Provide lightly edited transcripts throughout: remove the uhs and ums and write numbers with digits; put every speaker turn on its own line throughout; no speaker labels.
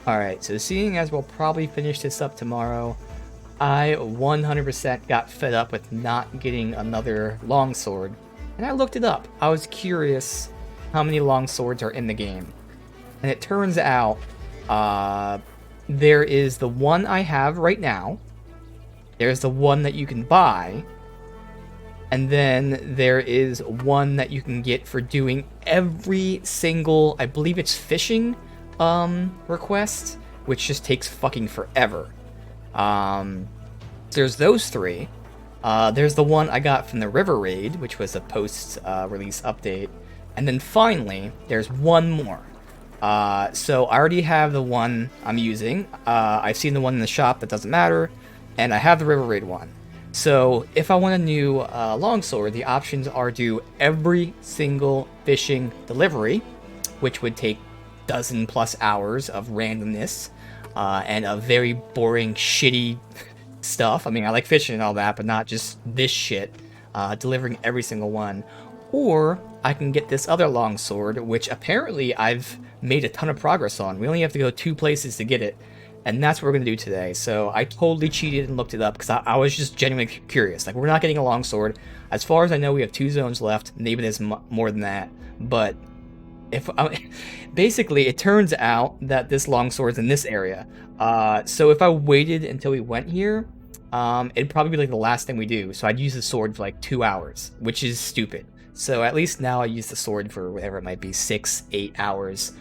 Alright, so seeing as we'll probably finish this up tomorrow, I 100% got fed up with not getting another longsword, and I looked it up. I was curious how many longswords are in the game. And it turns out, there is the one I have right now, there's the one that you can buy, and then there is one that you can get for doing every single, I believe it's fishing, request, which just takes fucking forever. There's those three. There's the one I got from the River Raid, which was a post-release update. And then finally, there's one more. So I already have the one I'm using. I've seen the one in the shop that doesn't matter. And I have the River Raid one. So if I want a new longsword, the options are do every single fishing delivery, which would take dozen plus hours of randomness and a very boring, shitty stuff. I mean, I like fishing and all that, but not just this shit. Delivering every single one. Or I can get this other longsword, which apparently I've made a ton of progress on. We only have to go 2 places to get it. And that's what we're going to do today. So I totally cheated and looked it up because I was just genuinely curious. Like, we're not getting a longsword. As far as I know, we have 2 zones left. Maybe there's more than that. But basically, it turns out that this longsword's in this area. So if I waited until we went here, it'd probably be like the last thing we do. So I'd use the sword for like 2 hours, which is stupid. So at least now I use the sword for whatever it might be, 6-8 hours,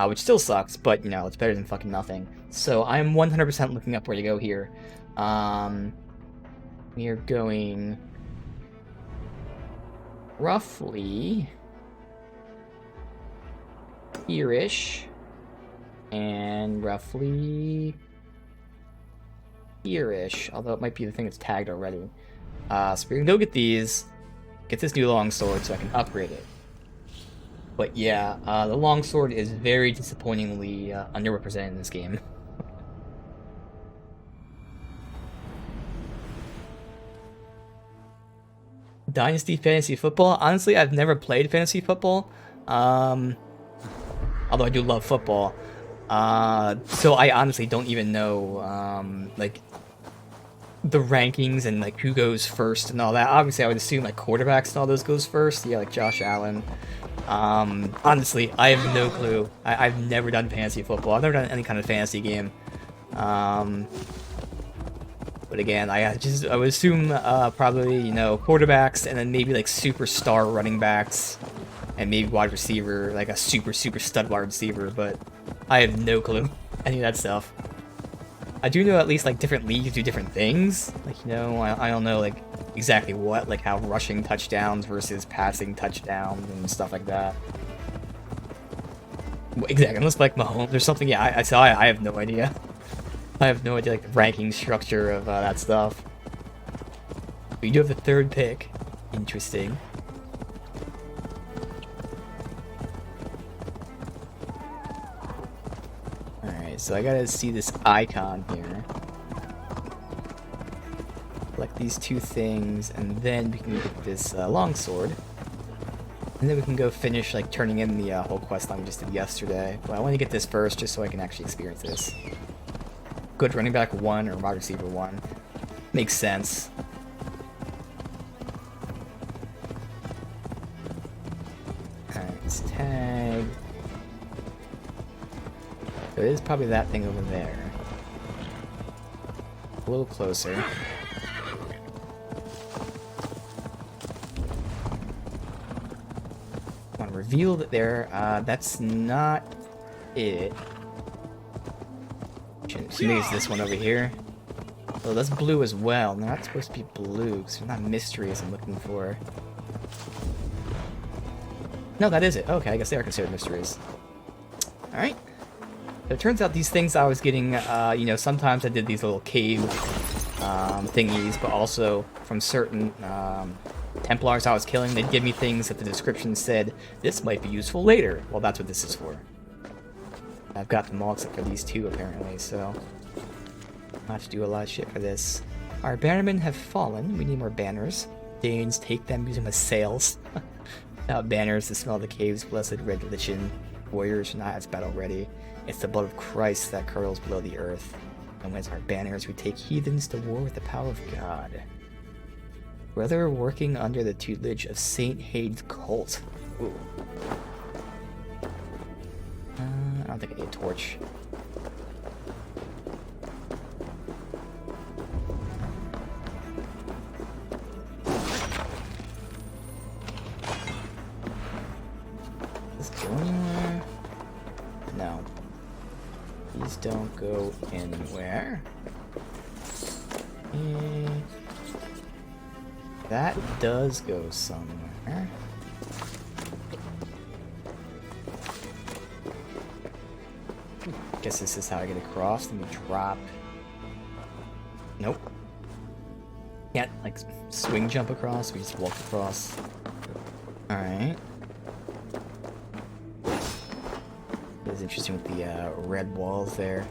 which still sucks, but you know, it's better than fucking nothing. So I'm 100% looking up where to go here. We are going roughly here-ish, and roughly here-ish, although it might be the thing that's tagged already. So we're gonna go get these, get this new longsword so I can upgrade it. But yeah, the longsword is very disappointingly underrepresented in this game. Dynasty Fantasy Football? Honestly, I've never played Fantasy Football. Although I do love football. So I honestly don't even know, like, the rankings and, like, who goes first and all that. Obviously, I would assume, like, quarterbacks and all those goes first. Yeah, like Josh Allen. Honestly, I have no clue. I've never done fantasy football. I've never done any kind of fantasy game. But again, I would assume, probably, you know, quarterbacks and then maybe, like, superstar running backs. And maybe wide receiver, like a super stud wide receiver, but I have no clue any of that stuff. I do know at least like different leagues do different things. Like, you know, I don't know like exactly what, like how rushing touchdowns versus passing touchdowns and stuff like that. Exactly, unless like Mahomes or something. Yeah, I have no idea. I have no idea like the ranking structure of that stuff. But you do have the 3rd pick. Interesting. So I gotta see this icon here. Select these 2 things, and then we can get this longsword. And then we can go finish like turning in the whole quest line we just did yesterday. But I want to get this first just so I can actually experience this. Good running back 1 or wide receiver 1. Makes sense. Alright, let's tag. So it is probably that thing over there. A little closer. I want to reveal that there. That's not it. Maybe it's this one over here. Oh, that's blue as well. They're not supposed to be blue, because they're not mysteries I'm looking for. No, that is it. Okay, I guess they are considered mysteries. Alright. So it turns out these things I was getting, you know, sometimes I did these little cave thingies, but also from certain Templars I was killing, they'd give me things that the description said, this might be useful later. Well, that's what this is for. I've got them all except for these 2, apparently, so I'll have to do a lot of shit for this. Our bannermen have fallen. We need more banners. Danes take them, use them as sails. Without banners, the smell of the caves, blessed red lichen. Warriors are not as battle ready. It's the blood of Christ that curdles below the earth, and wins our banners we take heathens to war with the power of God. Whether working under the tutelage of Saint Hade's cult. Ooh. I don't think I need a torch. Does this go anywhere? No. These don't go anywhere. That does go somewhere. Guess this is how I get across. Let me drop. Nope. Can't, like, swing jump across. We just walk across. Alright. It is interesting with the red walls there.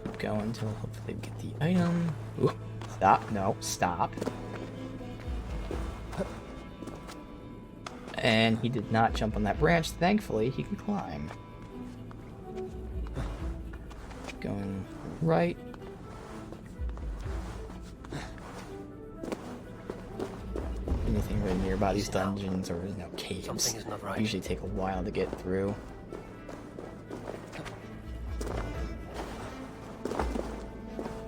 Keep going until hopefully we get the item. Ooh. Stop. No, stop. And he did not jump on that branch. Thankfully, he can climb. Going right. Anything right nearby these dungeons or, you know, caves usually take a while to get through.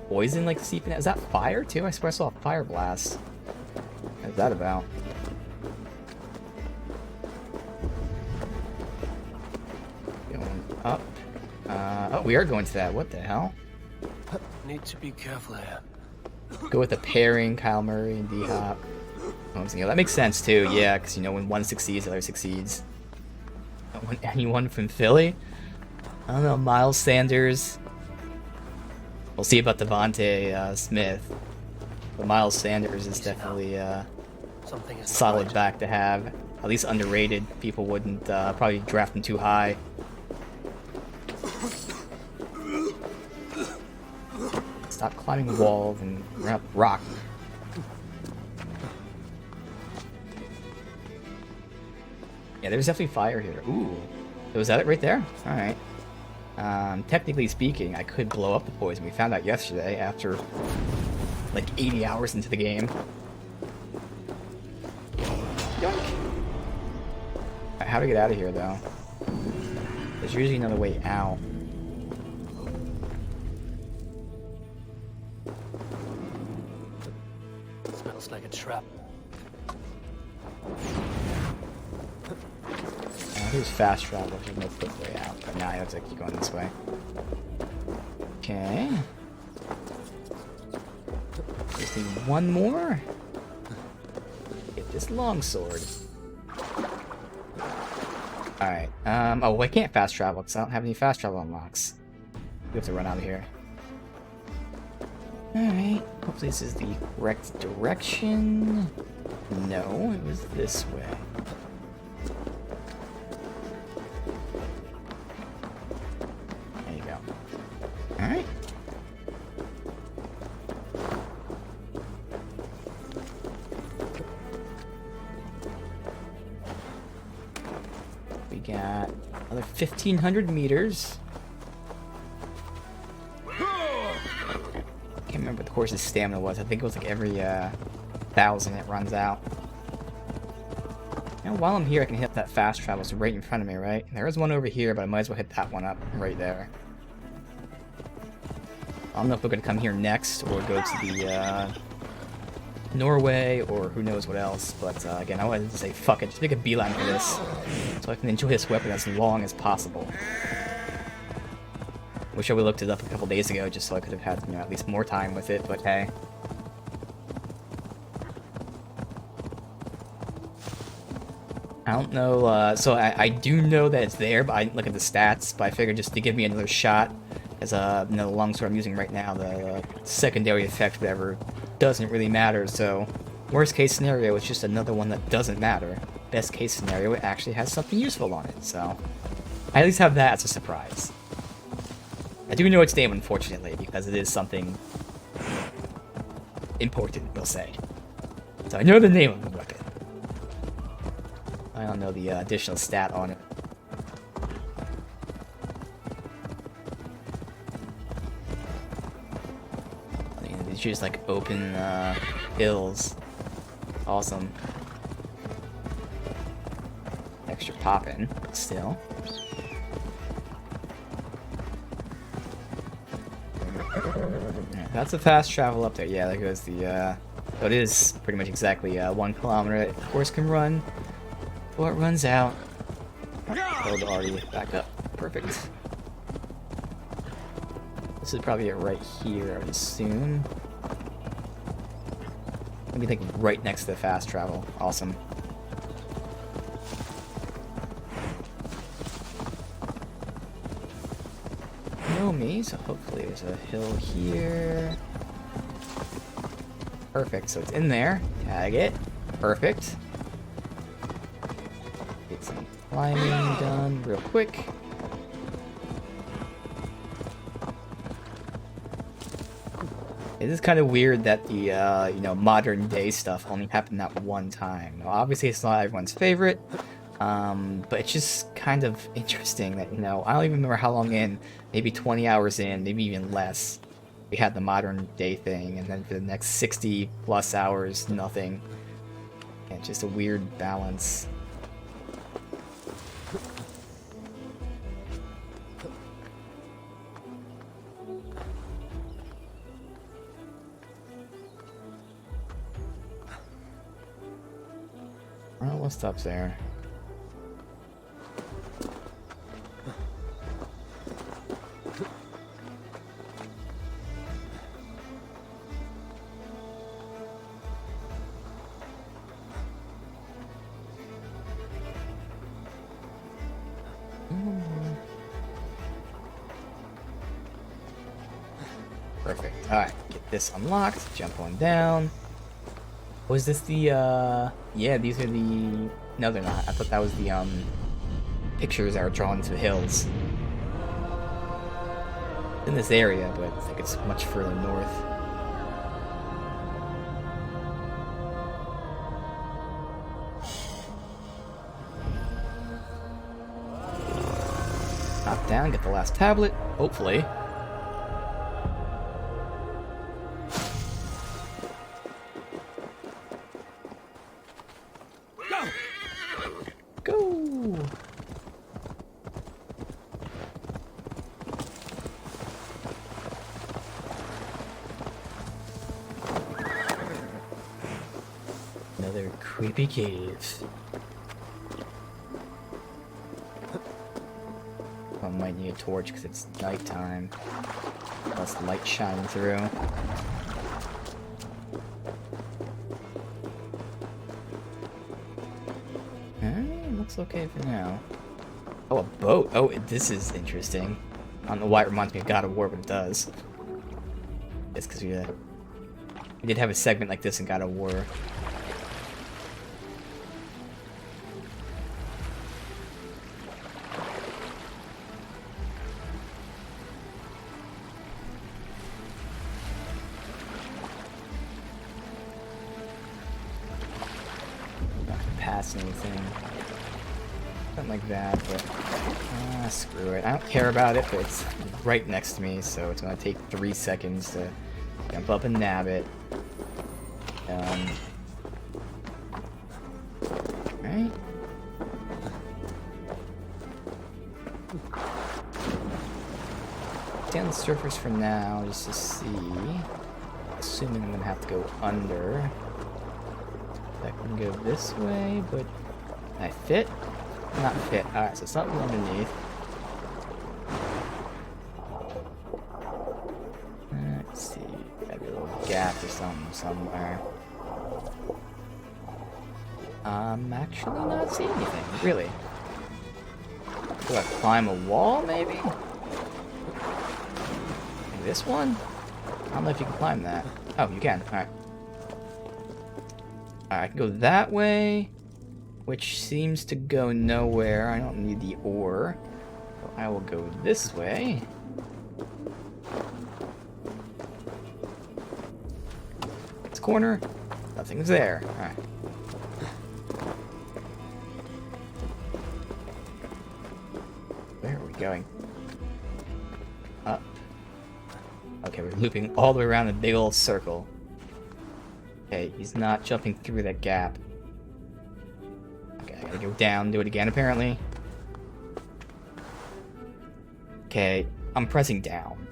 Poison like seeping out. Is that fire too? I swear I saw a fire blast. What is that about? Up. Oh, we are going to that. What the hell?
Need to be careful here.
Go with the pairing, Kyle Murray and D-Hop. Oh, that makes sense too, yeah, because you know when one succeeds, the other succeeds. When anyone from Philly? I don't know, Miles Sanders. We'll see about Devontae Smith. But Miles Sanders is definitely a solid back to have. At least underrated. People wouldn't probably draft him too high. Stop climbing walls and rock. Yeah, there's definitely fire here. Ooh. Was that it right there? Alright. Technically speaking, I could blow up the poison. We found out yesterday after like 80 hours into the game. Yoink. Right, how to get out of here though? There's usually another way out.
Smells like a trap.
There's fast travel. There's no quick way out. But now I have to keep going this way. Okay. Just need one more. Get this longsword. Alright. Oh, well, I can't fast travel because I don't have any fast travel unlocks. We have to run out of here. Alright. Hopefully this is the correct direction. No, it was this way. There you go. Alright. We got another 1,500 meters. Can't remember what the horse's stamina was. I think it was like every 1,000 it runs out. Now, while I'm here, I can hit that fast travel. It's right in front of me, right? There is one over here, but I might as well hit that one up right there. I don't know if we're going to come here next or go to the Norway or who knows what else. But again, I wanted to say fuck it. Just make a beeline for this so I can enjoy this weapon as long as possible. Wish I would have looked it up a couple days ago just so I could have had, you know, at least more time with it, but hey. I don't know, so I do know that it's there, but I didn't look at the stats, but I figured just to give me another shot as you know, the longsword I'm using right now, the secondary effect, whatever, doesn't really matter, so worst case scenario, it's just another one that doesn't matter. Best case scenario, it actually has something useful on it, so I at least have that as a surprise. I do know its name, unfortunately, because it is something important, we'll say. So I know the name of the weapon. I don't know the additional stat on it. I mean, it's just like open hills. Awesome. Extra poppin', but still. That's a fast travel up there. Yeah, there goes the, so it is pretty much exactly 1 kilometer that the horse can run before it runs out. Build already back up. Perfect. This is probably it right here, I would assume. Maybe like right next to the fast travel. Awesome. Know me, so hopefully there's a hill here. Perfect, so it's in there. Tag it. Perfect. Get some climbing done real quick. It is kind of weird that the, you know, modern day stuff only happened that one time. Now, obviously, it's not everyone's favorite, but it's just kind of interesting that, you know, I don't even remember how long in, maybe 20 hours in, maybe even less, we had the modern day thing, and then for the next 60 plus hours, nothing. And just a weird balance. Well, what's up there? Perfect. Alright, get this unlocked. Jump on down. Was this the, yeah, these are the... No, they're not. I thought that was the, pictures that are drawn to the hills. In this area, but I think it's much further north. Hop down, get the last tablet, hopefully. Go! Another creepy cave. I might need a torch because it's nighttime. Less light shining through. Looks okay for now. Oh, a boat. Oh, this is interesting. I don't know why it reminds me of God of War, but it does. It's because we did have a segment like this in God of War. Not pass anything. Something like that, but screw it. I don't care about it, but it's right next to me, so it's gonna take 3 seconds to jump up and nab it. Right? Stay on the surface for now, just to see. Assuming I'm gonna have to go under. I can go this way, but can I fit? Not fit. Alright, so something underneath. Let's see. Maybe a little gap or something somewhere. I'm actually not seeing anything, really. Do I climb a wall, maybe? Like this one? I don't know if you can climb that. Oh, you can. Alright. Alright, I can go that way, which seems to go nowhere. I don't need the ore. So I will go this way. This corner, nothing's there. Alright. going. Up. Okay, we're looping all the way around the big old circle. Okay, he's not jumping through that gap. Okay, I gotta go down, do it again apparently. Okay, I'm pressing down.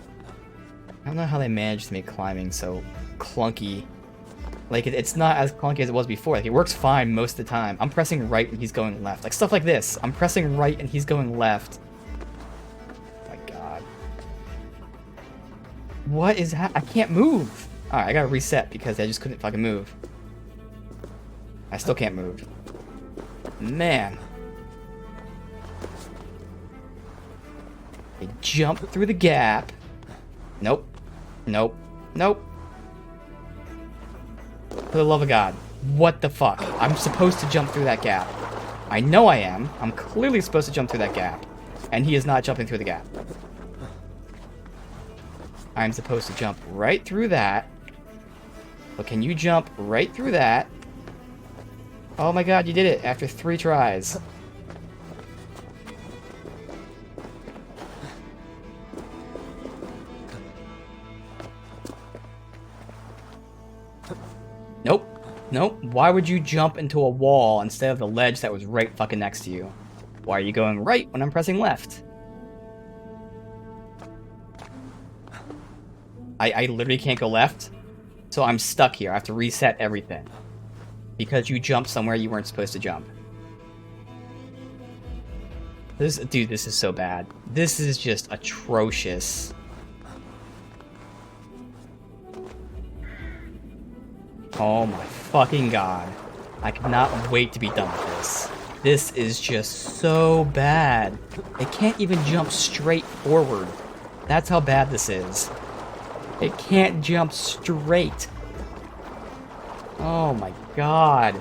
I don't know how they managed to make climbing so clunky. Like, it's not as clunky as it was before. Like, it works fine most of the time. I'm pressing right and he's going left. Like, stuff like this. I'm pressing right and he's going left. Oh my god. What is I can't move. Alright, I gotta reset because I just couldn't fucking move. I still can't move. Man. I jump through the gap. Nope. Nope. Nope. For the love of God. What the fuck? I'm supposed to jump through that gap. I know I am. I'm clearly supposed to jump through that gap. And he is not jumping through the gap. I'm supposed to jump right through that. But can you jump right through that? Oh my god, you did it after 3 tries. Nope. Nope. Why would you jump into a wall instead of the ledge that was right fucking next to you? Why are you going right when I'm pressing left? I literally can't go left. So I'm stuck here. I have to reset everything. Because you jumped somewhere you weren't supposed to jump. Dude, this is so bad. This is just atrocious. Oh my fucking god. I cannot wait to be done with this. This is just so bad. It can't even jump straight forward. That's how bad this is. It can't jump straight. Oh my god.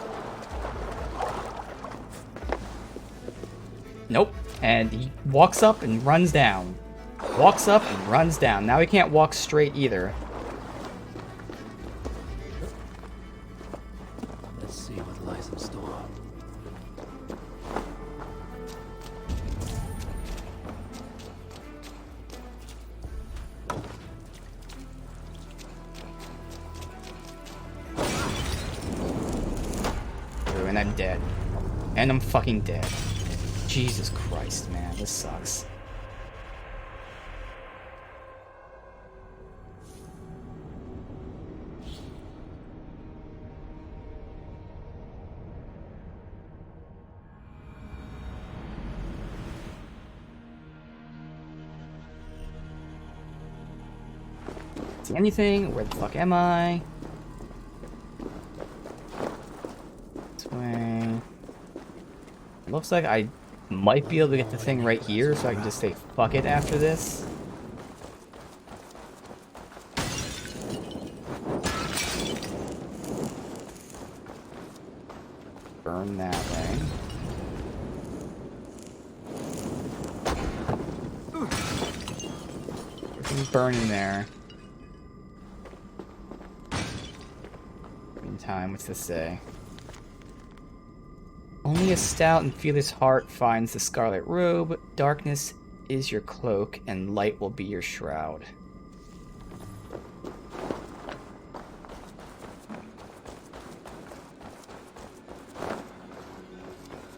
Nope. And he walks up and runs down. Walks up and runs down. Now he can't walk straight either.
Let's see what lies in store.
And I'm dead. And I'm fucking dead. Jesus Christ, man. This sucks. See anything? Where the fuck am I? This way. It looks like I might be able to get the thing right here, so I can just say fuck it after this. Burn that way. Everything's burning there. Meantime, what's this say? Only a stout and fearless heart finds the scarlet robe. Darkness is your cloak, and light will be your shroud.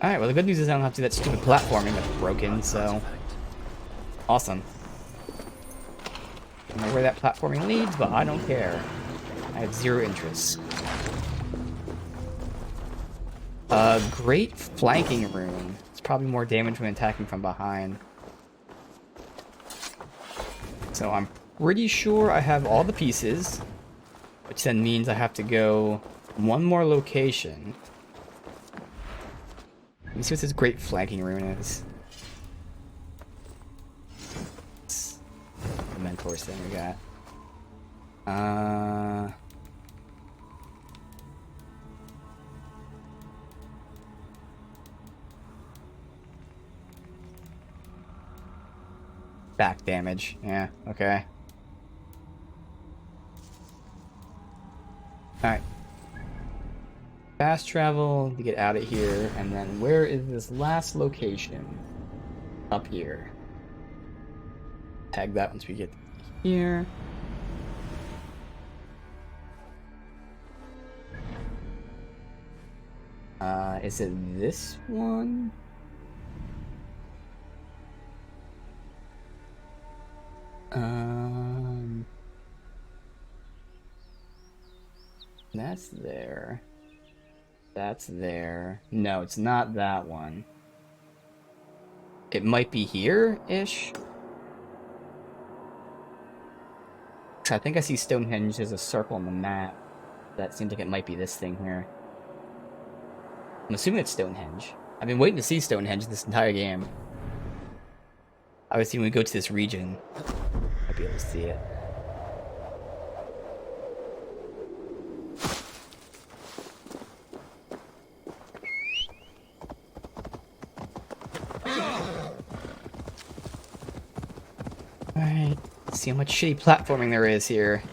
Alright, well the good news is I don't have to do that stupid platforming that's broken, so... Awesome. I don't know where that platforming leads, but I don't care. I have zero interest. Great flanking rune. It's probably more damage when attacking from behind. So I'm pretty sure I have all the pieces, which then means I have to go one more location. Let me see what this great flanking rune is. It's the mentor's thing we got. Back damage. Yeah, okay. Alright. Fast travel to get out of here, and then where is this last location? Up here. peg that once we get here. Is it this one? That's there. That's there. No, it's not that one. It might be here-ish? I think I see Stonehenge as a circle on the map. That seems like it might be this thing here. I'm assuming it's Stonehenge. I've been waiting to see Stonehenge this entire game. Obviously, when we go to this region, I'll be able to see it. Alright, let's see how much shitty platforming there is here.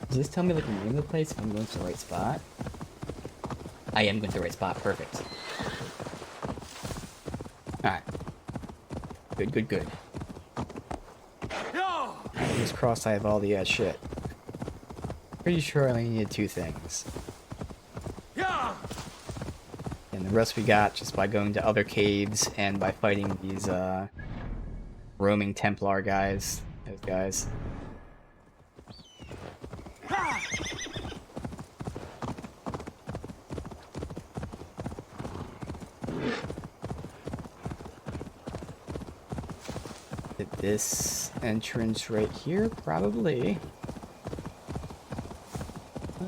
Does this tell me like the name of the place if I'm going to the right spot? I am going to the right spot, perfect. Alright. Good, good, good. Fingers crossed I have all the shit. Pretty sure I only needed 2 things. And the rest we got just by going to other caves and by fighting these roaming Templar guys. Those guys. This entrance right here, probably.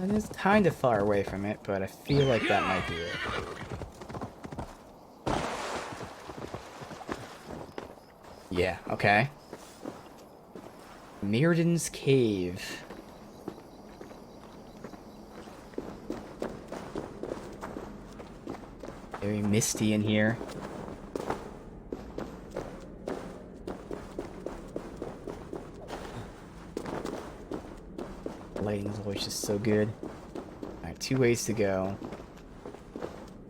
It is kind of far away from it, but I feel like that might be it. Yeah, okay. Mirrodin's Cave. Very misty in here. Lighting is always just so good. Alright, 2 ways to go.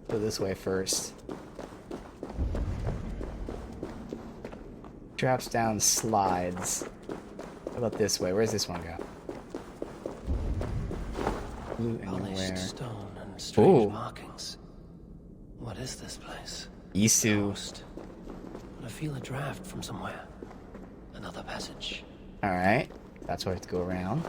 Go this way first. Drops down, slides. How about this way? Where's this one go? Blue
Polished
anywhere.
stone and strange
Ooh.
markings. What is this place?
Isu.
Ghost. But I feel a draft from somewhere. Another passage.
Alright. That's where I have to go around.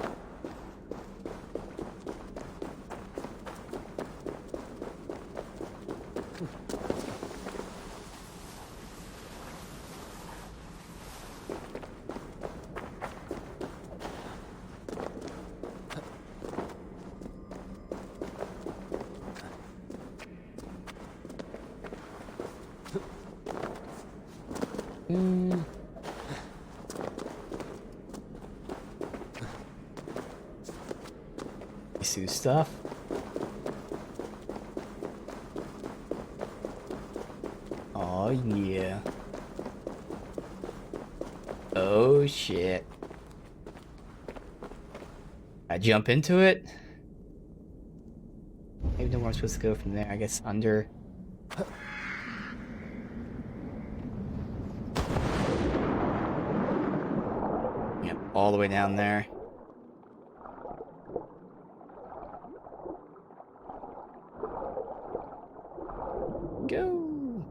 Isu stuff. Oh yeah. Oh shit. I jump into it? Maybe know where I'm supposed to go from there. I guess under. Yep, all the way down there. Go.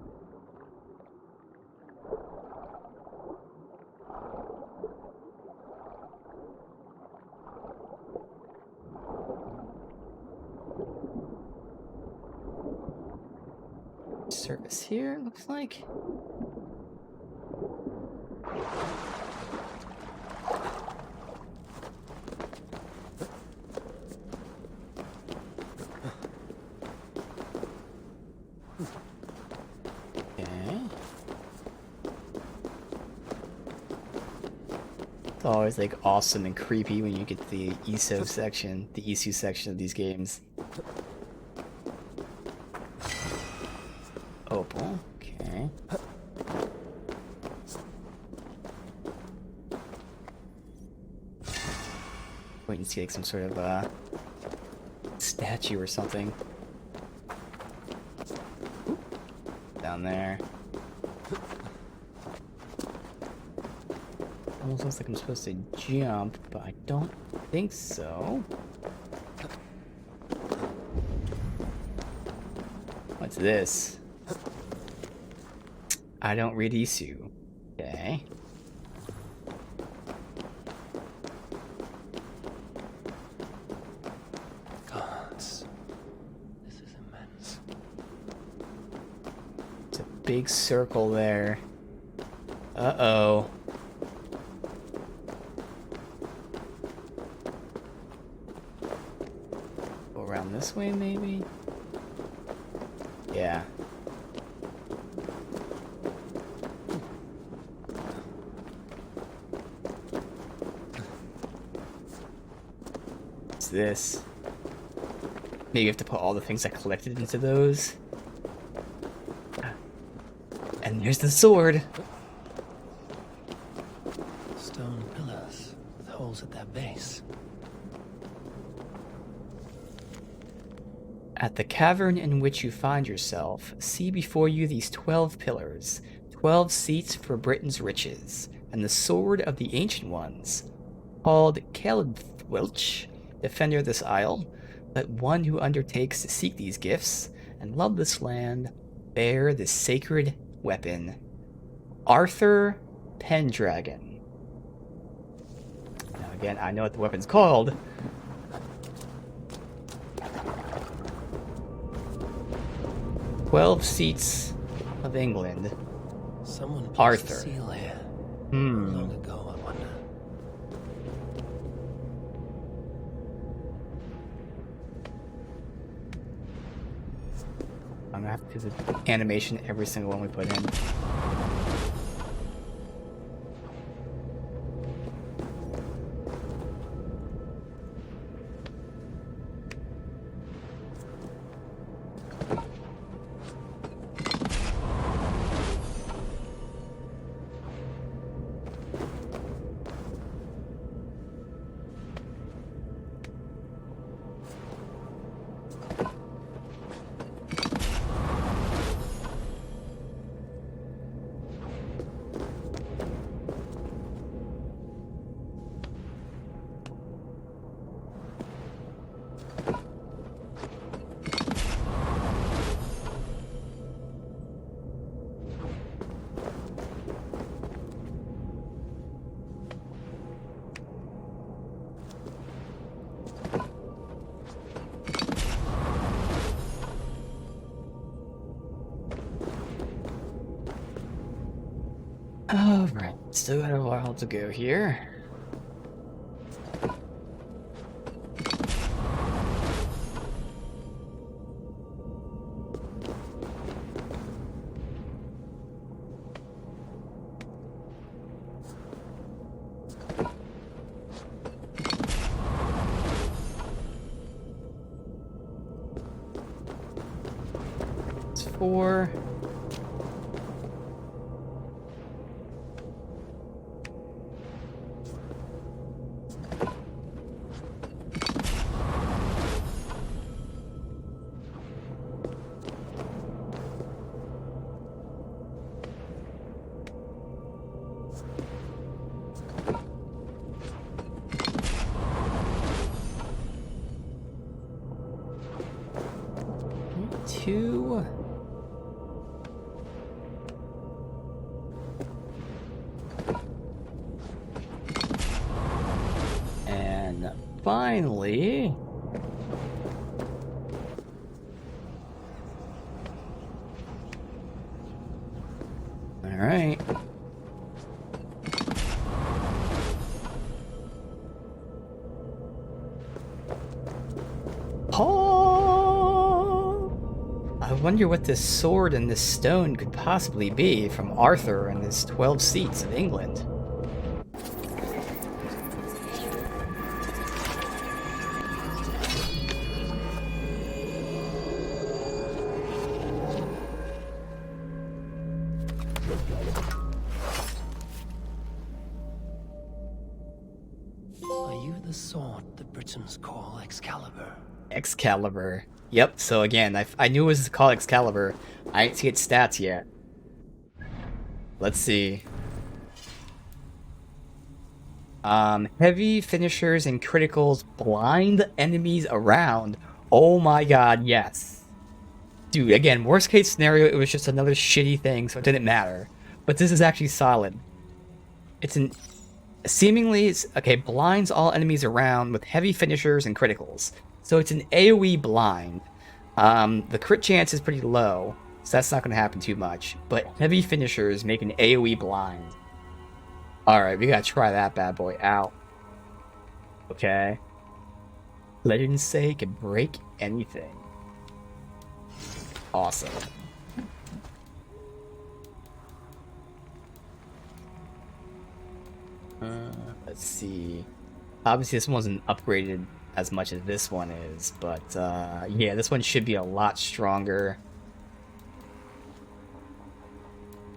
Service here, looks like. It's always like awesome and creepy when you get to the ESO section, the ESU section of these games. Opal, okay. can see like some sort of statue or something. Down there. Almost looks like I'm supposed to jump, but I don't think so. What's this? I don't read Isu. Okay.
Gods, this is immense.
It's a big circle there. Uh-oh. Go around this way, maybe? Yeah. What's this? Maybe you have to put all the things I collected into those. And there's the sword.
Stone pillars with holes at their base.
At the cavern in which you find yourself, see before you these 12 pillars, 12 seats for Britain's riches, and the sword of the Ancient Ones, called Caledwelch, defender of this isle. Let one who undertakes to seek these gifts and love this land bear this sacred weapon. Arthur Pendragon. Now again, I know what the weapon's called. "12 seats of England."
Someone placed
Arthur.
a seal here.
Hmm.
Long ago, I wonder.
I'm gonna have to do the animation every single one we put in. Alright, still got a while to go here. It's 4. Two. And finally, all right. I wonder what this sword and this stone could possibly be from Arthur and his 12 seats of England.
Are you the the sword the Britons call Excalibur.
Excalibur. Yep, so again, I knew it was called Excalibur. I didn't see its stats yet. Let's see. Heavy finishers and criticals blind enemies around. Oh my god, yes. Dude, again, worst case scenario, it was just another shitty thing, so it didn't matter. But this is actually solid. It's an... Seemingly, it's... Okay, blinds all enemies around with heavy finishers and criticals. So it's an AoE blind. The crit chance is pretty low, so that's not going to happen too much. But heavy finishers make an AoE blind. Alright, we gotta try that bad boy out. Okay. Legend's sake can break anything. Awesome. Let's see. Obviously, this one wasn't upgraded as much as this one is, but yeah, this one should be a lot stronger.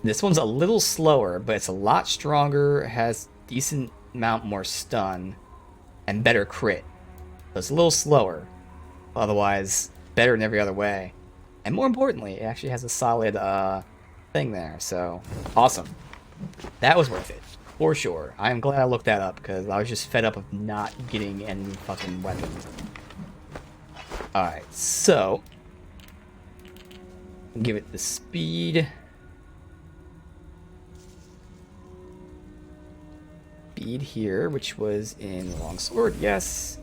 This one's a little slower, but it's a lot stronger, has decent amount more stun, and better crit. So it's a little slower, otherwise better in every other way. And more importantly, it actually has a solid thing there, so awesome. That was worth it, for sure. I am glad I looked that up, because I was just fed up of not getting any fucking weapons. Alright, so... give it the speed... Speed here, which was in the longsword, yes.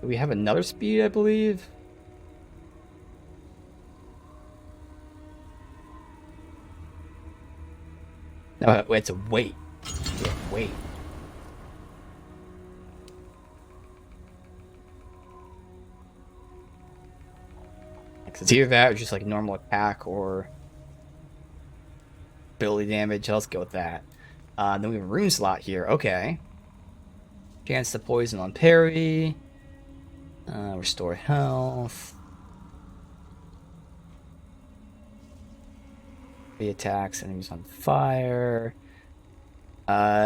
We have another speed, I believe. No, it's a weight. Yeah, weight. It's either that or just like normal attack or ability damage. Let's go with that. Then we have a rune slot here. Okay. Chance to poison on parry. Restore health. The attacks enemies on fire.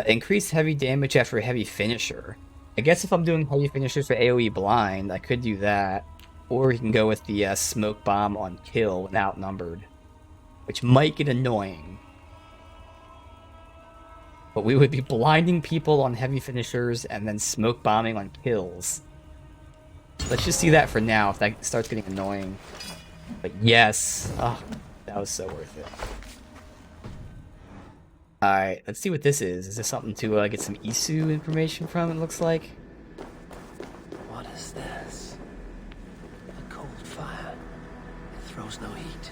Increase heavy damage after a heavy finisher. I guess if I'm doing heavy finishers for AoE blind, I could do that. Or you can go with the smoke bomb on kill when outnumbered, which might get annoying. But we would be blinding people on heavy finishers and then smoke bombing on kills. Let's just see that for now if that starts getting annoying. But yes, oh, that was so worth it. Alright, let's see what this is. Is this something to get some Isu information from, it looks like?
What is this? A cold fire. It throws no heat.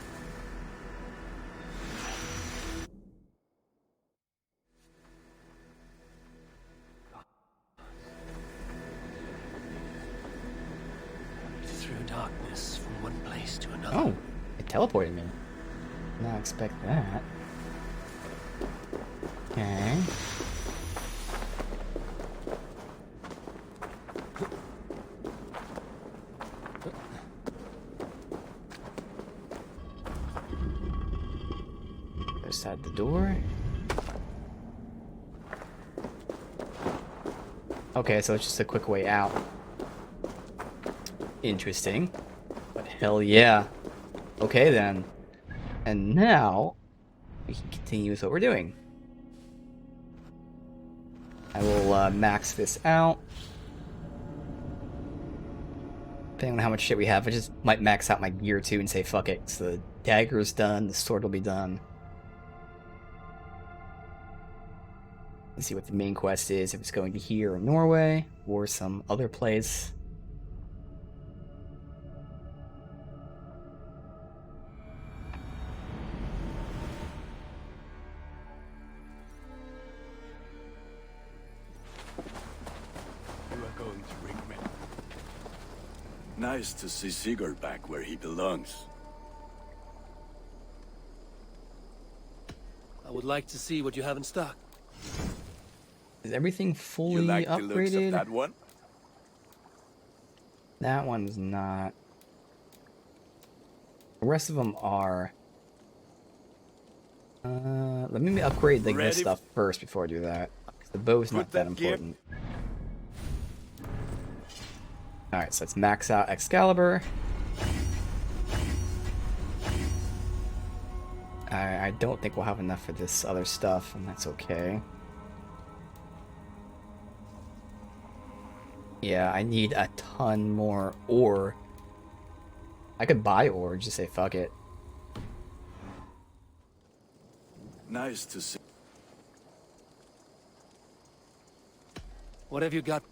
Through darkness from one place to another.
Oh, it teleported me. Did not expect that. Okay. Outside the door. Okay, so it's just a quick way out. Interesting. But hell yeah. Okay then. And now we can continue with what we're doing. I will max this out. Depending on how much shit we have, I just might max out my gear too and say fuck it. So the dagger's done, the sword will be done. Let's see what the main quest is, if it's going to here or Norway, or some other place.
Nice to see Sigurd back where he belongs.
I would like to see what you have in stock.
Is everything
You
fully
like the looks of
upgraded?
that one?
That one's not. The rest of them are. Let me upgrade like this
Ready?
stuff first before I do that. 'Cause the bow's not
Put
that
that gear-
important. Alright, so let's max out Excalibur. I don't think we'll have enough for this other stuff, and that's okay. Yeah, I need a ton more ore. I could buy ore, just say fuck it.
Nice to see.
What have you got?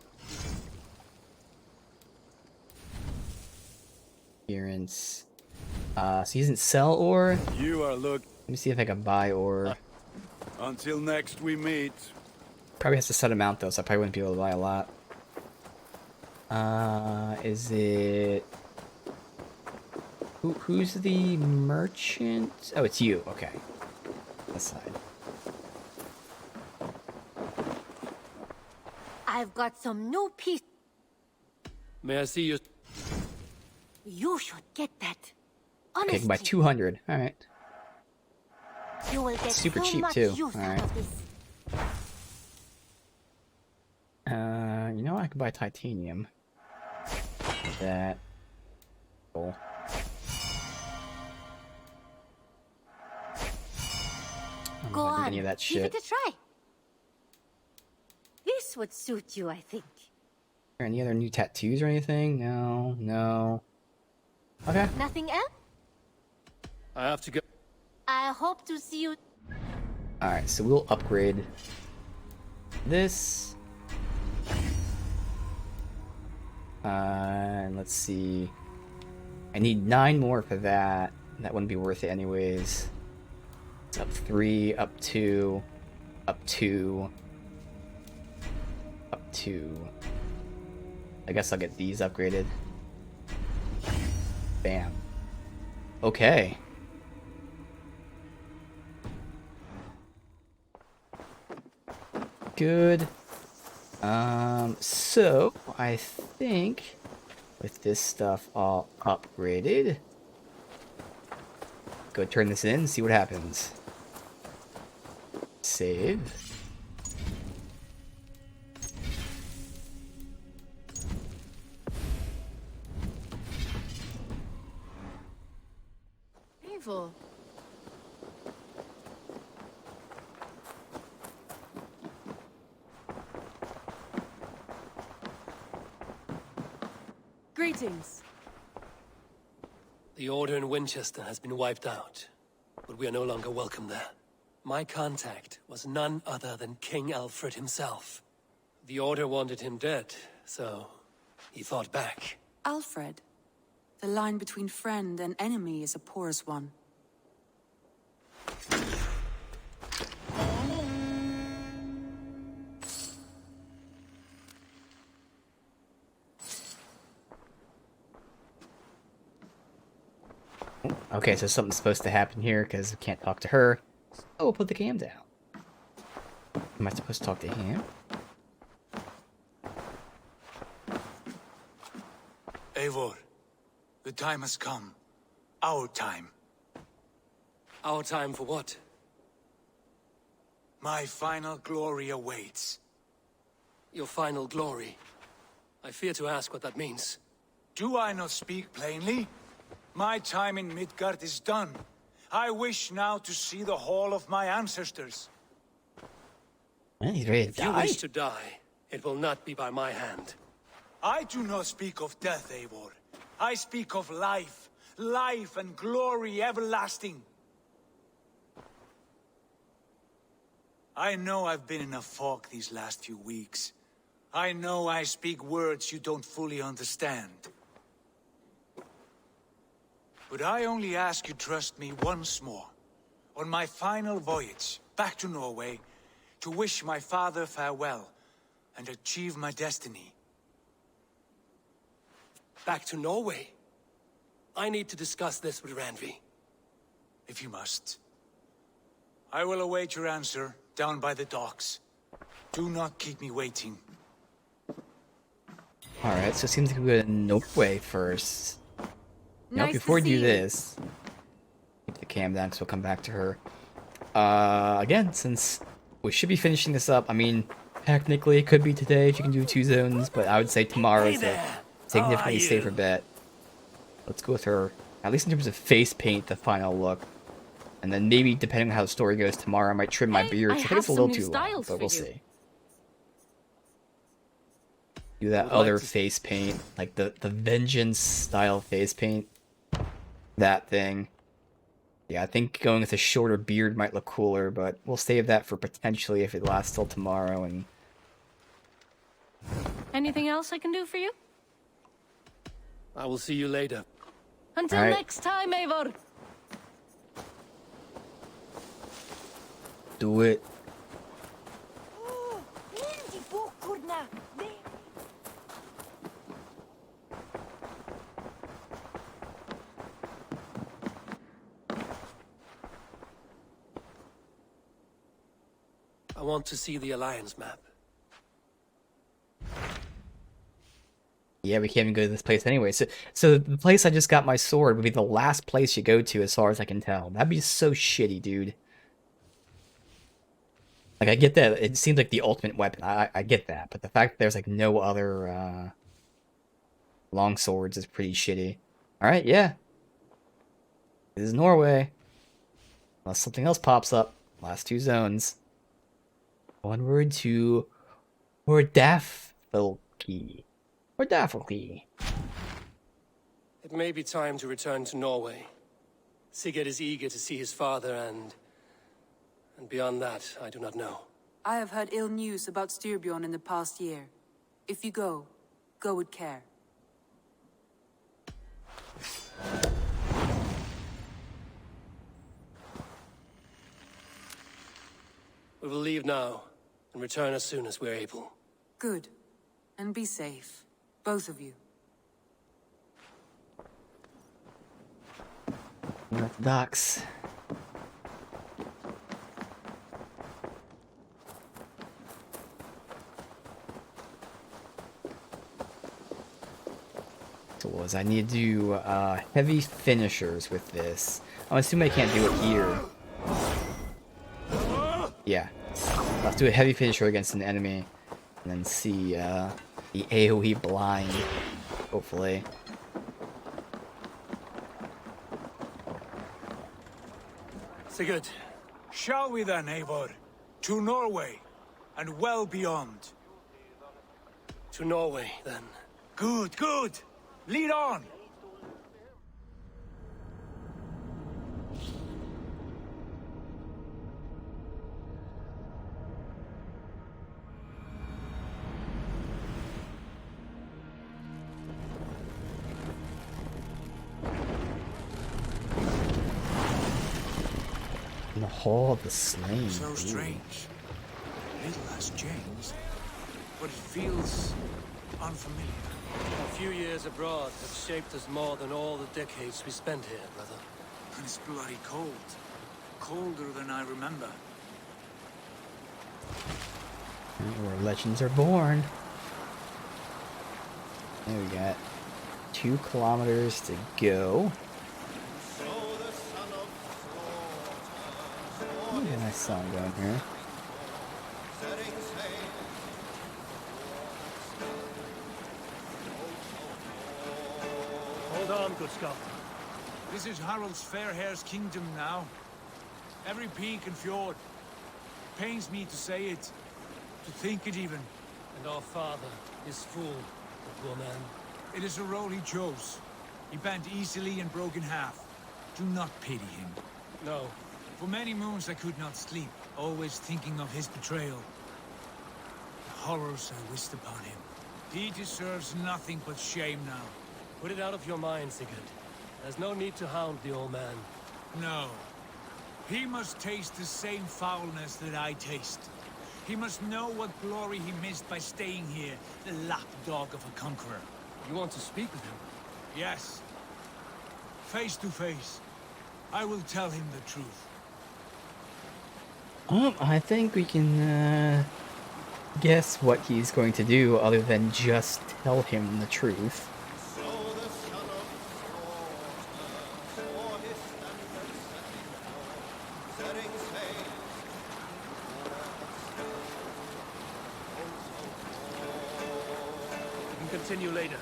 Appearance. So he doesn't sell ore.
You are look.
Let me see if I can buy ore.
Until next we meet.
Probably has a set amount though, so I probably wouldn't be able to buy a lot. Is it... Who's the merchant? Oh, it's you. Okay. This side.
I've got some new piece.
May I see you?
You should get that.
Okay,
Honestly,
by 200. All right.
you will get
Super
so
cheap,
much
too.
use
Alright.
out of this.
You know what? I could buy titanium. That. Cool. I don't
Go
know if I need
on,
any of that
give
shit.
it a try. This would suit you, I think.
Are there any other new tattoos or anything? No, no. Okay.
Nothing else?
I have to go.
I hope to see you.
Alright, so we'll upgrade this. And let's see. I need 9 more for that. That wouldn't be worth it anyways. It's up 3, up 2, up 2, up 2. I guess I'll get these upgraded. Bam. Okay. Good. So I think with this stuff all upgraded, go turn this in, see what happens. Save.
Evil.
Greetings.
The order in Winchester has been wiped out, but we are no longer welcome there. My contact was none other than King Alfred himself. The order wanted him dead, so he fought back.
Alfred. The line between friend and enemy is a porous one.
Okay, so something's supposed to happen here because we can't talk to her. Oh, we'll put the cam down. Am I supposed to talk to him?
Eivor, the time has come. Our time.
Our time for what?
My final glory awaits.
Your final glory. I fear to ask what that means.
Do I not speak plainly? My time in Midgard is done. I wish now to see the hall of my ancestors.
Man, he's ready to
If you
die.
wish to die, it will not be by my hand.
I do not speak of death, Eivor. I speak of life. Life and glory everlasting. I know I've been in a fog these last few weeks. I know I speak words you don't fully understand. But I only ask you trust me once more. On my final voyage back to Norway, to wish my father farewell and achieve my destiny.
Back to Norway. I need to discuss this with Randvi.
If you must. I will await your answer down by the docks. Do not keep me waiting.
Alright, so it seems like we go to Norway first. Now,
Nice
before we
to
do
see you.
this, keep the cam down because we'll come back to her. Again, since we should be finishing this up, I mean, technically it could be today if you can do 2 zones, but I would say tomorrow is the significantly safer bet. Let's go with her, at least in terms of face paint, the final look. And then maybe, depending on how the story goes tomorrow, I might trim my beard.
I
I think
have
it's a
some
little
new
too long,
styles
but
for
we'll
you.
see. Do that
would like
other
to-
face paint, like the Vengeance style face paint. That thing. Yeah, I think going with a shorter beard might look cooler, but we'll save that for potentially if it lasts till tomorrow. And
Anything else I can do for you?
I will see you later.
Until
Alright.
next time, Eivor.
do it.
I want to see the Alliance map.
Yeah, we can't even go to this place anyway. So the place I just got my sword would be the last place you go to, as far as I can tell. That'd be so shitty, dude. Like, I get that it seems like the ultimate weapon. I get that, but the fact that there's like no other long swords is pretty shitty. All right, yeah. This is Norway. Unless something else pops up. Last two zones. Onward to Hordafilki. Hordafilki.
It may be time to return to Norway. Sigurd is eager to see his father and beyond that, I do not know.
I have heard ill news about Styrbjorn in the past year. If you go, go with care.
We will leave now and return as soon as we're able.
Good. And be safe. Both of you.
We're at the docks. So what was I need to do heavy finishers with this. I'm assuming I can't do it here. Yeah. Let's do a heavy finisher against an enemy. And then see the AoE blind. Hopefully.
Sigurd,
Shall we then, Eivor? To Norway, and well beyond.
to Norway, then.
Good, good. Lead on.
In the Hall of the Slain.
So
Ooh.
strange. Little has changed, but it feels unfamiliar.
A few years abroad have shaped us more than all the decades we spent here, brother.
And it's bloody cold. Colder than I remember.
Where legends are born. There we got 2 kilometers to go. Ooh, a nice song going here.
Hold on, good Scott.
This is Harald's fair hair's kingdom now. Every peak and fjord. Pains me to say it, to think it even.
And our father is full, the poor man.
It is a role he chose. He bent easily and broke in half. Do not pity him.
No,
For many moons I could not sleep, always thinking of his betrayal. The horrors I wished upon him. He deserves nothing but shame now.
put it out of your mind, Sigurd. There's no need to hound the old man.
No. He must taste the same foulness that I taste. He must know what glory he missed by staying here, the lapdog of a conqueror.
You want to speak with him?
Yes. Face to face. I will tell him the truth.
I think we can guess what he's going to do other than just tell him the truth.
We can continue later.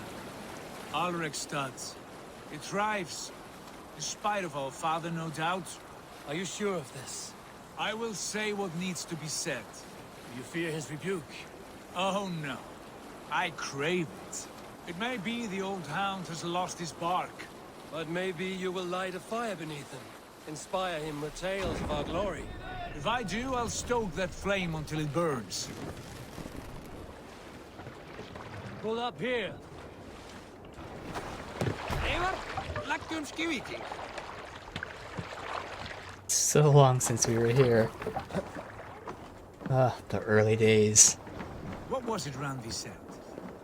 Alrekstad. It thrives. In spite of our father, no doubt.
Are you sure of this?
I will say what needs to be said.
Do you fear his rebuke?
Oh no. I crave it. It may be the old hound has lost his bark.
But maybe you will light a fire beneath him. Inspire him with tales of our glory.
If I do, I'll stoke that flame until it burns.
Pull up here.
So long since we were here. The early days.
What was it Randvi said?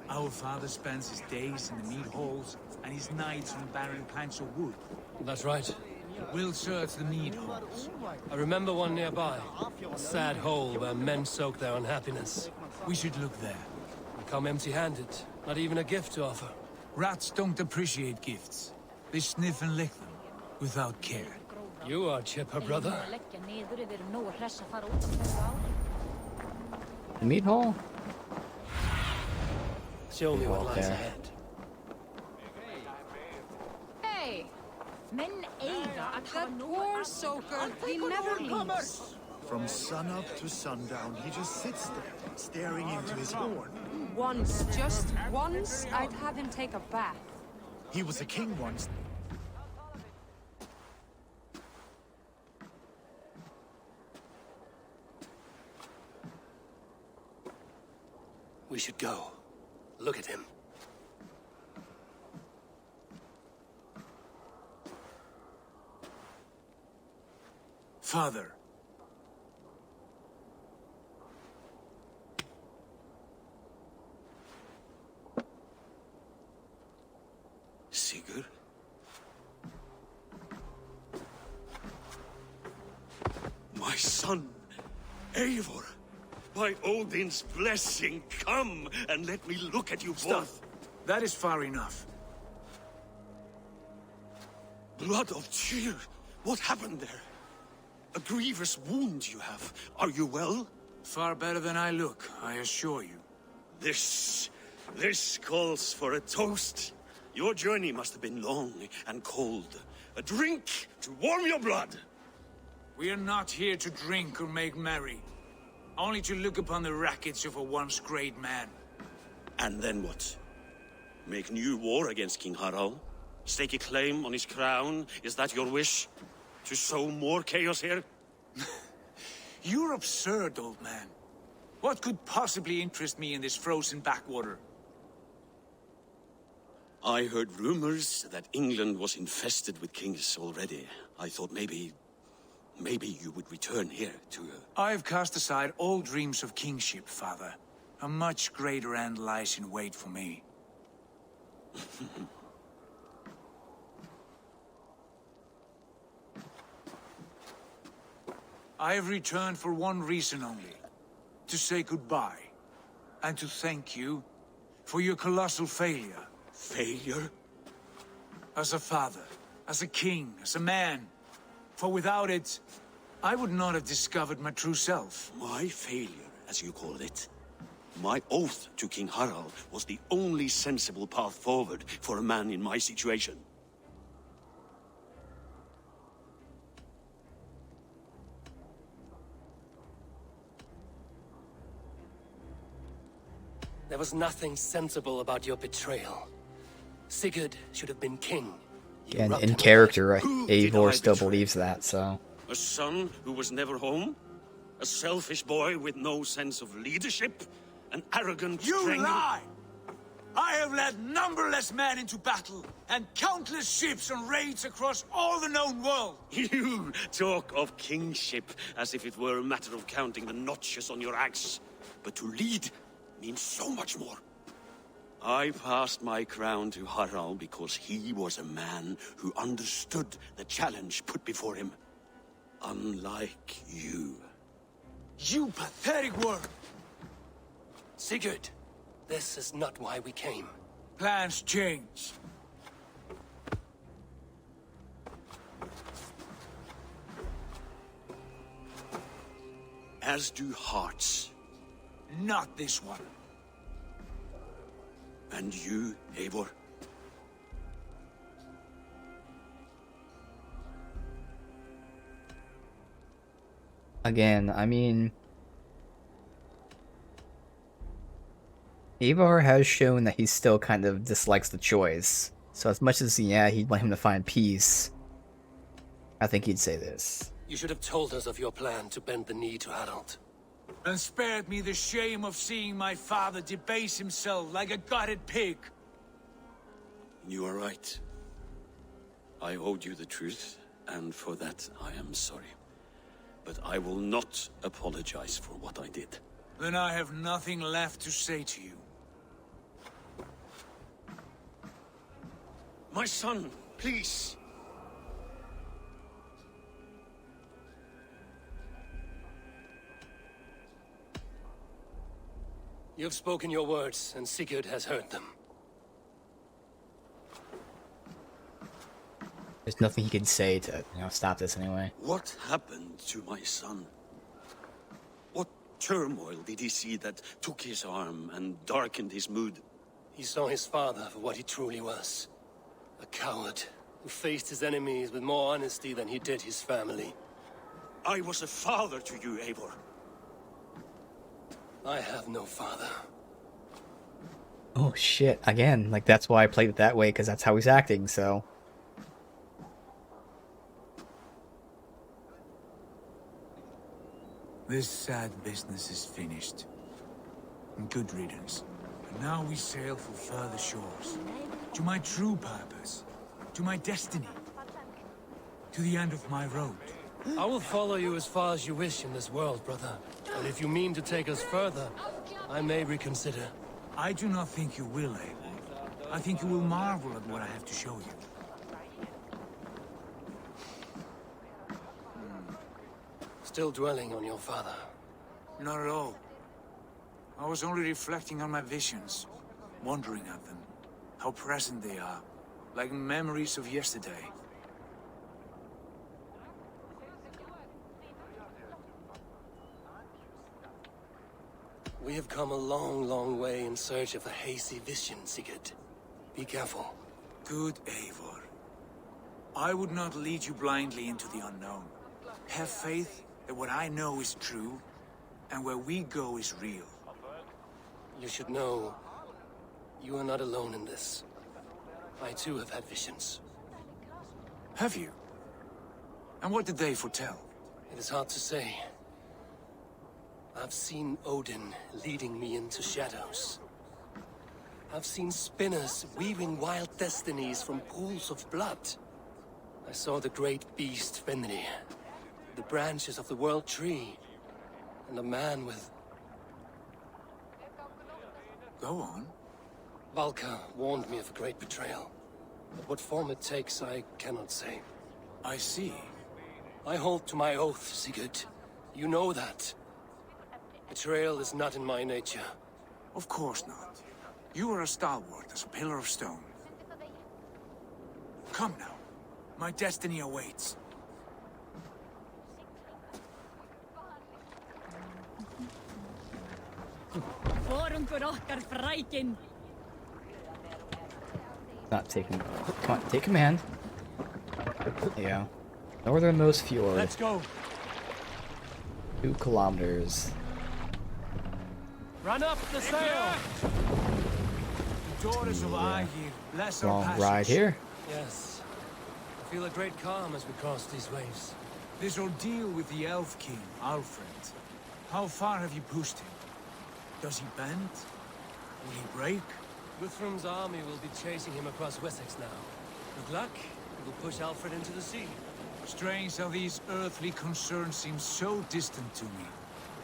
Our father spends his days in the mead halls and his nights on barren planks of wood.
That's right.
We'll search the mead halls.
I remember one nearby. A sad hole where men soak their unhappiness.
We should look there.
We come empty-handed. Not even a gift to offer.
Rats don't appreciate gifts. They sniff and lick them, without care.
You are chipper, brother.
The meat hall?
Show me what
Well,
lies
there.
ahead.
Hey! Men eiga att ha
Poor soaker, he never leaves.
From sunup to sundown, he just sits there, staring into his horn.
Once, just once, I'd have him take a bath.
He was a king once.
We should go. Look at him.
Father.
Sigurd? My son, Eivor. By Odin's blessing, come and let me look at you both.
That is far enough.
Blood of Tyr, what happened there? A grievous wound you have. Are you well?
Far better than I look, I assure you.
This calls for a toast. Your journey must have been long and cold. A drink to warm your blood.
We are not here to drink or make merry. Only to look upon the rackets of a once great man.
And then what? Make new war against King Harald? Stake a claim on his crown? Is that your wish? To sow more chaos here?
You're absurd, old man. What could possibly interest me in this frozen backwater?
I heard rumors that England was infested with kings already. I thought maybe you would return here to...
I've cast aside all dreams of kingship, father. A much greater end lies in wait for me. I have returned for one reason only. To say goodbye. And to thank you for your colossal failure.
Failure?
As a father, as a king, as a man. For without it, I would not have discovered my true self.
My failure, as you call it. My oath to King Harald was the only sensible path forward for a man in my situation.
There was nothing sensible about your betrayal. Sigurd should have been king. You
And
robbed
in
him.
character,
Who did
Eivor
I
still
betray?
believes that, so...
A son who was never home? A selfish boy with no sense of leadership? An arrogant
You
strength?
lie! I have led numberless men into battle, and countless ships on raids across all the known world.
You talk of kingship as if it were a matter of counting the notches on your axe. But to lead means so much more. I passed my crown to Harald because he was a man who understood the challenge put before him. Unlike you.
You pathetic worm!
Sigurd, this is not why we came.
Plans change.
As do hearts.
Not this one.
And you, Eivor?
Again, I mean, Avar has shown that he still kind of dislikes the choice. So as much as, yeah, he'd want him to find peace, I think he'd say this.
You should have told us of your plan to bend the knee to Harald.
And spared me the shame of seeing my father debase himself like a gutted pig.
You are right. I owed you the truth, and for that I am sorry. But I will not apologize for what I did.
Then I have nothing left to say to you.
My son, please.
You have spoken your words, and Sigurd has heard them.
There's nothing he can say to, stop this anyway.
What happened to my son? What turmoil did he see that took his arm and darkened his mood?
He saw his father for what he truly was. A coward who faced his enemies with more honesty than he did his family.
I was a father to you, Eivor.
I have no father.
Oh shit, again, like that's why I played it that way, because that's how he's acting, so...
This sad business is finished. And good riddance. And now we sail for further shores. To my true purpose. To my destiny. To the end of my road.
I will follow you as far as you wish in this world, brother. And if you mean to take us further, I may reconsider.
I do not think you will, Eivor. I think you will marvel at what I have to show you.
Still dwelling on your father.
Not at all. I was only reflecting on my visions. Wondering at them. How present they are. Like memories of yesterday.
We have come a long, long way in search of a hazy vision, Sigurd. Be careful.
Good Eivor. I would not lead you blindly into the unknown. Have faith that what I know is true, and where we go is real.
You should know, you are not alone in this. I too have had visions.
Have you? And what did they foretell?
It is hard to say. I've seen Odin leading me into shadows. I've seen spinners weaving wild destinies from pools of blood. I saw the great beast Fenrir, the branches of the world tree, and a man with...
Go on.
Valka warned me of a great betrayal. But what form it takes, I cannot say.
I see.
I hold to my oath, Sigurd. You know that. Betrayal is not in my nature.
Of course not. You are a stalwart as a pillar of stone. Come now. My destiny awaits.
Forungur okkar frækin.
Not taking... Come on, take command. There you go. Northernmost fjord.
Let's go.
2 kilometers.
Run up the sail!
The daughters of Aegir, bless our
Long
passage.
ride here.
Yes. I feel a great calm as we cross these waves.
This ordeal with the Elf King, Alfred. How far have you pushed him? Does he bend? Will he break?
Guthrum's army will be chasing him across Wessex now. With luck, he will push Alfred into the sea.
Strange how these earthly concerns seem so distant to me.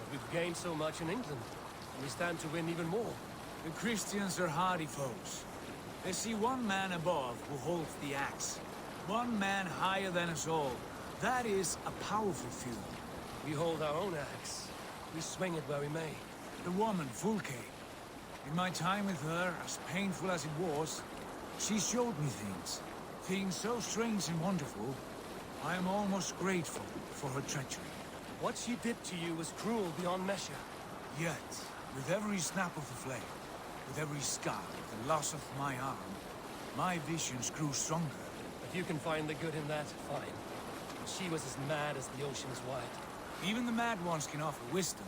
But we've gained so much in England, and we stand to win even more.
The Christians are hardy foes. They see one man above who holds the axe. One man higher than us all. That is a powerful feud.
We hold our own axe. We swing it where we may.
The woman, Fulke. In my time with her, as painful as it was, she showed me things. Things so strange and wonderful. I am almost grateful for her treachery.
What she did to you was cruel beyond measure.
Yet, with every snap of the flame, with every scar, the loss of my arm, my visions grew stronger.
If you can find the good in that, fine. But she was as mad as the ocean is wide.
Even the mad ones can offer wisdom.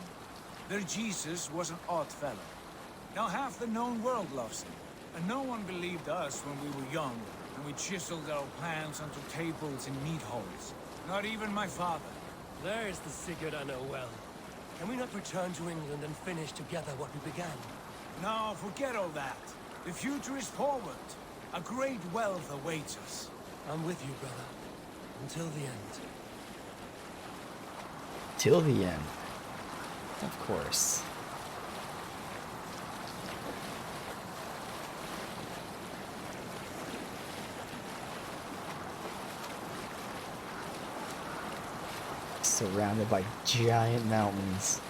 Their Jesus was an odd fellow. Now half the known world loves him. And no one believed us when we were young, and we chiseled our plans onto tables in meat halls. Not even my father.
There's the Sigurd I know well. Can we not return to England and finish together what we began?
No, forget all that. The future is forward. A great wealth awaits us.
I'm with you, brother. Until the end.
Till the end. Of course. Surrounded by giant mountains.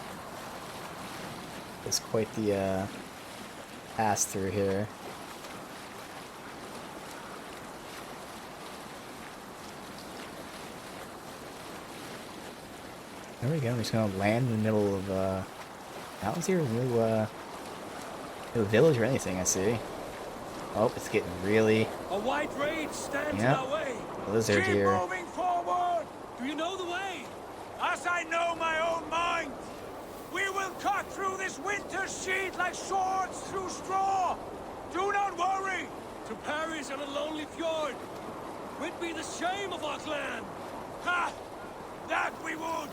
There's quite the pass through here. There we go. We're just gonna land in the middle of mountains here. No village or anything. I see. Oh, it's getting really.
A white rage stands in
Yep.
our way.
Blizzard
Keep
here.
moving forward!
Do you know the way?
As I know my own mind! We will cut through this winter's sheet like swords through straw! Do not worry!
To perish on a lonely fjord. Would be the shame of our clan.
Ha! That we would!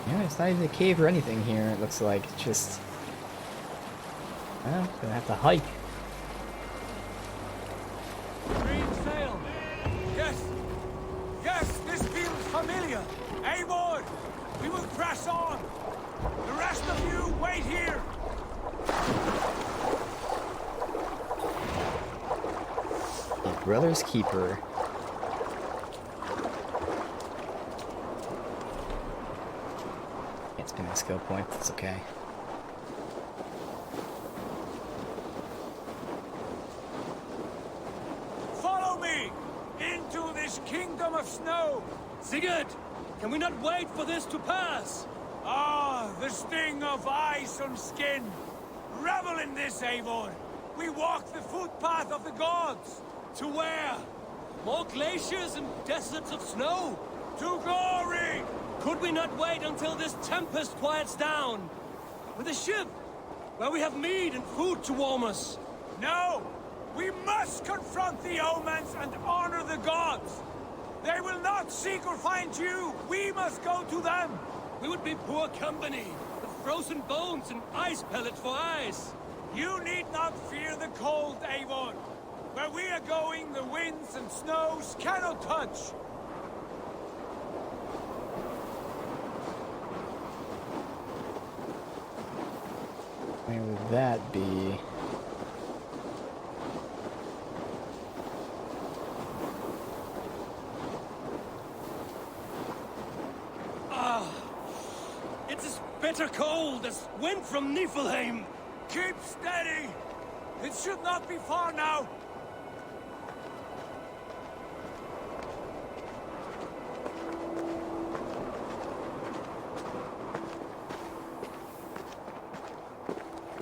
Yeah, it's not even a cave or anything here. It looks like it's just. Well, gonna have to hike.
Green sail.
Yes! Yes, this feels familiar! Eivor! We will press on! The rest of you, wait here!
A brother's keeper. Can't spin my skill point. That's okay.
Follow me! Into this kingdom of snow!
Sigurd, can we not wait for this to pass?
Ah, the sting of ice on skin! Revel in this, Eivor! We walk the footpath of the gods!
To where? More glaciers and deserts of snow?
To glory!
Could we not wait until this tempest quiets down? With a ship, where we have meat and food to warm us.
No! We must confront the omens and honor the gods! They will not seek or find you! We must go to them!
We would be poor company, with frozen bones and ice pellets for eyes.
You need not fear the cold, Eivor! Where we are going, the winds and snows cannot touch!
Where would that be?
It's as bitter cold as wind from Niflheim.
Keep steady! It should not be far now!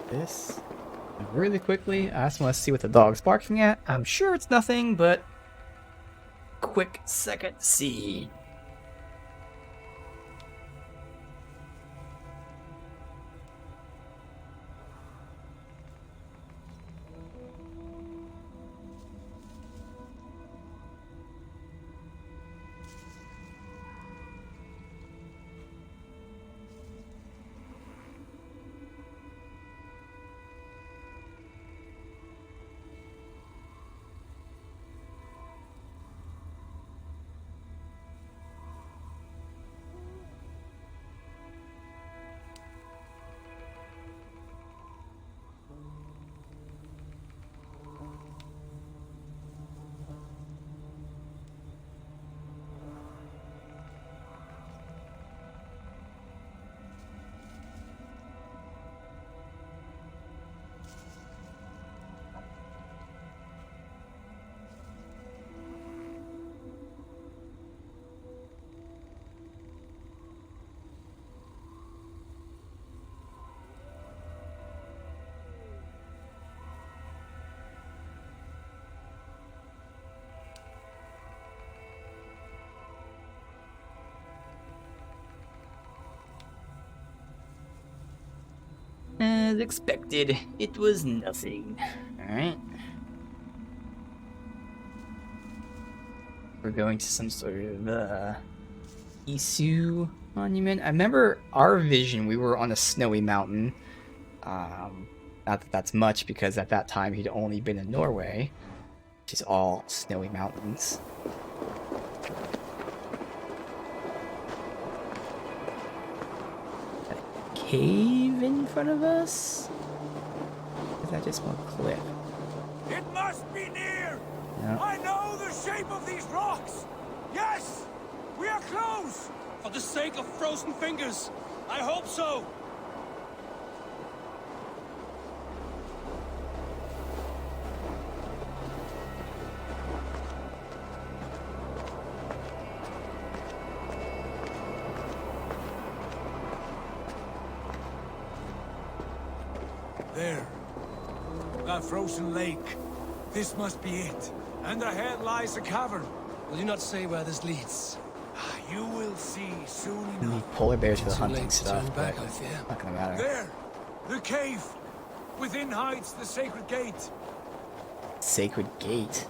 This really quickly. I just want to see what the dog's barking at. I'm sure it's nothing, but quick second to see. As expected, it was nothing. Alright. We're going to some sort of Isu monument. I remember our vision, we were on a snowy mountain. Not that that's much, because at that time he'd only been in Norway, which is all snowy mountains. A cave in front of us? Is that just one cliff?
It must be near!
No.
I know the shape of these rocks! Yes! We are close!
For the sake of frozen fingers, I hope so.
There. That frozen lake. This must be it. And ahead lies a cavern.
Will you not say where this leads?
You will see soon
We
enough.
need polar bears for the
Too
hunting
late to
stuff,
turn back,
but
I fear.
not gonna matter.
There! The cave! Within hides the sacred gate.
Sacred Gate.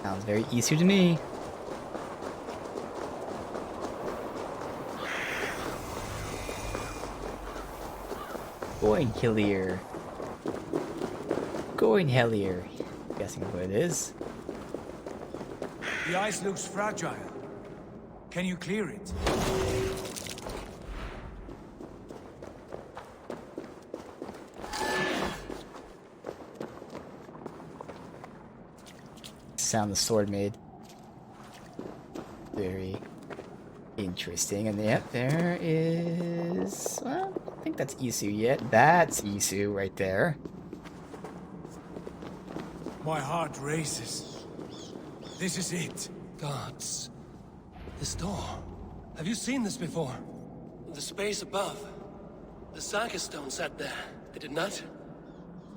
Sounds very easy to me. Going hillier. Going hellier. Guessing what it is.
The ice looks fragile. Can you clear it?
Sound the sword made. Very interesting. And yep, there is... Well, I think that's Isu yet. That's Isu right there.
My heart races. This is it.
Gods. This door. Have you seen this before? The space above. The Saga stone sat there, did it not?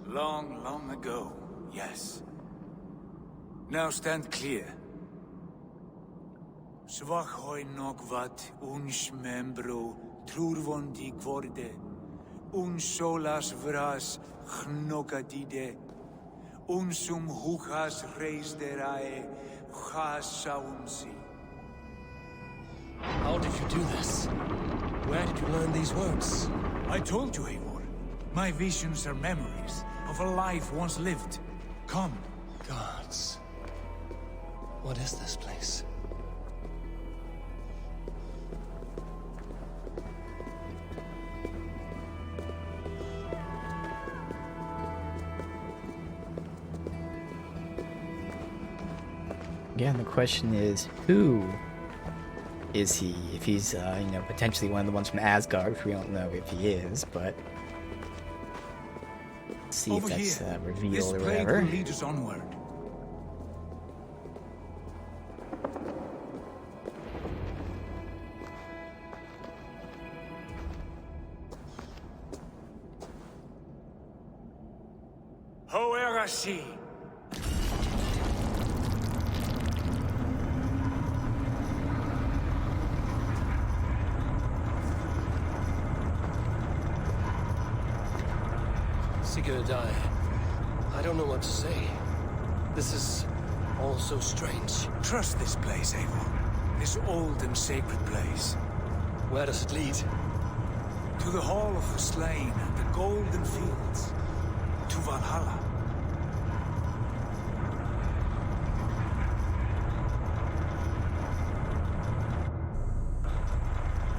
Long, long ago, yes. Now stand clear. Svachoi nokvat uns membro trurvondi kvorde. Uns solas vras gnokadide. Unsum huchas reisderae chasaunsi.
How did you do this? Where did you learn these words?
I told you, Eivor. My visions are memories of a life once lived. Come.
Gods. What is this place?
Again, the question is, who is he? If he's, you know, potentially one of the ones from Asgard, which we don't know if he is, but... Let's see
Over
if that's
here.
revealed
This
or
blade
whatever.
will lead us onward. Hoerashi.
Sigurd, I don't know what to say. This is all so strange.
Trust this place, Eivor. This old and sacred place.
Where does it lead?
To the Hall of the Slain and the Golden Fields. To Valhalla.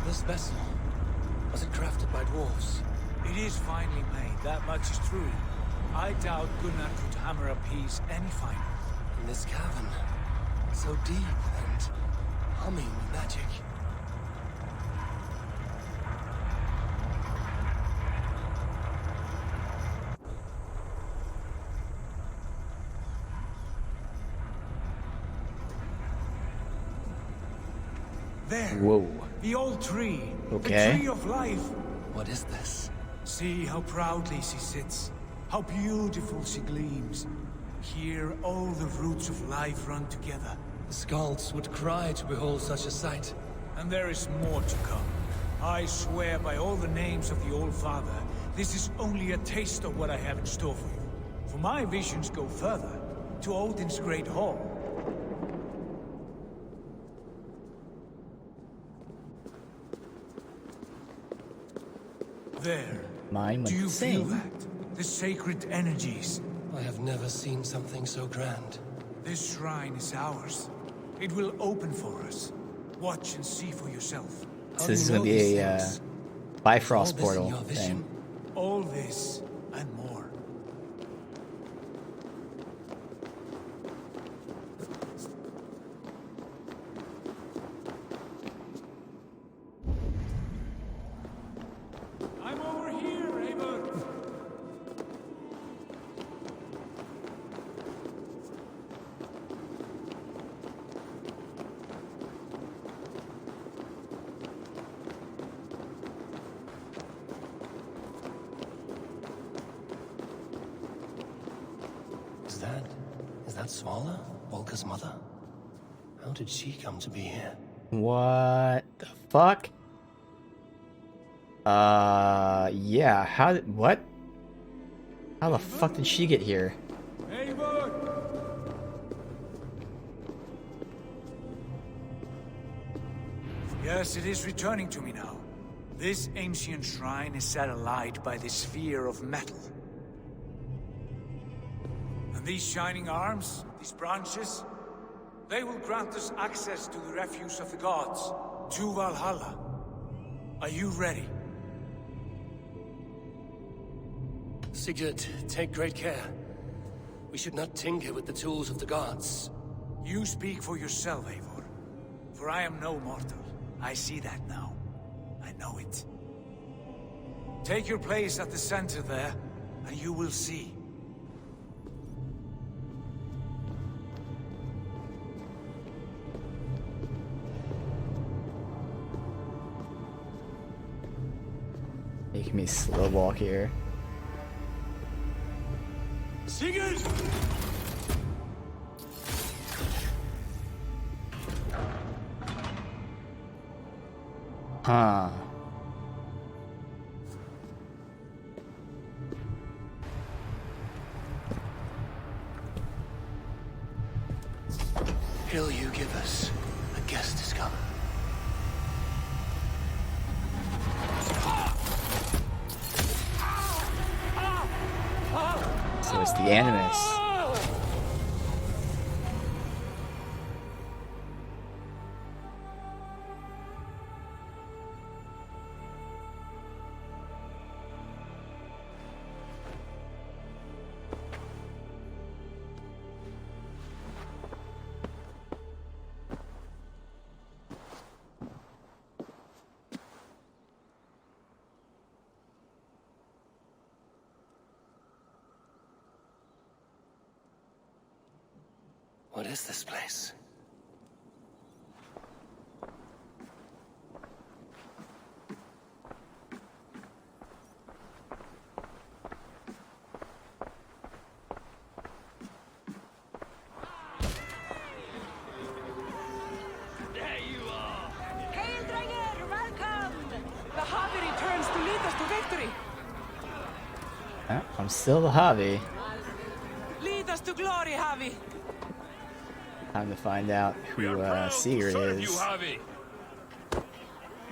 This vessel, was it crafted by dwarves?
It is finely made, that much is true. I doubt Gunnar could hammer a piece any finer.
In this cavern, so deep and humming with magic.
There.
Whoa.
The old tree.
Okay.
The tree of life.
What is this?
See how proudly she sits. How beautiful she gleams. Here all the roots of life run together.
The Skalds would cry to behold such a sight.
And there is more to come. I swear by all the names of the Old Father this is only a taste of what I have in store for you. For my visions go further, to Odin's great hall. There.
Mine
Do
went
you
the
feel
same.
that? The sacred energies.
I have never seen something so grand.
This shrine is ours. It will open for us. Watch and see for yourself.
So
How
this
do
is
you
gonna
know
be
these
a
things?
Bifrost
All this in
portal
your vision?
thing.
All this and more. I'm over here, Eivor.
Is that Svala, Volka's mother? How did she come to be here?
What the fuck? Yeah, what? How the fuck did she get here?
Eivor! Yes, it is returning to me now. This ancient shrine is set alight by the sphere of metal. And these shining arms, these branches, they will grant us access to the refuse of the gods, to Valhalla. Are you ready?
Sigurd, take great care. We should not tinker with the tools of the gods.
You speak for yourself, Eivor. For I am no mortal. I see that now. I know it. Take your place at the center there, and you will see.
Making me slow walk here.
Sigurd!
Huh.
Hill you give us. A guest is come.
So it's the Animus.
What is this place?
Hail, Dranger! Welcome! The Havi returns to lead us to victory!
I'm still the hobby.
Lead us to glory, Havi!
Time to find out who Sigurd is.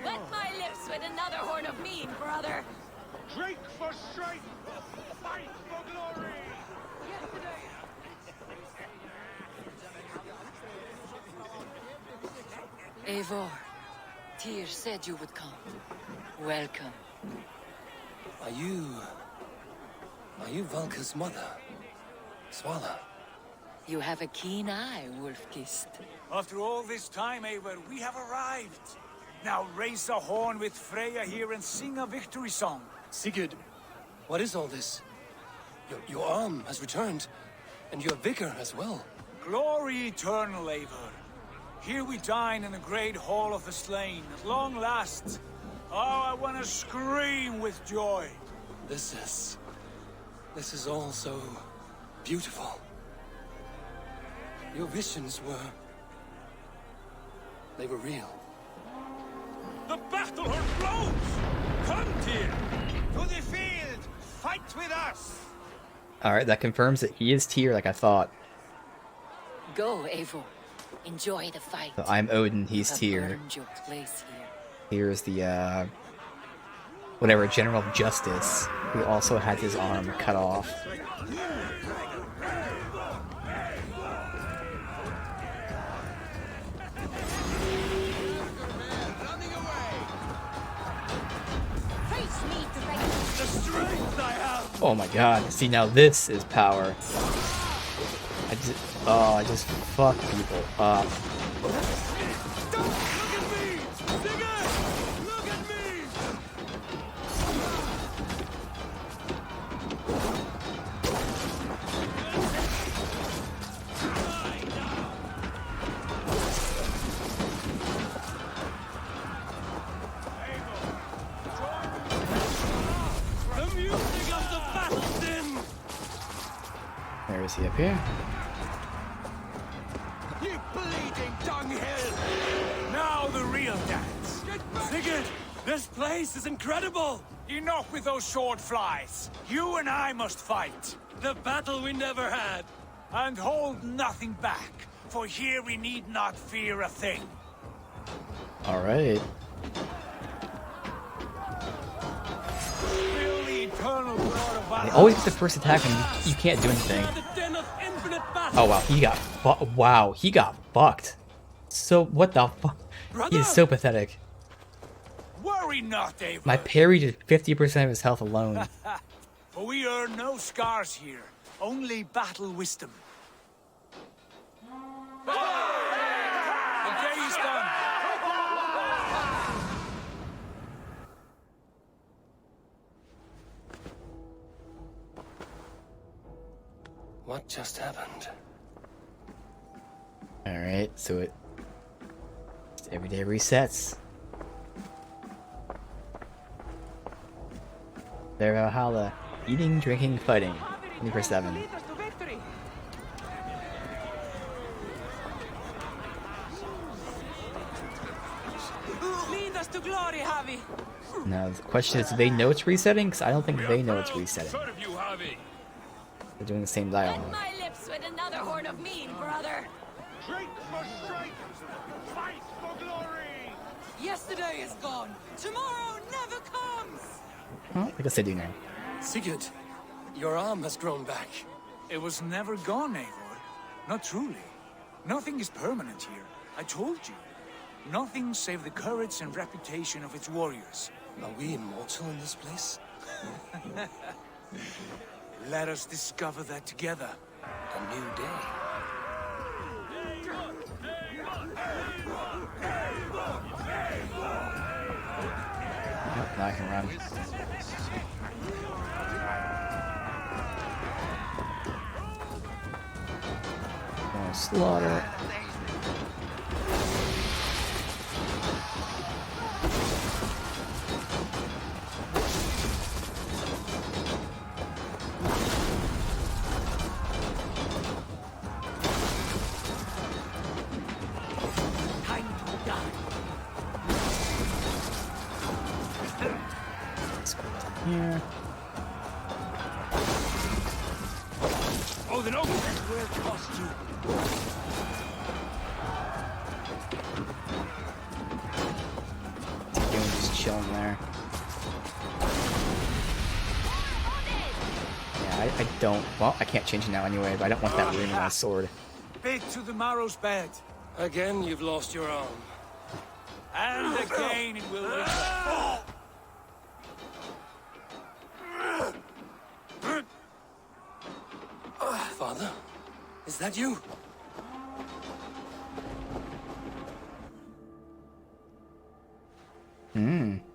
Wet my lips with another horn of mead, brother.
Drink for strength! Fight for glory!
Eivor, Tyr said you would come. Welcome.
Are you Volka's mother? Svala?
You have a keen eye, Wolfkist.
After all this time, Eivor, we have arrived. Now raise a horn with Freya here and sing a victory song.
Sigurd, what is all this? Your arm has returned, and your vigor as well.
Glory eternal, Eivor. Here we dine in the great hall of the slain, at long last. Oh, I want to scream with joy.
This is all so beautiful. Your visions they were real.
The battle horn blows! Come, Tyr!
To the field!
fight with us!
Alright, that confirms that he is Tyr like I thought.
Go, Eivor. Enjoy the fight.
So I'm Odin, he's
You have
Tyr.
earned your place here.
Here's the, whatever, General of Justice, who also had his arm cut off. Oh my god, see now this is power. I just fuck people up. Where is he up here?
You bleeding dunghill! Now the real dance.
Sigurd, this place is incredible!
Enough with those sword flies. You and I must fight.
The battle we never had.
And hold nothing back, for here we need not fear a thing.
Alright.
Feel the eternal blood of
They
Valhalla.
always get the first attack and you can't do anything.
The den of infinite battle.
Oh wow, he got fucked. So what the fuck? He is so pathetic.
Worry not, Eivor.
My parry did 50% of his health alone.
For we earn no scars here, only battle wisdom. The day is done.
What just happened?
Alright, so every day resets. There, Valhalla. Eating, drinking, fighting. 24/7.
Lead us to glory, Javi.
Now the question is, do they know it's resetting? Because I don't think they know it's resetting. They're doing the same dialogue.
Wet my lips with another horn of mead, brother.
Drink for strength, fight for glory.
Yesterday is gone. Tomorrow never comes.
Well, I guess they do now.
Sigurd, your arm has grown back.
It was never gone, Eivor. Not truly. Nothing is permanent here. I told you. Nothing save the courage and reputation of its warriors.
Are we immortal in this place?
Let us discover that together.
A new day.
Yep, now I can run. Gonna slaughter. Let's go down here.
Oh, the noble will cost you.
Doing just chilling there. Yeah, I don't. Well, I can't change it now anyway, but I don't want that rune in my sword.
Bid to the marrow's bed.
Again, you've lost your arm.
And again it will return.
Father, is that you?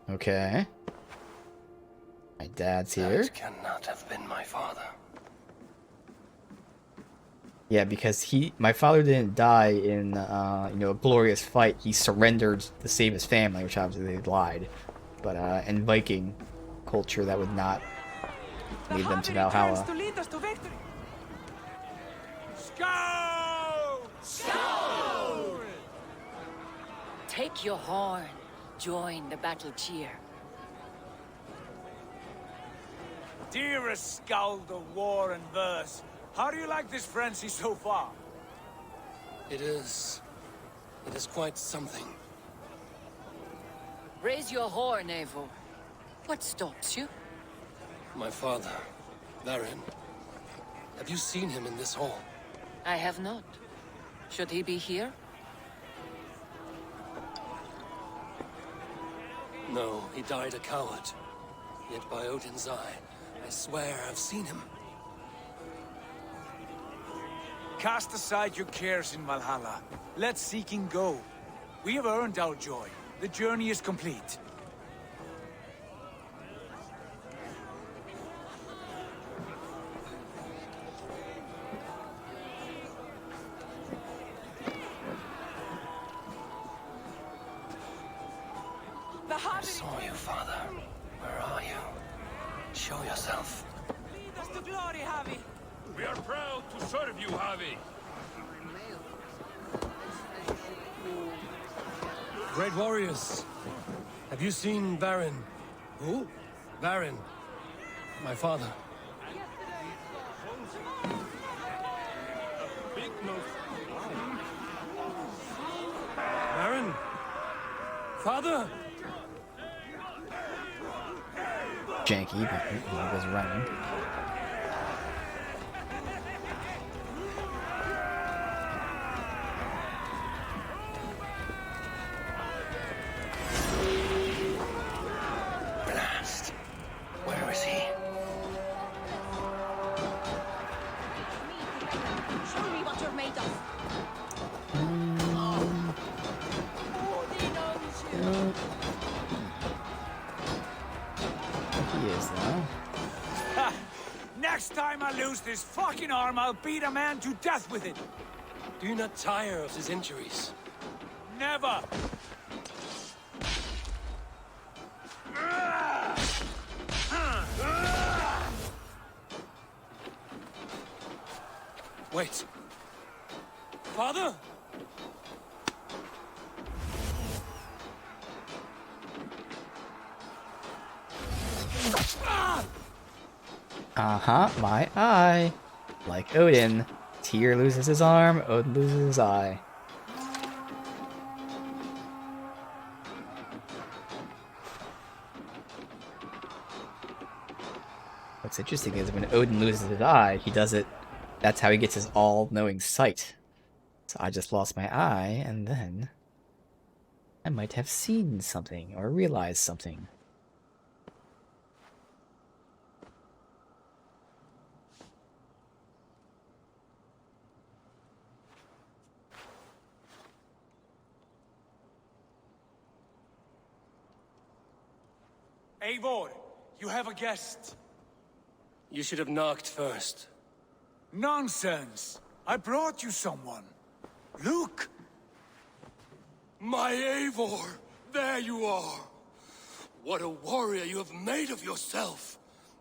Okay. My dad's here.
That cannot have been my father.
Yeah, because my father didn't die in, a glorious fight. He surrendered to save his family, which obviously they lied. But, in Viking culture, that would not lead them to Valhalla.
To lead us to victory.
Go!
Take your horn. Join the battle cheer.
Dearest skald of war and verse, how do you like this frenzy so far?
It is quite something.
Raise your horn, Eivor. What stops you?
My father, Varin. Have you seen him in this hall?
I have not. Should he be here?
No, he died a coward. Yet by Odin's eye, I swear I've seen him.
Cast aside your cares in Valhalla. Let seeking go. We have earned our joy. The journey is complete.
I saw you, Father. Where are you? Show yourself.
Lead us to glory, Havi!
We are proud to serve you, Javi.
Great warriors. Have you seen Varin? Who? Varin. My father.
Big no.
Varin? Father?
Janky, but he was running.
Blast. Where is he?
Show me what you're made of.
He is, though.
Ha! Next time I lose this fucking arm, I'll beat a man to death with it!
Do you not tire of his injuries?
Never!
Wait. Father?
Uh-huh, my eye. Like Odin. Tyr loses his arm, Odin loses his eye. What's interesting is when Odin loses his eye, he does it, that's how he gets his all-knowing sight. So I just lost my eye, and then I might have seen something, or realized something.
Eivor, you have a guest.
You should have knocked first.
Nonsense! I brought you someone. Look!
My Eivor! There you are! What a warrior you have made of yourself!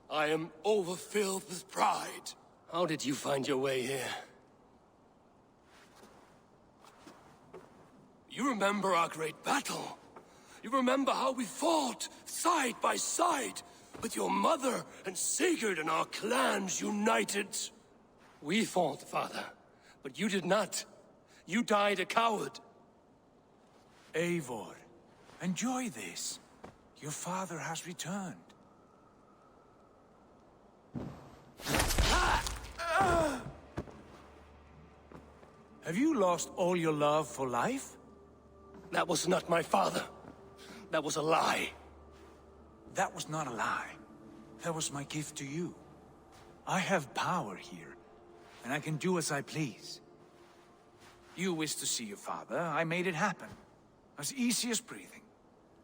I am overfilled with pride. How did you find your way here? You remember our great battle? You remember how we fought, side by side, with your mother and Sigurd and our clans united? We fought, Father, but you did not. You died a coward.
Eivor, enjoy this. Your father has returned. Have you lost all your love for life?
That was not my father. That was a lie.
That was not a lie. That was my gift to you. I have power here, and I can do as I please. You wished to see your father, I made it happen. As easy as breathing.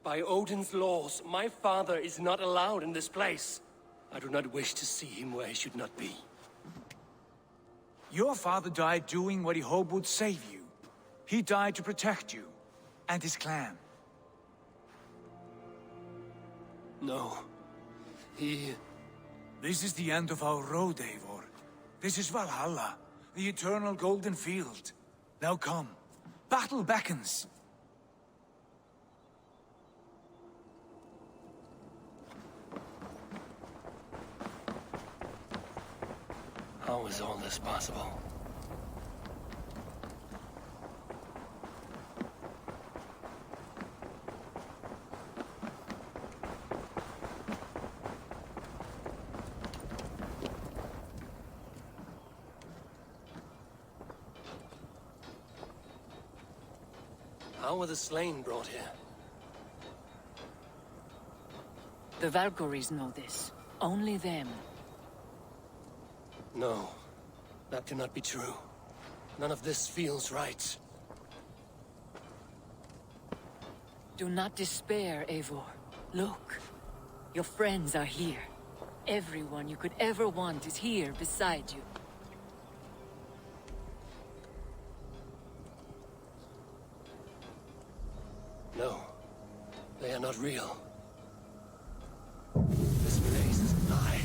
By Odin's laws, my father is not allowed in this place. I do not wish to see him where he should not be.
Your father died doing what he hoped would save you. He died to protect you, and his clan.
No.
This is the end of our road, Eivor. This is Valhalla, the eternal golden field. Now come. Battle beckons.
How is all this possible? How were the slain brought here?
The Valkyries know this. Only them.
No, that cannot be true. None of this feels right.
Do not despair, Eivor. Look. Your friends are here. Everyone you could ever want is here beside you.
No, they are not real. This place is a lie.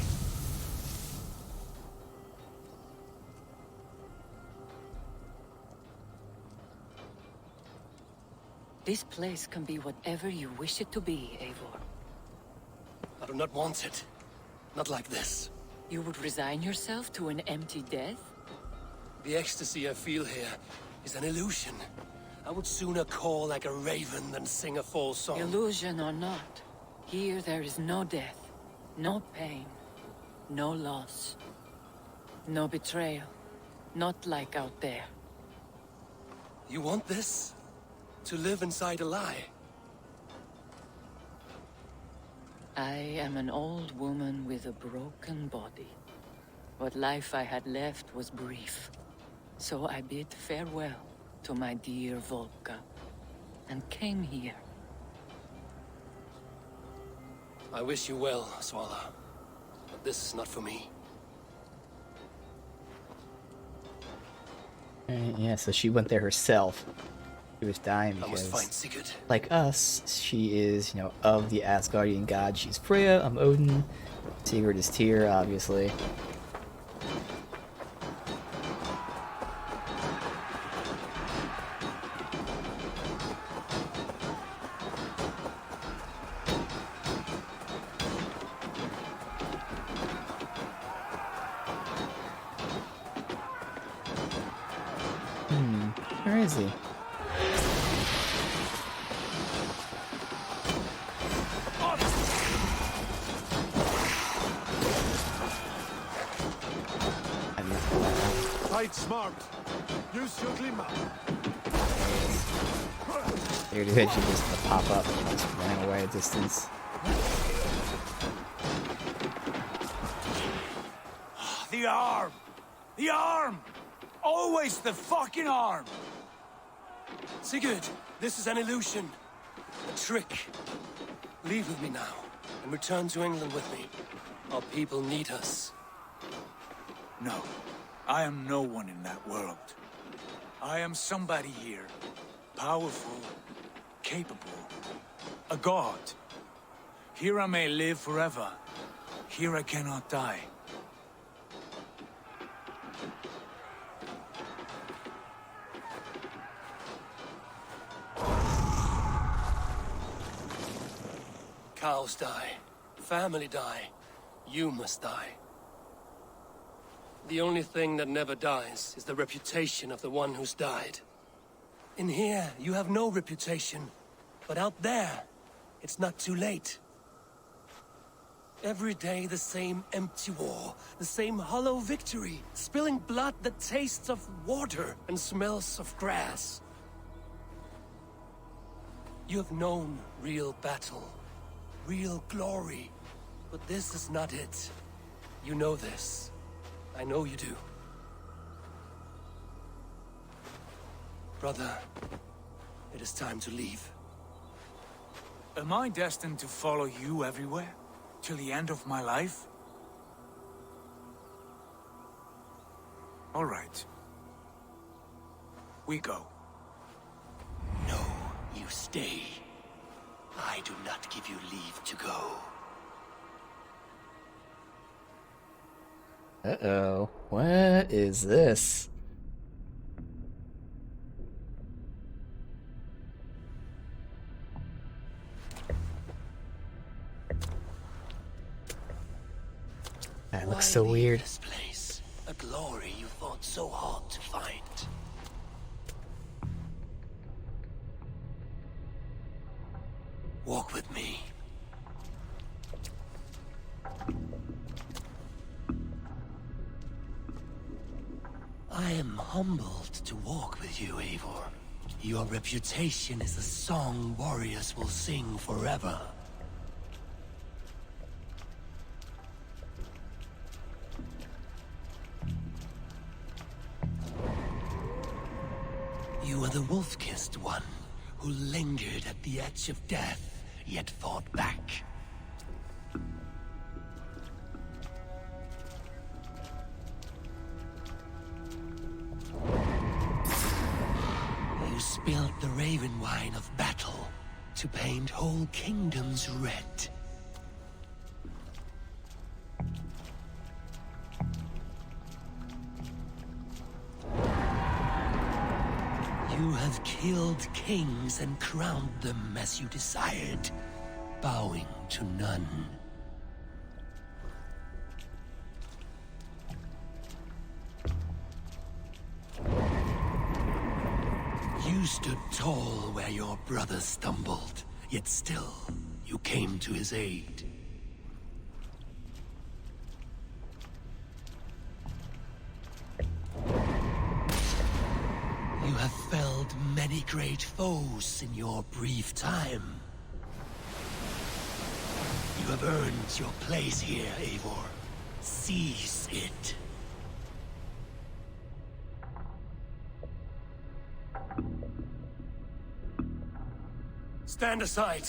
This place can be whatever you wish it to be, Eivor.
I do not want it. Not like this.
You would resign yourself to an empty death?
The ecstasy I feel here is an illusion. I would sooner call like a raven than sing a false song.
Illusion or not, here there is no death, no pain, no loss, no betrayal. Not like out there.
You want this? To live inside a lie?
I am an old woman with a broken body. What life I had left was brief. So I bid farewell to my dear Volka, and came here.
I wish you well, Swallow. But this is not for me.
Yeah, so she went there herself. She was dying
I must find
because,
Sigurd.
like us, she is, you know, of the Asgardian god. She's Freya, I'm Odin. Sigurd is Tyr, obviously. Where is he?
Fight smart. Use your glimmer.
There it is, she just pop up and just running away a distance.
The arm! The arm! Always the fucking arm!
Sigurd, this is an illusion. A trick. Leave with me now, and return to England with me. Our people need us.
No, I am no one in that world. I am somebody here. Powerful, capable, a god. Here I may live forever. Here I cannot die.
Cows die. Family die. You must die. The only thing that never dies is the reputation of the one who's died. In here, you have no reputation. But out there, it's not too late. Every day the same empty war, the same hollow victory, spilling blood that tastes of water and smells of grass. You have known real battle, real glory, but this is not it. You know this. I know you do. Brother, it is time to leave.
Am I destined to follow you everywhere? Till the end of my life? All right. We go.
No, you stay. I do not give you leave to go.
Uh-oh. What is this? That looks so
Why leave
weird.
this place? A glory you fought so hard to find. Walk with me. I am humbled to walk with you, Eivor. Your reputation is a song warriors will sing forever. You are the wolf-kissed one, who lingered at the edge of death, yet fought back. You spilled the raven wine of battle to paint whole kingdoms red. You have killed kings and crowned them as you desired, bowing to none. You stood tall where your brother stumbled, yet still you came to his aid. You have felled many great foes in your brief time. You have earned your place here, Eivor. Seize it. Stand aside.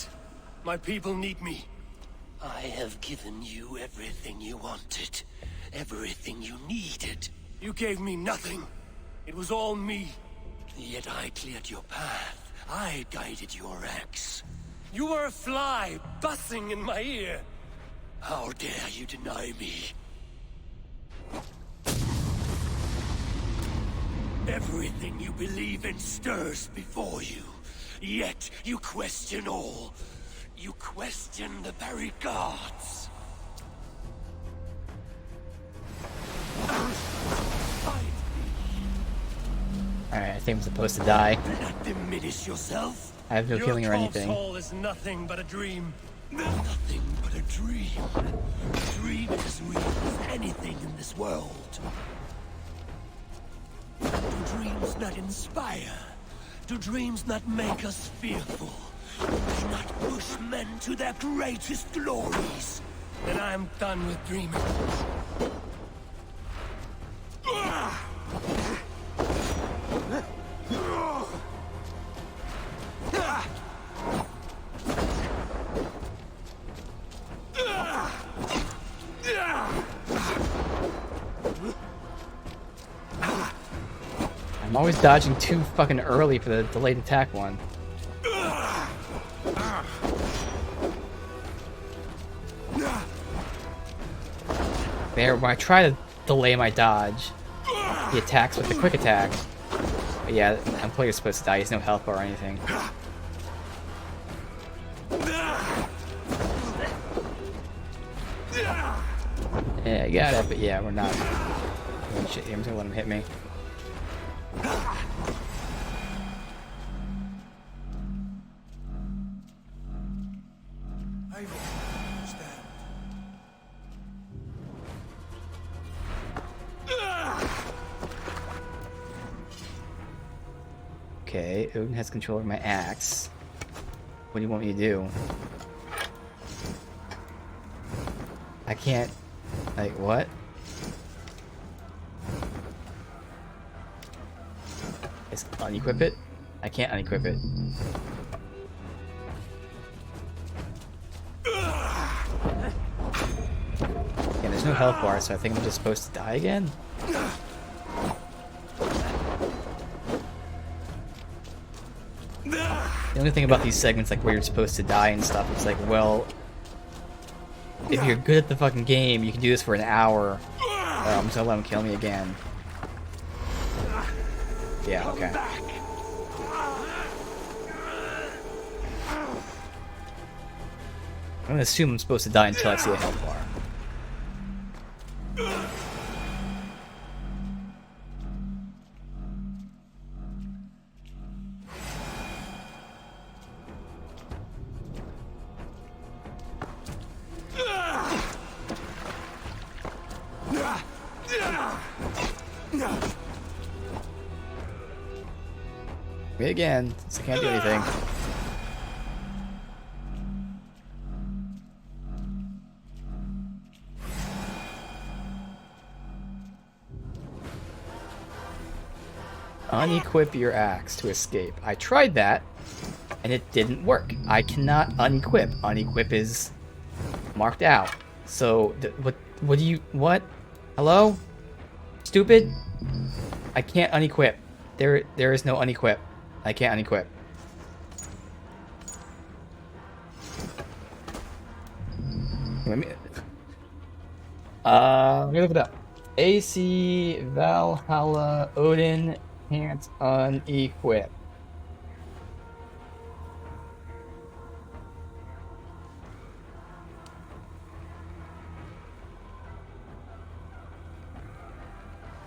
My people need me. I have given you everything you wanted. Everything you needed. You gave me nothing. It was all me. Yet I cleared your path. I guided your axe. You were a fly buzzing in my ear. How dare you deny me? Everything you believe in stirs before you. Yet you question all. You question the very gods.
Alright, I think I'm supposed to die.
Do not diminish yourself.
I have no feeling or anything.
Your hall is nothing but a dream. Nothing but a dream. A dream is as real as anything in this world. Do dreams not inspire? Do dreams not make us fearful? Do they not push men to their greatest glories? Then I am done with dreaming.
I'm always dodging too fucking early for the delayed attack one. There, when I try to delay my dodge, he attacks with the quick attack. But yeah, I'm player's supposed to die. He has no health bar or anything. Yeah, I got it, but yeah, we're not. Oh, shit, I'm just gonna let him hit me. Okay, Odin has control over my axe. What do you want me to do? I can't... Like, what? Is unequip it? I can't unequip it. Yeah, there's no health bar, so I think I'm just supposed to die again? The only thing about these segments, like where you're supposed to die and stuff, it's like, well, if you're good at the fucking game, you can do this for an hour. I'm just gonna let him kill me again. Yeah, okay. I'm gonna assume I'm supposed to die until I see a health bar. Me again, since I can't do anything. Unequip your axe to escape. I tried that, and it didn't work. I cannot unequip. Unequip is marked out. So, what do you, what? Hello? Stupid? I can't unequip. There is no unequip. I can't unequip. Let me look it up. AC Valhalla Odin can't unequip.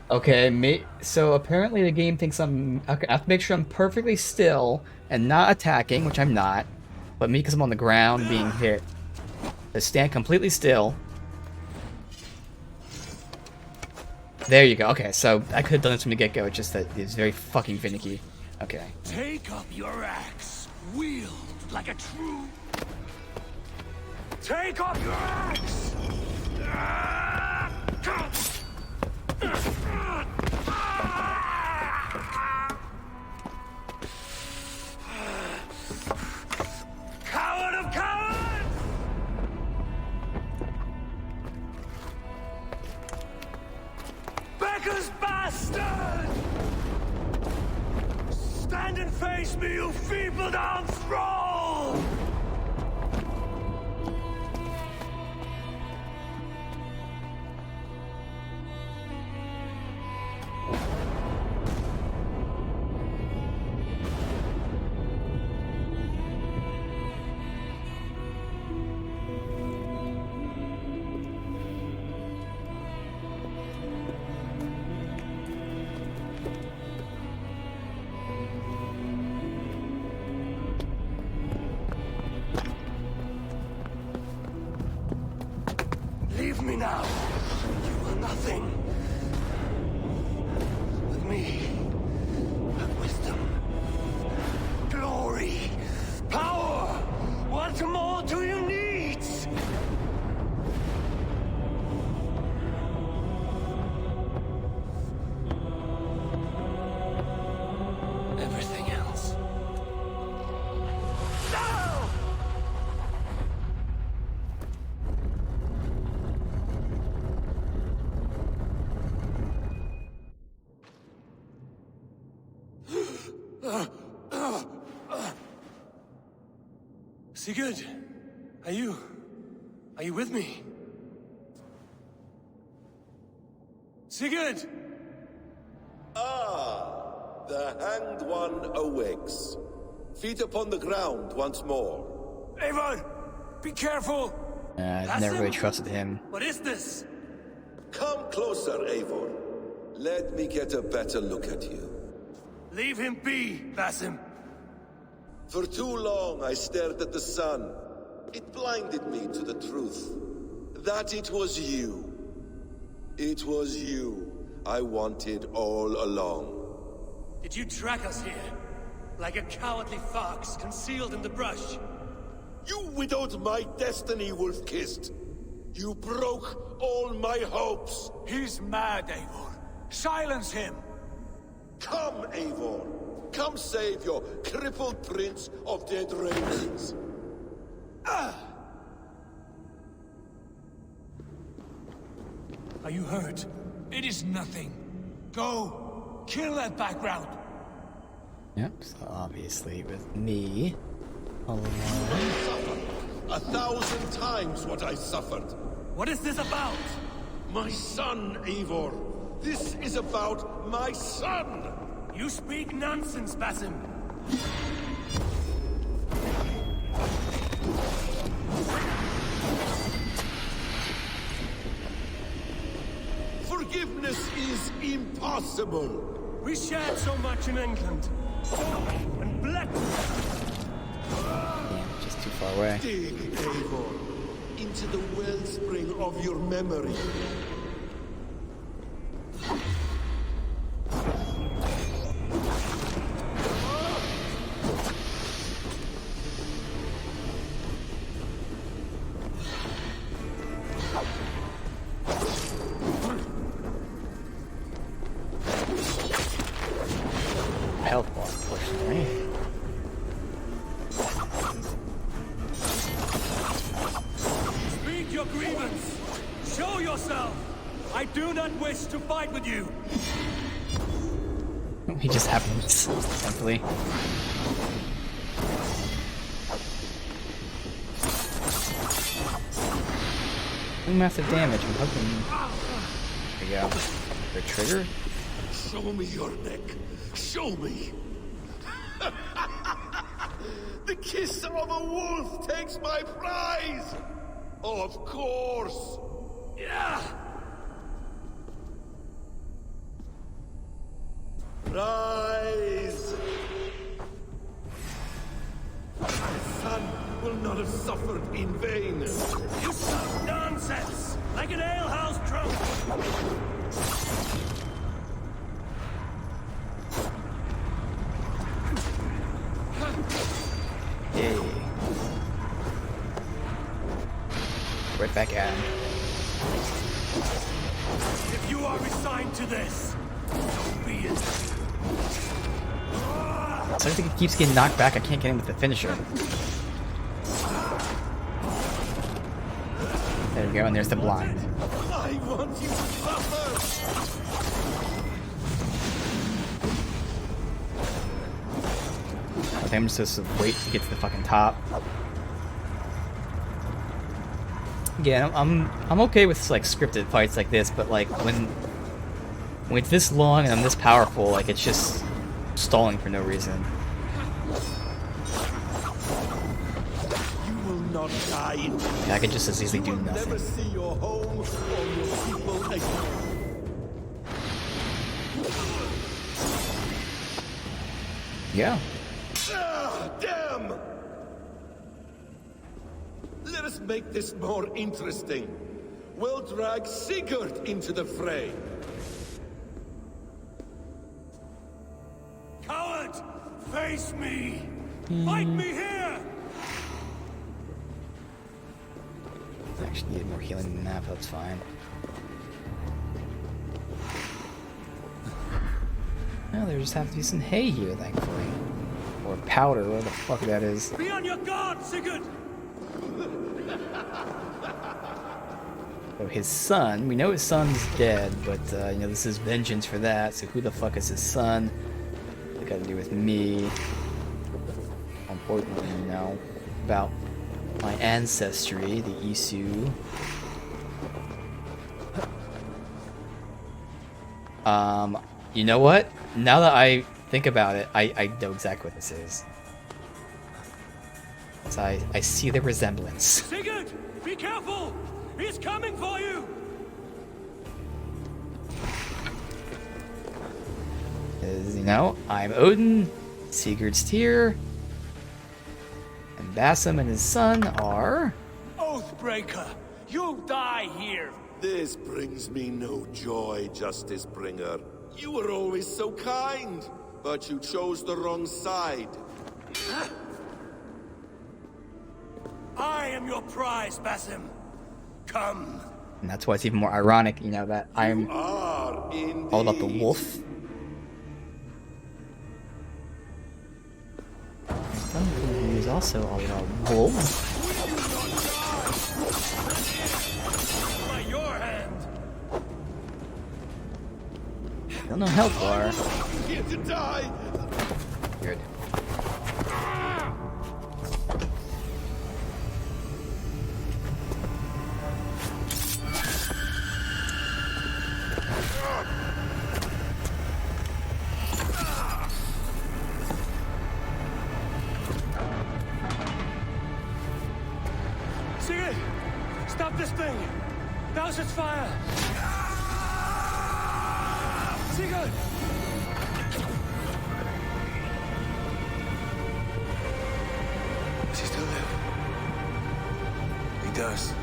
Okay, so apparently the game thinks I have to make sure I'm perfectly still and not attacking, which I'm not. But me, because I'm on the ground being hit, to stand completely still. There you go. Okay, so I could have done this from the get-go. It's just that it's very fucking finicky. Okay.
Take up your axe, wield like a true. Take up your axe. Coward of cowards! Becker's bastard! Stand and face me, you feeble-down thrall! Leave me now. You are nothing. With me, have wisdom, glory, power. What more do you need? Everything else. No! Sigurd, are you with me? Sigurd!
Ah, the Hanged One awakes. Feet upon the ground once more.
Eivor, be careful!
I've never really trusted him.
What is this?
Come closer, Eivor. Let me get a better look at you.
Leave him be, Basim.
For too long I stared at the sun. It blinded me to the truth. That it was you. It was you I wanted all along.
Did you track us here? Like a cowardly fox concealed in the brush?
You widowed my destiny, Wolf-Kissed. You broke all my hopes.
He's mad, Eivor. Silence him!
Come, Eivor. Come save your crippled prince of dead ravens.
Are you hurt?
It is nothing. Go. Kill that background.
Yep, so obviously with me alone.
1,000 times what I suffered.
What is this about?
My son, Eivor. This is about my son.
You speak nonsense, Basim.
Forgiveness is impossible.
We shared so much in England. And blood.
Damn, just too far away.
Dig, Eivor, into the wellspring of your memory.
I do not wish to fight with you.
He just happens, thankfully. Massive damage. I'm hoping. There you go. The trigger.
Show me your neck. Show me. The kiss of a wolf takes my prize. Of course.
Yeah.
Rise. My son will not have suffered in vain.
You talk nonsense, like an alehouse drunk.
Yay. Right back at him.
If you are resigned to this, so be it.
So I think it keeps getting knocked back. I can't get him with the finisher. There we go, and there's the blind.
I want you to suffer.
I think I'm just supposed to wait to get to the fucking top. Yeah, I'm okay with like scripted fights like this, but like when it's this long and I'm this powerful, like it's just stalling for no reason.
You will not die in peace.
Yeah, I could just as easily do
You will never
nothing.
see your home or your people again.
Yeah.
Ah, damn! Let us make this more interesting. We'll drag Sigurd into the fray.
Coward, face me. Fight me here.
I actually need more healing than that, but that's fine. Well, there just have to be some hay here, thankfully. Or powder, whatever the fuck that is.
Be on your guard, Sigurd.
So his son, we know his son's dead, but you know, this is vengeance for that, so who the fuck is his son? What got to do with me? More importantly, you know, about my ancestry, the Isu. You know what? Now that I think about it, I know exactly what this is. So I see the resemblance.
Sigurd, be careful. He's coming for you.
Is, you know, I'm Odin, Sigurd's Tyr, and Bassam and his son are...
Oathbreaker, you die here.
This brings me no joy, Justice Bringer. You were always so kind, but you chose the wrong side.
I am your prize, Basim. Come.
And that's why it's even more ironic, you know, that I'm all about the wolf. Somebody who's also all about wolves.
By your hand.
Don't know how far.
Here to die.
Good.
Sigurd, stop this thing. Douse its fire. Sigurd.
Does he still live? He does.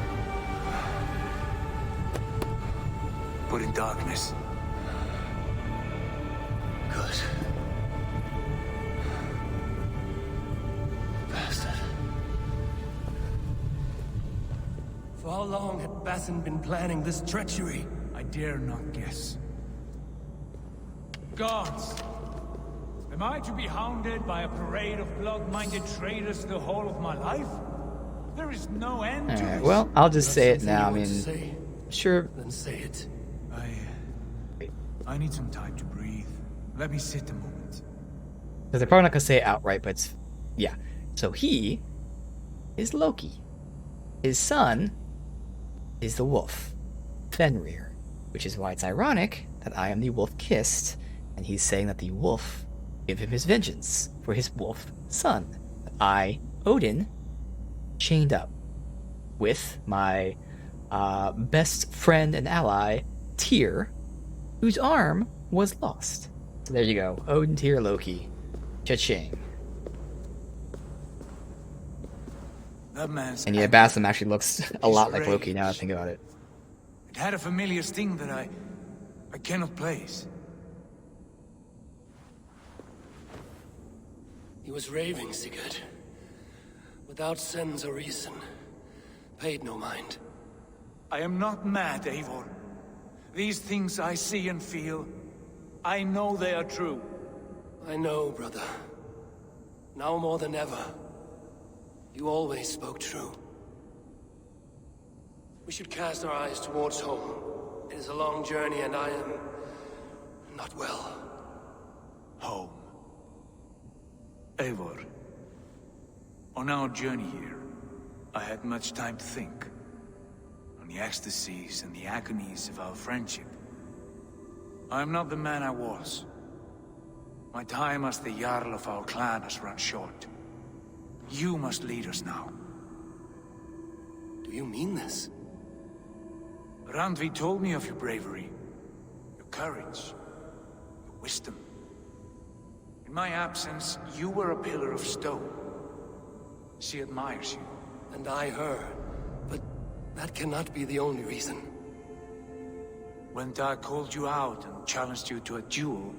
But in darkness. Good. Bastard.
For how long had Basim been planning this treachery?
I dare not guess. Gods! Am I to be hounded by a parade of blood-minded traitors the whole of my life? There is no end to
Alright,
this.
well, I'll just say it now. I
Something you
mean,
want to say?
sure,
Then say it.
I need some time to breathe. Let me sit a moment.
Because they're probably not going to say it outright, but it's... Yeah. So he is Loki. His son is the wolf, Fenrir. Which is why it's ironic that I am the wolf kissed, and he's saying that the wolf give him his vengeance for his wolf son. That I, Odin, chained up with my best friend and ally, Tyr, whose arm was lost. So there you go. Odin, Tyr, Loki. Cha-ching.
That man's...
And yeah, Basim actually looks a lot like Loki now that I think about it.
It had a familiar sting that I cannot place.
He was raving, Sigurd. Without sense or reason. Paid no mind.
I am not mad, Eivor. These things I see and feel, I know they are true.
I know, brother. Now more than ever. You always spoke true. We should cast our eyes towards home. It is a long journey and I am... not well.
Home. Eivor. On our journey here, I had much time to think. On the ecstasies and the agonies of our friendship. I am not the man I was. My time as the Jarl of our clan has run short. You must lead us now.
Do you mean this?
Randvi told me of your bravery, your courage, your wisdom. In my absence, you were a pillar of stone. She admires you.
And I her. But that cannot be the only reason.
When Dag called you out and challenged you to a duel,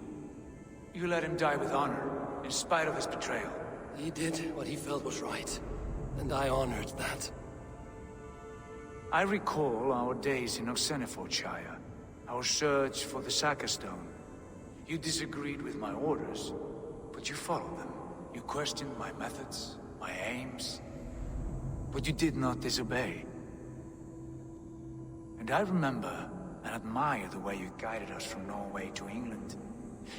you let him die with honor, in spite of his betrayal.
He did what he felt was right, and I honored that.
I recall our days in Oxenfordshire, our search for the Saka Stone. You disagreed with my orders, but you followed them. You questioned my methods, my aims, but you did not disobey. And I remember and admire the way you guided us from Norway to England.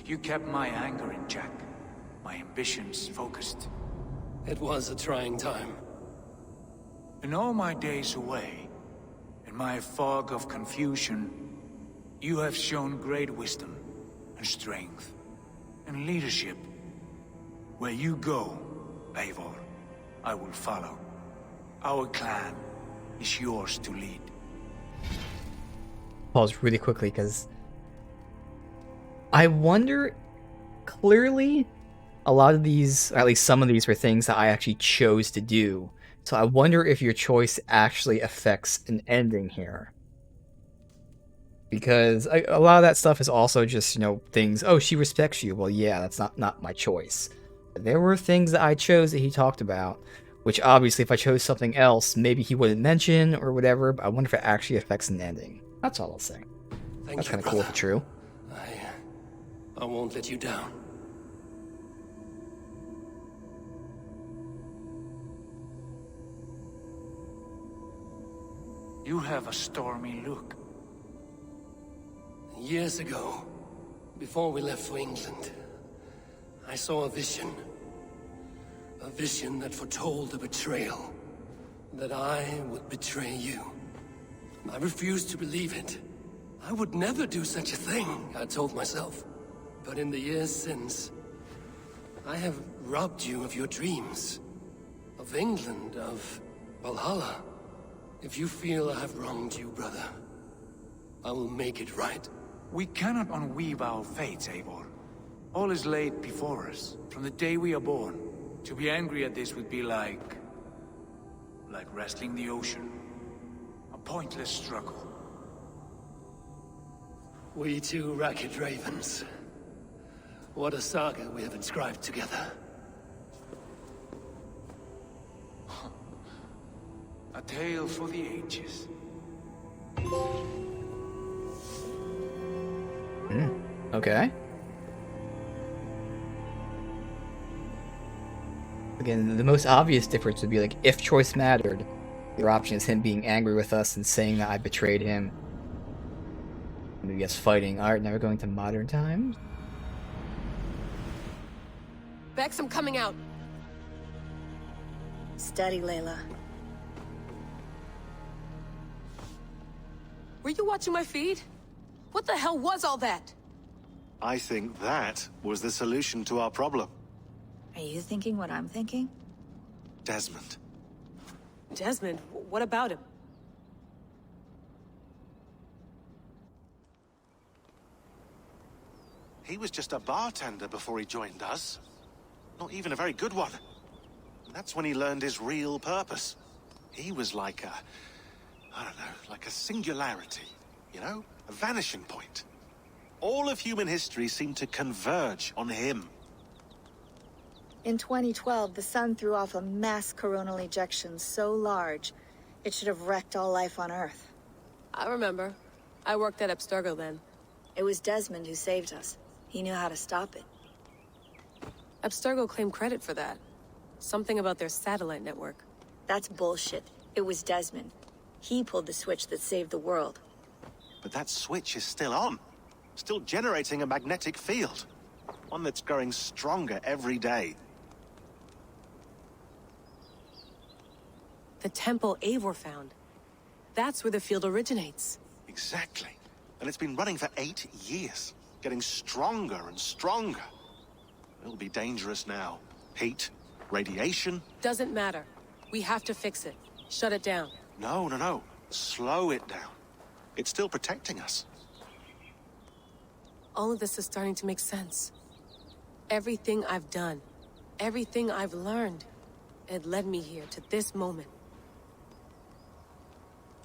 You kept my anger in check, my ambitions focused.
It was a trying time.
In all my days away, in my fog of confusion, you have shown great wisdom and strength and leadership. Where you go, Eivor, I will follow. Our clan is yours to lead.
Pause really quickly because I wonder, clearly a lot of these, or at least some of these, were things that I actually chose to do. So I wonder if your choice actually affects an ending here. Because a lot of that stuff is also just, you know, things, oh, she respects you. Well, yeah, that's not my choice. There were things that I chose that he talked about, which obviously if I chose something else, maybe he wouldn't mention or whatever, but I wonder if it actually affects an ending. That's all I'll say. That's kind of cool if it's true.
I won't let you down.
You have a stormy look.
Years ago, before we left for England, I saw a vision. A vision that foretold a betrayal. That I would betray you. I refused to believe it. I would never do such a thing, I told myself. But in the years since, I have robbed you of your dreams. Of England, of Valhalla. If you feel I have wronged you, brother, I will make it right.
We cannot unweave our fates, Eivor. All is laid before us, from the day we are born. To be angry at this would be like wrestling the ocean. A pointless struggle.
We two ragged ravens. What a saga we have inscribed together.
A tale for the ages.
Okay. Again, the most obvious difference would be like, if choice mattered, your option is him being angry with us and saying that I betrayed him. Maybe guess fighting art, never going to modern times.
Bex, I'm coming out.
Steady, Layla.
Were you watching my feed? What the hell was all that?
I think that was the solution to our problem.
Are you thinking what I'm thinking?
Desmond.
Desmond, what about him?
He was just a bartender before he joined us. Not even a very good one. And that's when he learned his real purpose. He was like a... I don't know, like a singularity. You know? A vanishing point. All of human history seemed to converge on him.
In 2012, the sun threw off a mass coronal ejection so large, it should have wrecked all life on Earth.
I remember. I worked at Abstergo then.
It was Desmond who saved us. He knew how to stop it.
Abstergo claimed credit for that. Something about their satellite network.
That's bullshit. It was Desmond. He pulled the switch that saved the world.
But that switch is still on. Still generating a magnetic field. One that's growing stronger every day.
The temple Eivor found. That's where the field originates.
Exactly. And it's been running for 8 years. Getting stronger and stronger. It'll be dangerous now. Heat, radiation.
Doesn't matter. We have to fix it. Shut it down.
No. Slow it down. It's still protecting us.
All of this is starting to make sense. Everything I've done, everything I've learned, it led me here to this moment.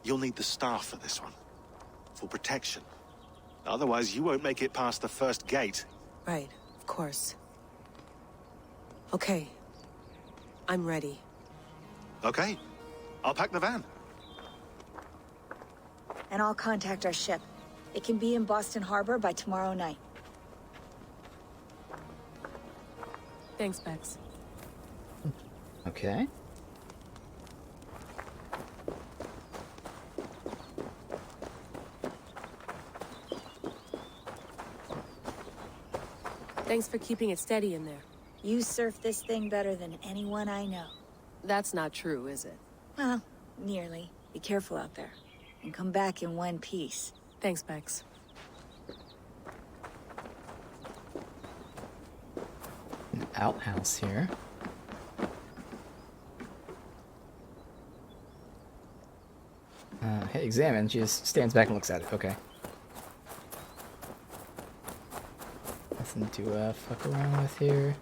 You'll need the staff for this one. For protection. Otherwise, you won't make it past the first gate.
Right, of course. Okay. I'm ready.
Okay. I'll pack the van.
And I'll contact our ship. It can be in Boston Harbor by tomorrow night.
Thanks, Bex.
Okay.
Thanks for keeping it steady in there.
You surf this thing better than anyone I know.
That's not true, is it?
Well, nearly. Be careful out there. And come back in one piece.
Thanks, Bex.
An outhouse here. Hey, examine. She just stands back and looks at it. Okay. Nothing to fuck around with here.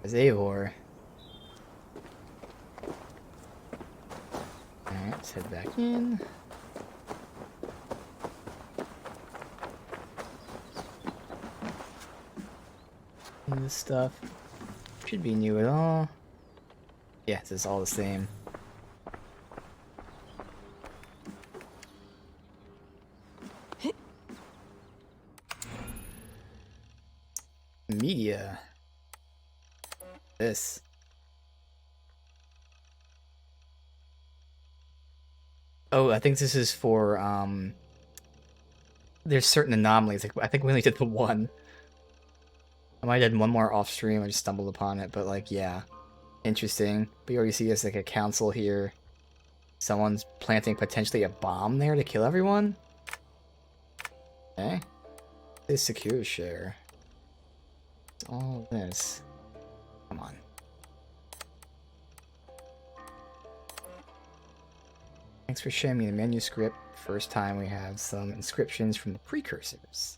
There's Eivor. Alright, let's head back in. This stuff should be new at all. Yeah, this is all the same. Media. This. Oh, I think this is for there's certain anomalies. Like, I think we only did the one. I might have done one more off stream. I just stumbled upon it, but like, yeah, interesting. But you already see there's like a council here. Someone's planting potentially a bomb there to kill everyone. Okay. This secure share. All this. Come on. Thanks for showing me the manuscript. First time we have some inscriptions from the precursors.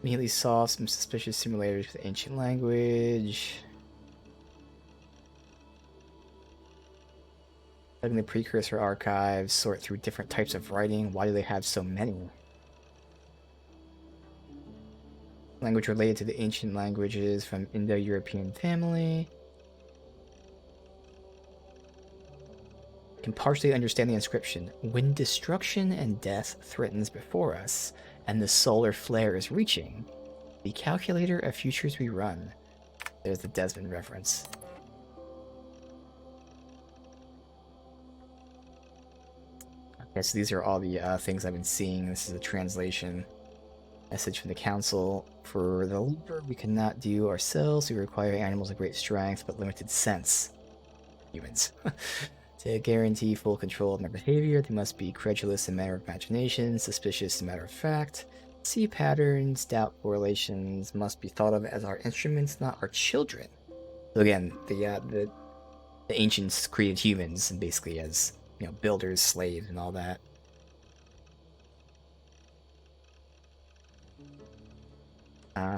Immediately saw some suspicious simulators with ancient language. Studying the precursor archives, sort through different types of writing. Why do they have so many? Language related to the ancient languages from Indo-European family. Can partially understand the inscription. When destruction and death threatens before us, and the solar flare is reaching, the calculator of futures we run. There's the Desmond reference. Yeah, so these are all the things I've been seeing. This is a translation message from the council. For the labor we cannot do ourselves. We require animals of great strength but limited sense. Humans. To guarantee full control of their behavior, they must be credulous in matter of imagination, suspicious in matter of fact, see patterns, doubt correlations, must be thought of as our instruments, not our children. So again, the ancients created humans basically as, you know, builders, slaves, and all that.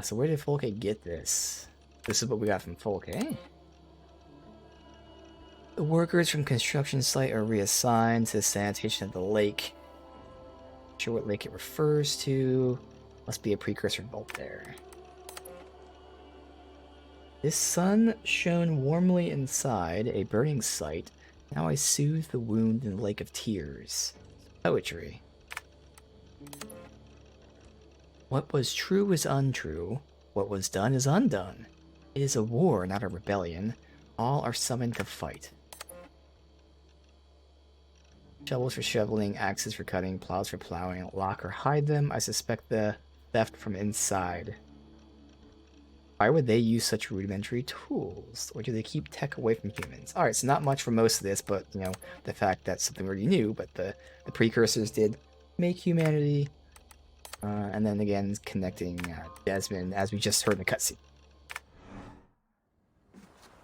So where did Folke get this? This is what we got from Folke. The workers from construction site are reassigned to sanitation of the lake. Not sure what lake it refers to. Must be a precursor vault there. This sun shone warmly inside a burning site. Now I soothe the wound in the lake of tears. Poetry. What was true is untrue. What was done is undone. It is a war, not a rebellion. All are summoned to fight. Shovels for shoveling, axes for cutting, plows for plowing, lock or hide them. I suspect the theft from inside. Why would they use such rudimentary tools? Or do they keep tech away from humans? Alright, so not much for most of this, but, you know, the fact that something we already knew, but the precursors did make humanity. And then again, connecting Desmond, as we just heard in the cutscene.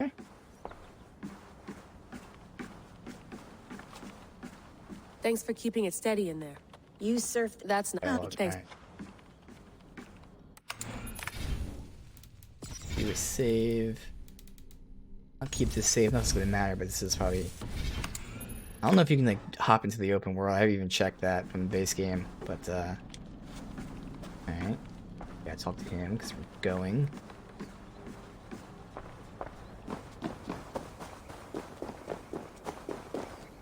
Okay.
Thanks for keeping it steady in there.
You surfed.
That's not.
Oh,
Thanks.
right. Do a save. I'll keep this save. Nothing's gonna matter, but this is probably. I don't know if you can like hop into the open world. I haven't even checked that from the base game, but alright. Yeah, talk to him because we're going.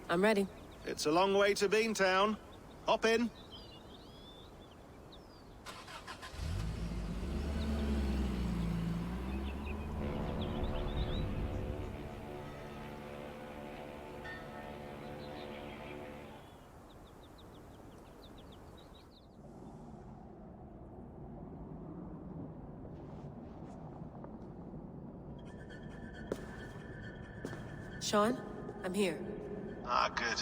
I'm ready.
It's a long way to Beantown. Hop in.
Sean, I'm here.
Ah, good.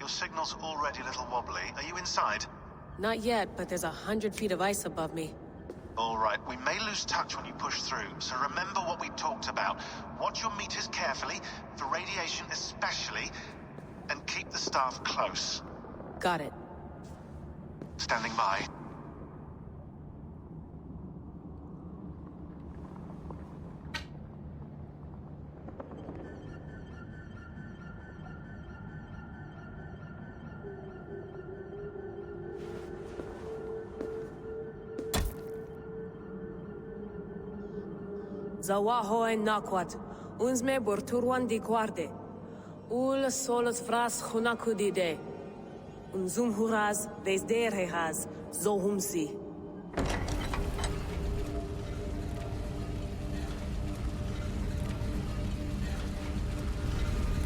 Your signal's already a little wobbly. Are you inside?
Not yet, but there's 100 feet of ice above me.
All right, we may lose touch when you push through, so remember what we talked about. Watch your meters carefully, for radiation especially, and keep the staff close.
Got it.
Standing by.
Zawaho en nakwat. Unzme borturwan di guarde. Ul solos fras hunakudide. Unzum huraz desderehaz zohumsi.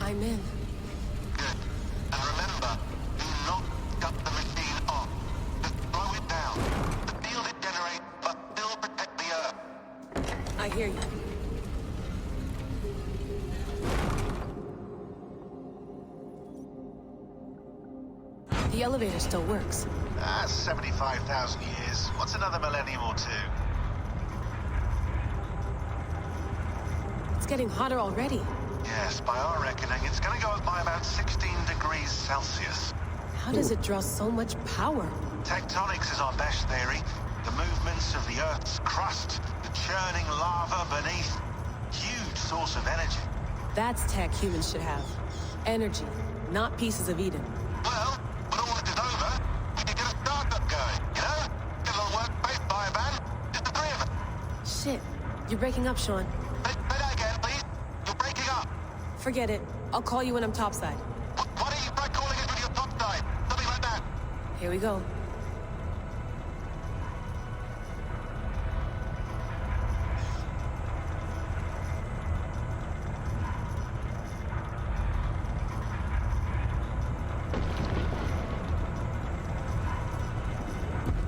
I'm in.
Good. And remember, do not cut the machine off. Just slow it down. The field it generates, but still protect the Earth.
I hear you. The elevator still works.
That's 75,000 years. What's another millennium or two?
It's getting hotter already.
Yes, by our reckoning, it's gonna go up by about 16 degrees Celsius.
How does it draw so much power?
Tectonics is our best theory. The movements of the Earth's crust, the churning lava beneath. Huge source of energy.
That's tech humans should have. Energy, not pieces of Eden.
Well, when all this is over, we can get a startup going, you know? Get a little workspace, buy a van, just the three of us.
Shit, you're breaking up, Sean.
Say that again, please. You're breaking up.
Forget it. I'll call you when I'm topside.
Why don't you try calling us when you're topside? Something like that.
Here we go.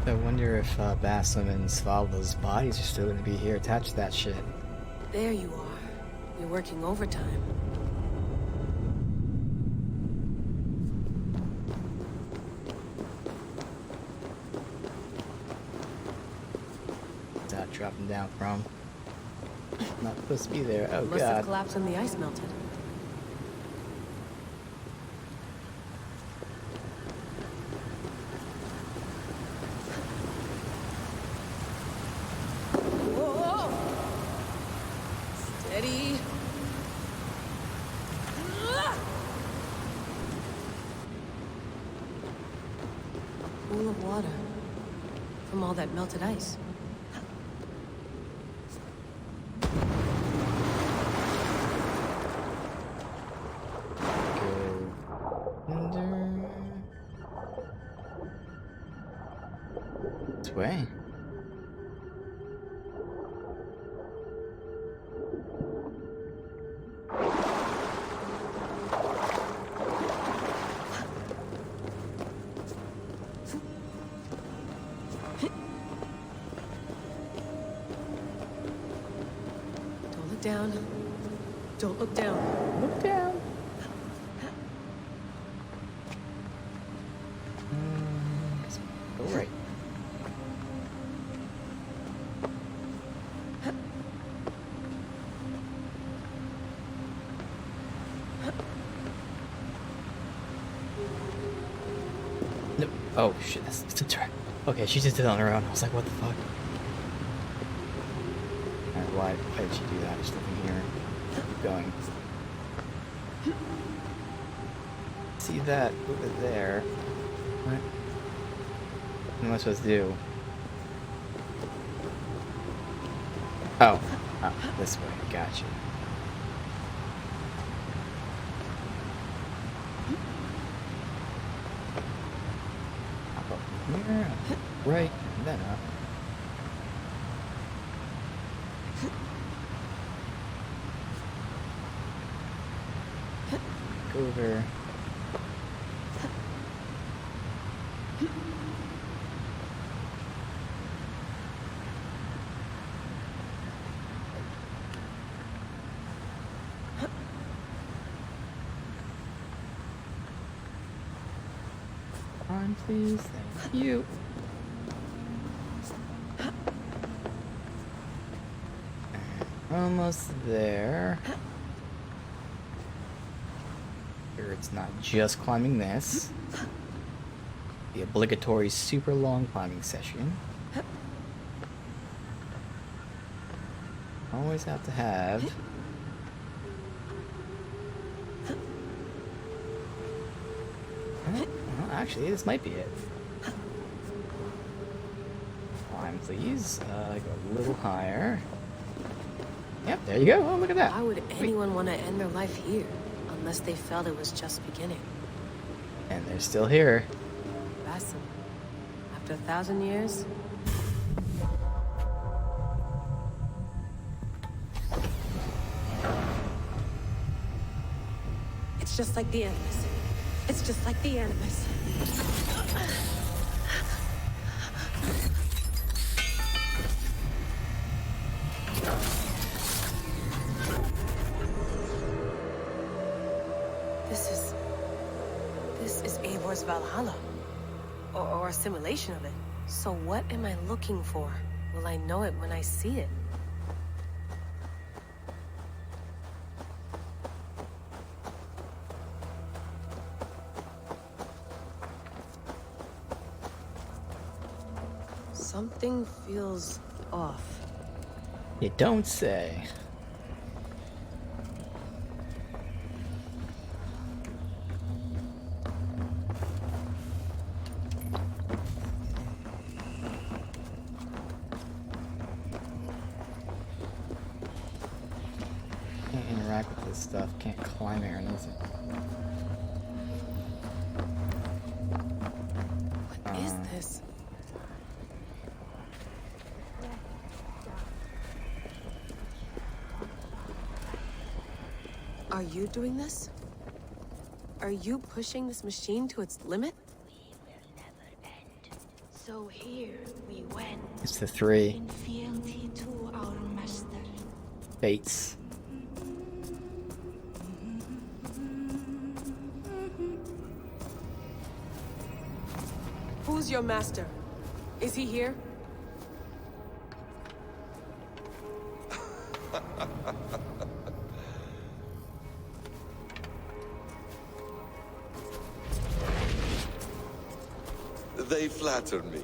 I wonder if Basim and Svalda's bodies are still going to be here attached to that shit.
There you are. You're working overtime.
What's that dropping down from? Not supposed to be there. Oh,
Must
God.
have collapsed when the ice melted. Whoa! Steady. Pool of water from all that melted ice.
This way.
Don't look down. Don't look down.
Look down. Go right. No. Oh shit, that's a turn. Okay, she just did it on her own. I was like, what the fuck? Alright, why did she do that? Just looking here. Keep going. See that over there. What? What am I supposed to do? Oh. Oh, this way. Gotcha. Hop up from here. Right. And then up. Go over. On, please. Thank you. Almost there. Sure, it's not just climbing this. The obligatory super long climbing session. Always have to have. Well, actually, this might be it. Climb, please. Go a little higher. Yep, there you go. Oh, look at that.
Why would anyone want to end their life here? Unless they felt it was just beginning.
And they're still here.
Basim, after 1,000 years? It's just like the Animus. It's just like the Animus. This is Eivor's Valhalla. Or a simulation of it. So what am I looking for? Will I know it when I see it? Something feels off.
You don't say. Can't interact with this stuff. Can't climb it or anything.
What is this? Are you doing this? Are you pushing this machine to its limit?
We will never end.
So here we went.
It's the 3.
In fealty to our master.
Fates.
Who's your master? Is he here?
They flatter me.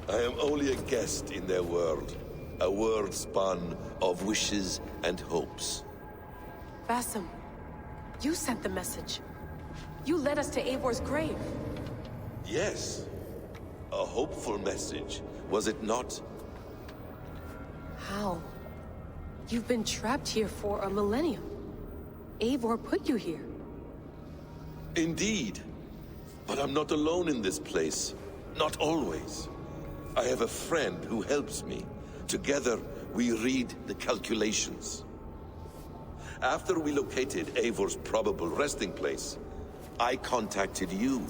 I am only a guest in their world. A world spun of wishes and hopes.
Basim, you sent the message. You led us to Eivor's grave.
Yes. A hopeful message, was it not?
How? You've been trapped here for a millennium. Eivor put you here.
Indeed. But I'm not alone in this place. Not always. I have a friend who helps me. Together, we read the calculations. After we located Eivor's probable resting place, I contacted you.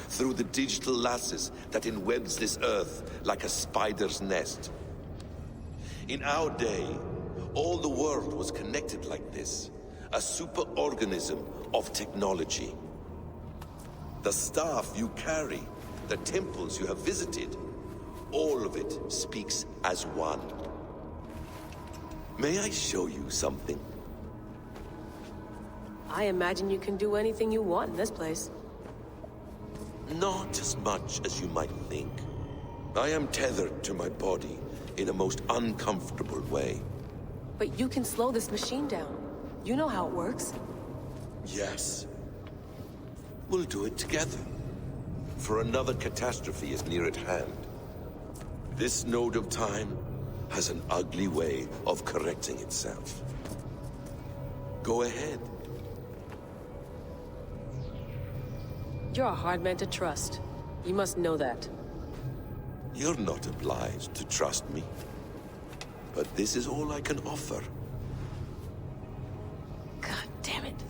Through the digital lasses that enwebs this earth like a spider's nest. In our day, all the world was connected like this. A superorganism of technology. The staff you carry, the temples you have visited, all of it speaks as one. May I show you something?
I imagine you can do anything you want in this place.
Not as much as you might think. I am tethered to my body in a most uncomfortable way.
But you can slow this machine down. You know how it works.
Yes. We'll do it together. For another catastrophe is near at hand. This node of time has an ugly way of correcting itself. Go ahead.
You're a hard man to trust. You must know that.
You're not obliged to trust me. But this is all I can offer.
God damn it.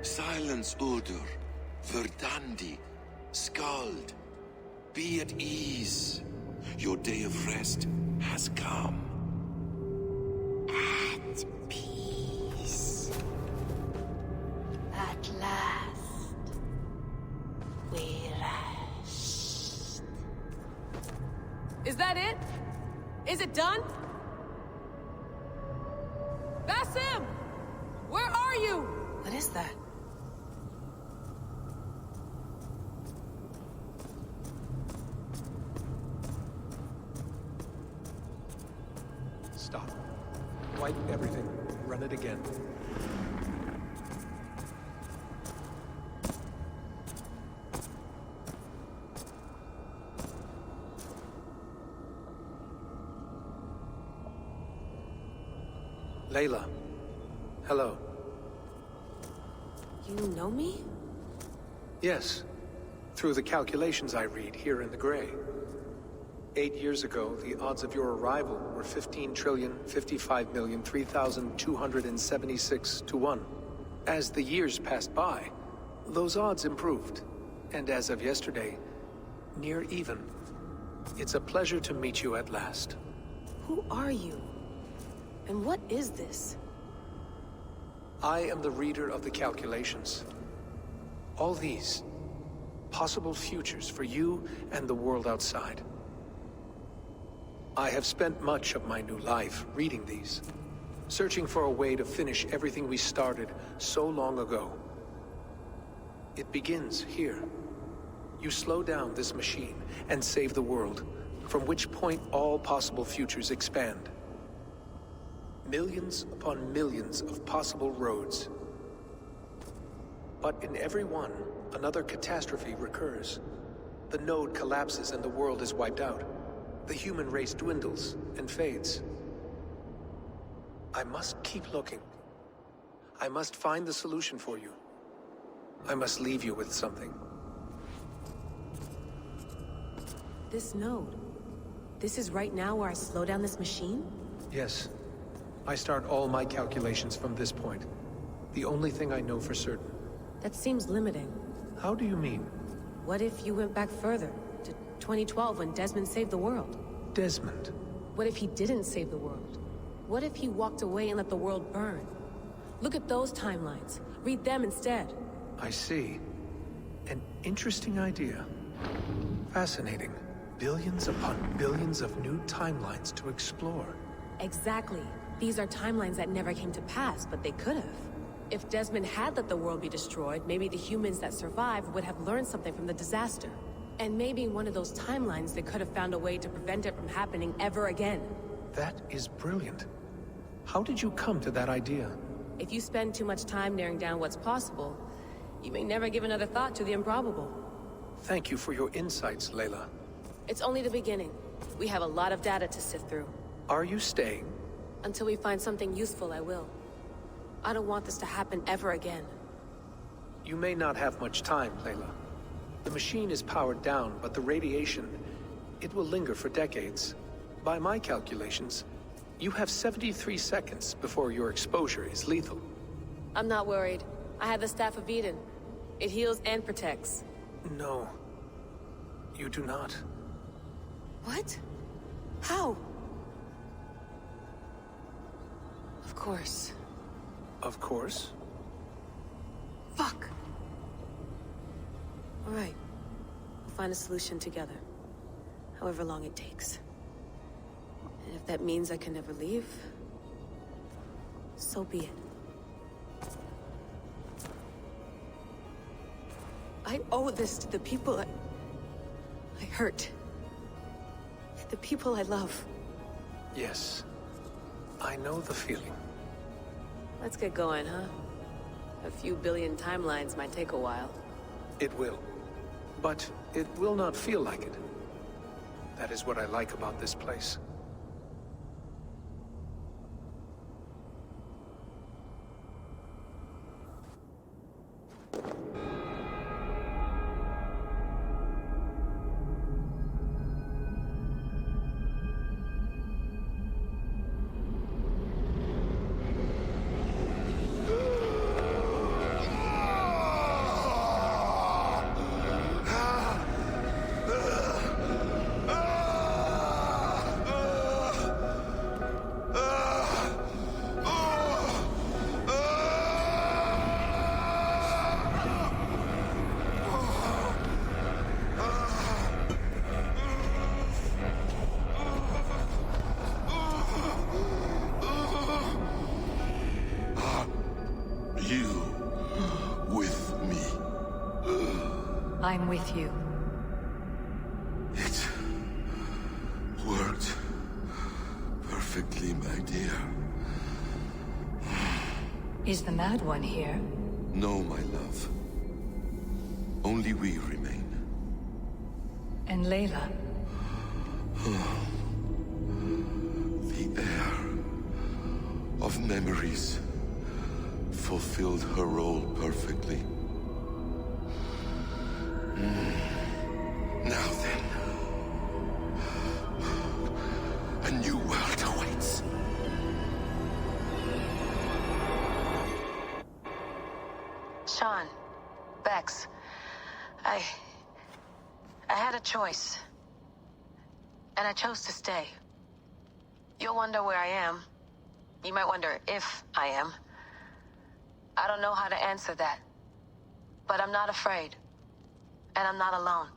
Silence, Udur. Verdandi. Skald. Be at ease. Your day of rest has come.
At peace. At last. We rest.
Is that it? Is it done? Basim! Where are you? What is that?
Stop. Wipe everything. Run it again. Layla. Hello.
You know me?
Yes. Through the calculations I read here in the gray. 8 years ago, the odds of your arrival were 15,055,003,276 to 1. As the years passed by, those odds improved. And as of yesterday, near even. It's a pleasure to meet you at last.
Who are you? And what is this?
I am the reader of the calculations. All these, possible futures for you and the world outside. I have spent much of my new life reading these, searching for a way to finish everything we started so long ago. It begins here. You slow down this machine and save the world, from which point all possible futures expand. Millions upon millions of possible roads. But in every one, another catastrophe recurs. The node collapses and the world is wiped out. The human race dwindles and fades. I must keep looking. I must find the solution for you. I must leave you with something.
This node. This is right now where I slow down this machine?
Yes, I start all my calculations from this point. The only thing I know for certain.
That seems limiting.
How do you mean?
What if you went back further, to 2012 when Desmond saved the world?
Desmond?
What if he didn't save the world? What if he walked away and let the world burn? Look at those timelines. Read them instead.
I see. An interesting idea. Fascinating. Billions upon billions of new timelines to explore.
Exactly. These are timelines that never came to pass, but they could have. If Desmond had let the world be destroyed, maybe the humans that survived would have learned something from the disaster. And maybe in one of those timelines they could have found a way to prevent it from happening ever again.
That is brilliant. How did you come to that idea?
If you spend too much time narrowing down what's possible, you may never give another thought to the improbable.
Thank you for your insights, Layla.
It's only the beginning. We have a lot of data to sift through.
Are you staying?
Until we find something useful, I will. I don't want this to happen ever again.
You may not have much time, Layla. The machine is powered down, but the radiation, it will linger for decades. By my calculations, you have 73 seconds before your exposure is lethal.
I'm not worried. I have the Staff of Eden. It heals and protects.
No. You do not.
What? How? Of course.
Of course.
Fuck! Alright. We'll find a solution together. However long it takes. And if that means I can never leave, so be it. I owe this to the people I hurt. The people I love.
Yes. I know the feeling.
Let's get going, huh? A few billion timelines might take a while.
It will. But it will not feel like it. That is what I like about this place.
I'm with you.
It worked perfectly, my dear.
Is the Mad One here?
No, my love. Only we remain.
And Layla?
The air of memories fulfilled her role perfectly. Now then, a new world awaits.
Sean, Bex, I had a choice. And I chose to stay. You'll wonder where I am. You might wonder if I am. I don't know how to answer that. But I'm not afraid. And I'm not alone.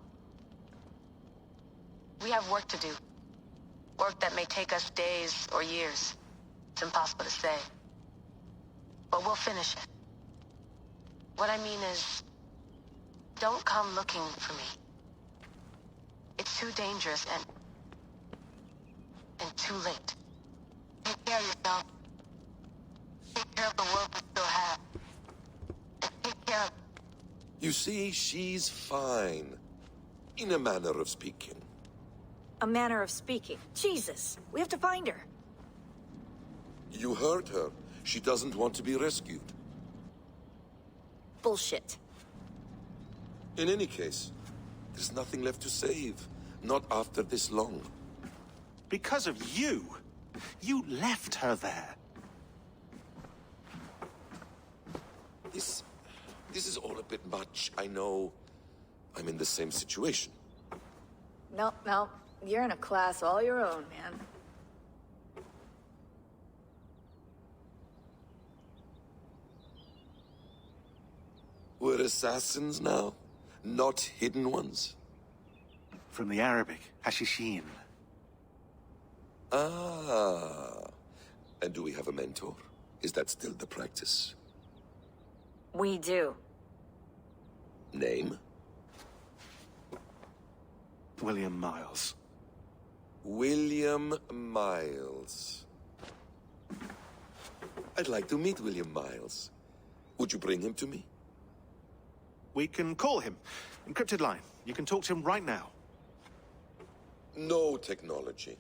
We have work to do. Work that may take us days or years. It's impossible to say. But we'll finish it. What I mean is, don't come looking for me. It's too dangerous and too late. Take care of yourself. Take care of the world we still have. And take care of...
You see, she's fine. In a manner of speaking.
A manner of speaking. Jesus, we have to find her.
You heard her. She doesn't want to be rescued.
Bullshit.
In any case, there's nothing left to save. Not after this long.
Because of you. You left her there.
This is all a bit much. I know I'm in the same situation.
No, no. You're in a class all your own, man.
We're assassins now, not hidden ones.
From the Arabic, Hashishin.
Ah. And do we have a mentor? Is that still the practice?
We do.
Name?
William Miles.
William Miles. I'd like to meet William Miles. Would you bring him to me?
We can call him. Encrypted line. You can talk to him right now.
No technology.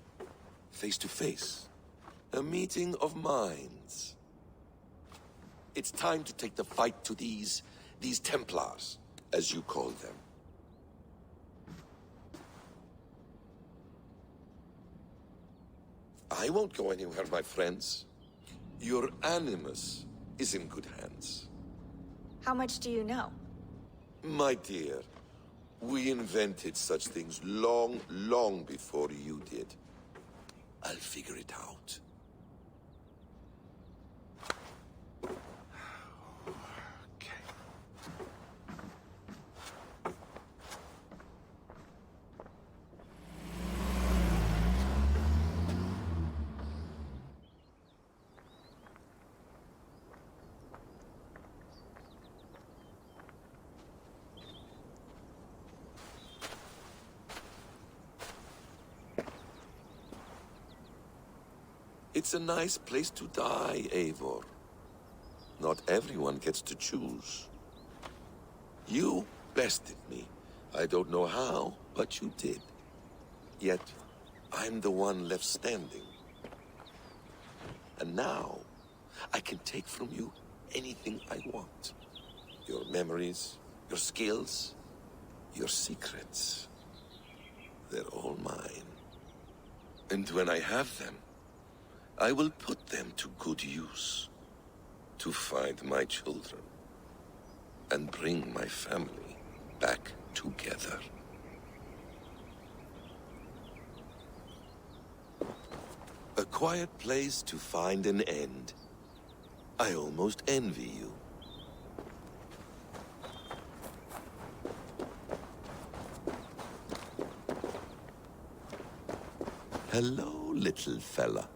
Face to face. A meeting of minds. It's time to take the fight to these Templars, as you call them. I won't go anywhere, my friends. Your animus is in good hands.
How much do you know?
My dear, we invented such things long, long before you did. I'll figure it out. It's a nice place to die, Eivor. Not everyone gets to choose. You bested me. I don't know how, but you did. Yet, I'm the one left standing. And now, I can take from you anything I want. Your memories, your skills, your secrets. They're all mine. And when I have them, I will put them to good use. To find my children. And bring my family back together. A quiet place to find an end. I almost envy you. Hello, little fella.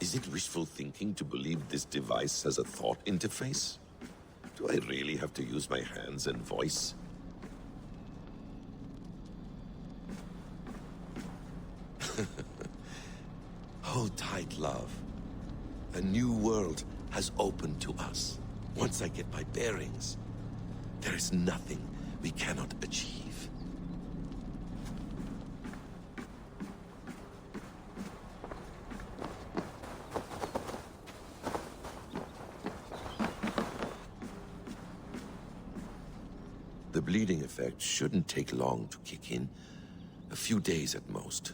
Is it wishful thinking to believe this device has a thought interface? Do I really have to use my hands and voice? Hold tight, love. A new world has opened to us. Once I get my bearings, there is nothing we cannot achieve. The bleeding effect shouldn't take long to kick in. A few days at most.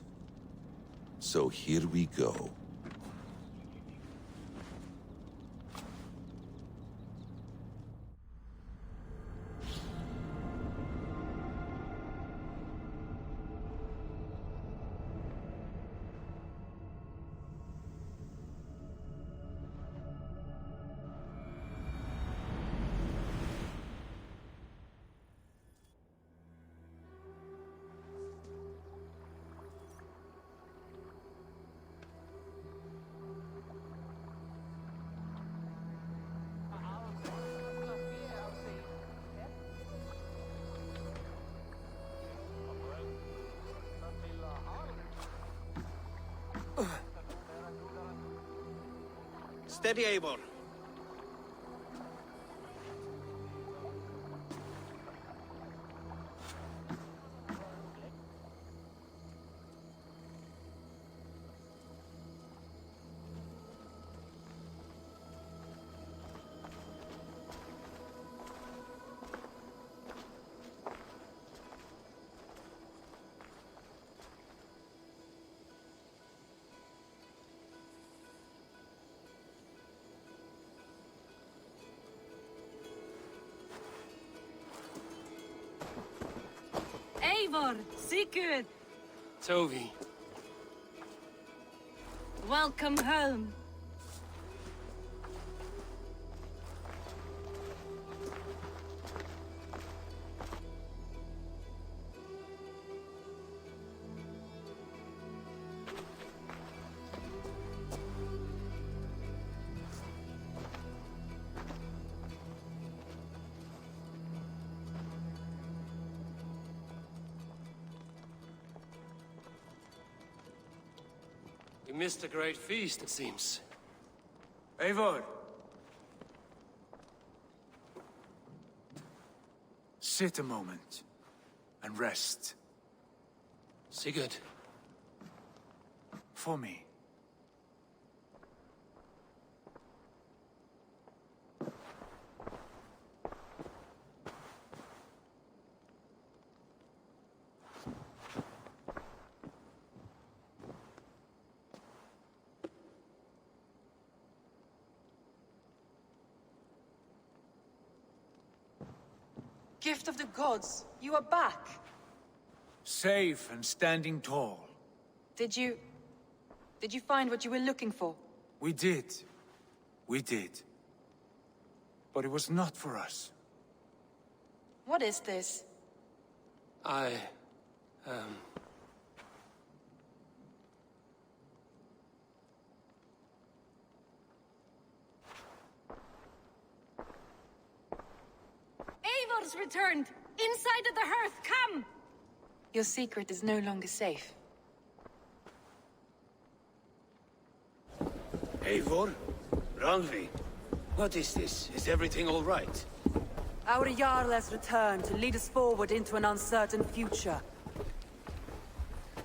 So here we go.
Steady, Eivor.
Eivor, Sigurd,
Tovi.
welcome home.
We missed a great feast, it seems.
Eivor! Sit a moment and rest.
Sigurd.
For me.
Gift of the gods, you are back.
Safe and standing tall.
Did you find what you were looking for?
We did. We did. But it was not for us.
What is this?
Eivor's returned! Inside of the hearth, come!
Your secret is no longer safe.
Eivor? Randvi? What is this? Is everything all right?
Our Jarl has returned to lead us forward into an uncertain future.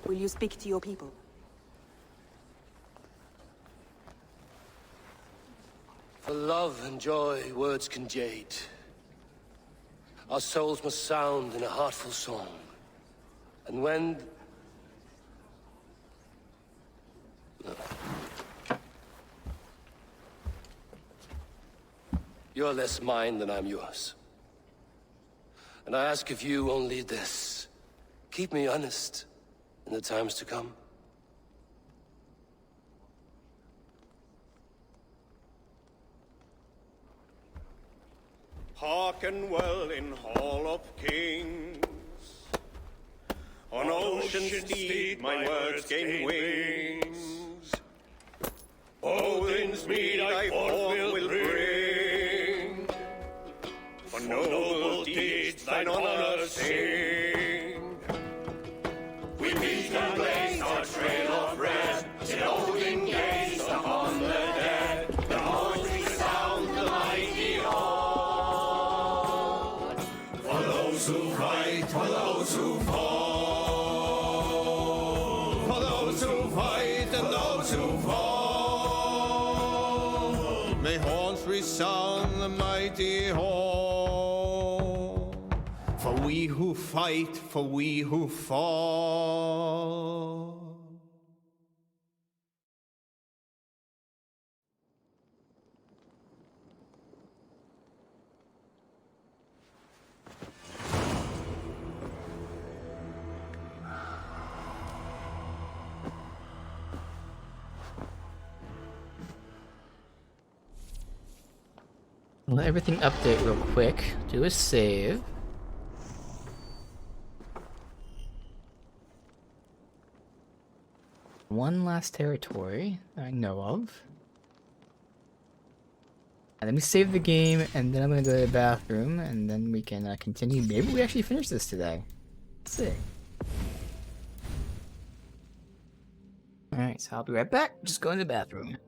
Will you speak to your people?
For love and joy, words can jade. Our souls must sound in a heartful song. And when... You're less mine than I'm yours. And I ask of you only this. Keep me honest in the times to come.
Hearken well in Hall of Kings. On ocean steed my words gain wings. Odin's mead I forth will bring. For noble deeds thine honor sing. We meet and blaze our trail of red, till Odin gazed upon the dead. The voice resound the mighty hall. For those who fight, for those who fall. For those who fight and those who fall. May horns resound the mighty hall. For we who fight, for we who fall.
Let everything update real quick. Do a save. One last territory I know of. And let me save the game, and then I'm gonna go to the bathroom, and then we can continue. Maybe we actually finish this today. Let's see. Alright, so I'll be right back. Just going to the bathroom.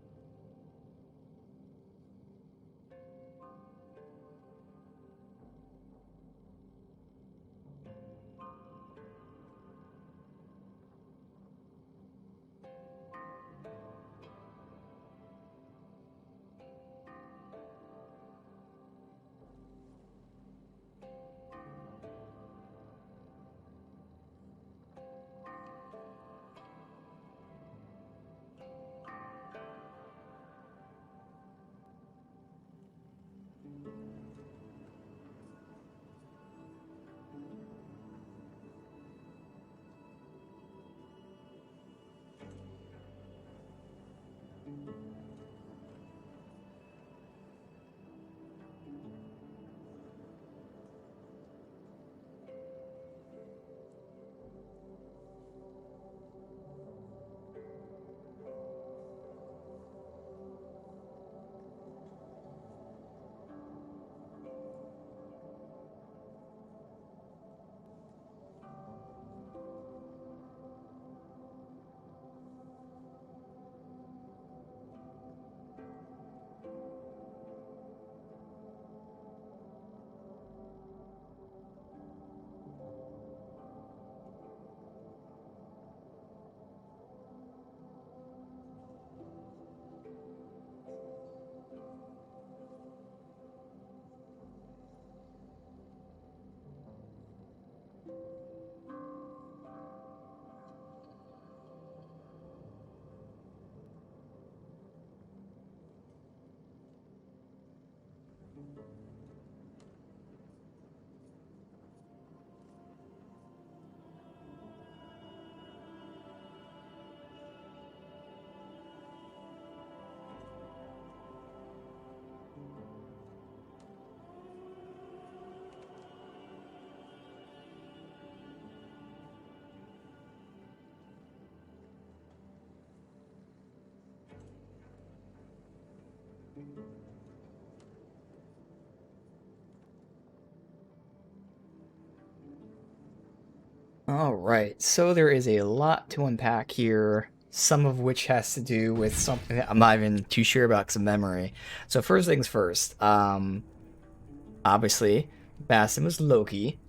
Alright, so there is a lot to unpack here, some of which has to do with something that I'm not even too sure about because of memory. So first things first, obviously, Basim was Loki,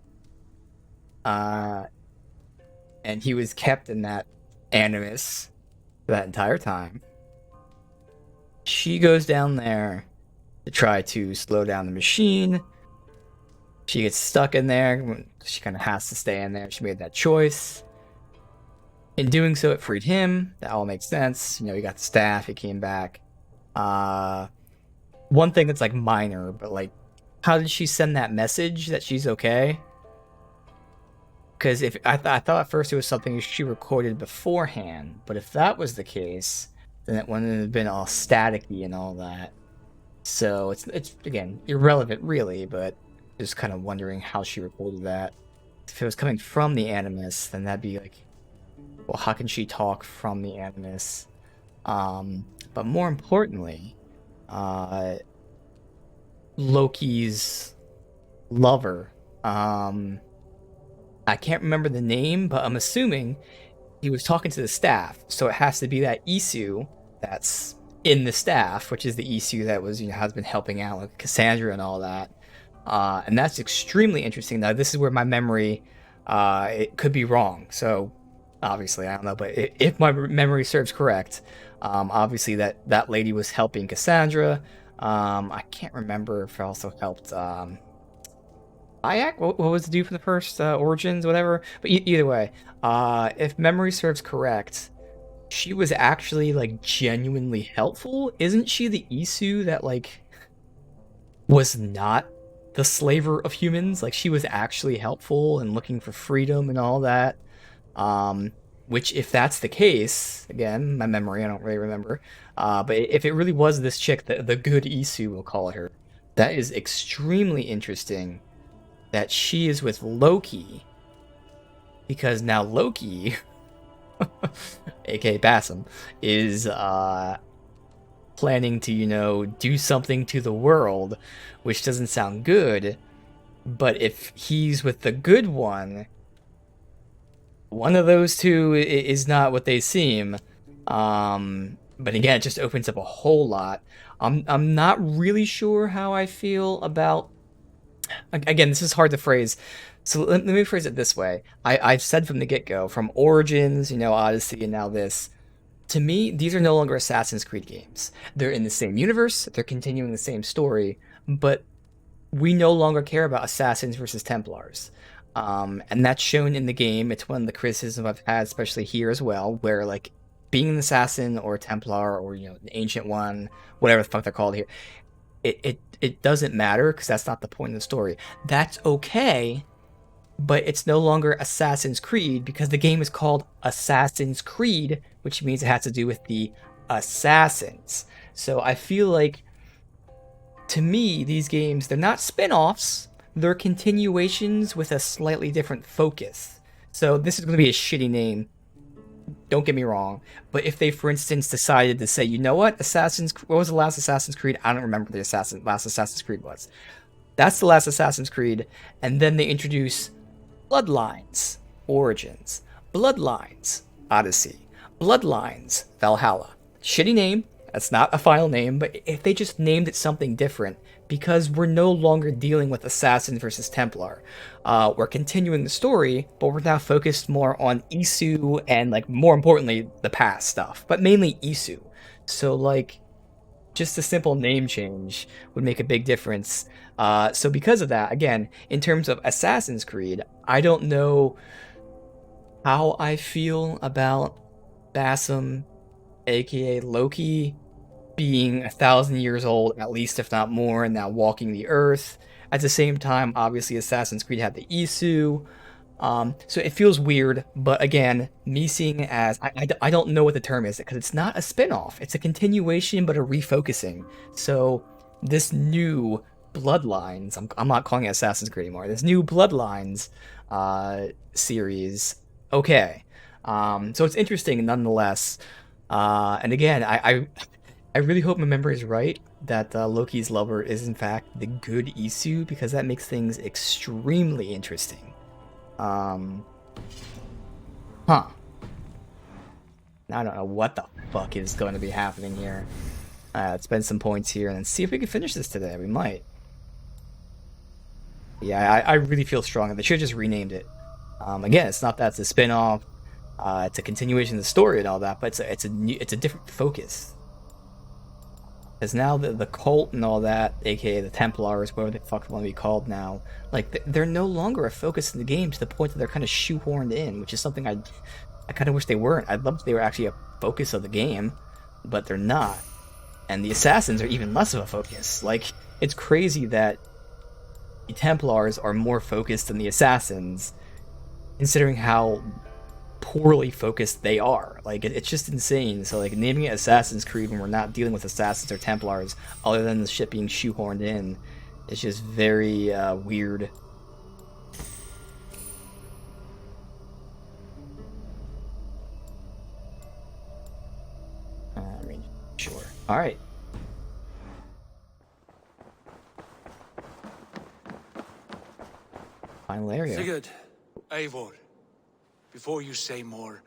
and he was kept in that animus for that entire time. She goes down there to try to slow down the machine. She gets stuck in there. She kind of has to stay in there. She made that choice. In doing so, it freed him. That all makes sense. You know, he got the staff. He came back. One thing that's like minor, but like, how did she send that message that she's okay? Because if I thought at first it was something she recorded beforehand, but if that was the case, then it wouldn't have been all staticky and all that. So it's again irrelevant, really, but just kind of wondering how she recorded that. If it was coming from the Animus, then that'd be like, well, how can she talk from the Animus? But more importantly, Loki's lover. I can't remember the name, but I'm assuming he was talking to the staff, so it has to be that Isu that's in the staff, which is the Isu that was, has been helping out with Cassandra and all that. And that's extremely interesting. Now, this is where my memory, it could be wrong. So, obviously, I don't know. But if my memory serves correct, obviously that lady was helping Cassandra. I can't remember if it also helped Ayak. What was the dude from the first Origins, whatever. But either way, if memory serves correct, she was actually like genuinely helpful. Isn't she the Isu that like was not the slaver of humans? Like, she was actually helpful and looking for freedom and all that. Which, if that's the case, again, my memory, I don't really remember. But if it really was this chick, the good Isu, we'll call her, that is extremely interesting that she is with Loki. Because now Loki, aka Basim, is planning to, do something to the world, which doesn't sound good. But if he's with the good one of those two is not what they seem. But again, it just opens up a whole lot. I'm not really sure how I feel about. Again, this is hard to phrase. So let me phrase it this way. I've said from the get-go, from Origins, Odyssey, and now this. To me, these are no longer Assassin's Creed games. They're in the same universe, they're continuing the same story, but we no longer care about Assassins versus Templars. And that's shown in the game. It's one of the criticisms I've had, especially here as well, where like being an Assassin or a Templar or an Ancient One, whatever the fuck they're called here, it doesn't matter because that's not the point of the story. That's okay, but it's no longer Assassin's Creed because the game is called Assassin's Creed, which means it has to do with the assassins. So I feel like, to me, these games, they're not spin-offs, they're continuations with a slightly different focus. So this is going to be a shitty name, don't get me wrong, but if they, for instance, decided to say, you know what, what was the last Assassin's Creed? I don't remember the last Assassin's Creed was. That's the last Assassin's Creed, and then they introduce Bloodlines, Origins, Bloodlines, Odyssey, Bloodlines, Valhalla. Shitty name, that's not a final name, but if they just named it something different, because we're no longer dealing with Assassin versus Templar. We're continuing the story, but we're now focused more on Isu and, like, more importantly, the past stuff, but mainly Isu. So, like, just a simple name change would make a big difference. So because of that, again, in terms of Assassin's Creed, I don't know how I feel about Basim, aka Loki, being 1,000 years old, at least, if not more, and now walking the earth. At the same time, obviously, Assassin's Creed had the Isu. So it feels weird, but again, me seeing it as, I don't know what the term is, because it's not a spin-off. It's a continuation, but a refocusing. So this new Bloodlines, I'm not calling it Assassin's Creed anymore, this new Bloodlines series, okay. So it's interesting nonetheless. And again, I really hope my memory is right. that Loki's lover is in fact the good Isu, because that makes things extremely interesting. Huh. I don't know what the fuck is going to be happening here. Let's spend some points here and then see if we can finish this today. We might. Yeah, I really feel strong. They should have just renamed it. Again, it's not that it's a spin-off. It's a continuation of the story and all that, but it's a different focus. Because now the cult and all that, aka the Templars, whatever the fuck they want to be called now, like they're no longer a focus in the game to the point that they're kind of shoehorned in, which is something I kind of wish they weren't. I'd love if they were actually a focus of the game, but they're not. And the assassins are even less of a focus. Like, it's crazy that the Templars are more focused than the assassins, considering how poorly focused they are. Like, it's just insane. So, like, naming it Assassin's Creed when we're not dealing with assassins or Templars, other than the shit being shoehorned in, is just very weird. I mean, sure. Alright. Final area.
Sigurd. Eivor, before you say more,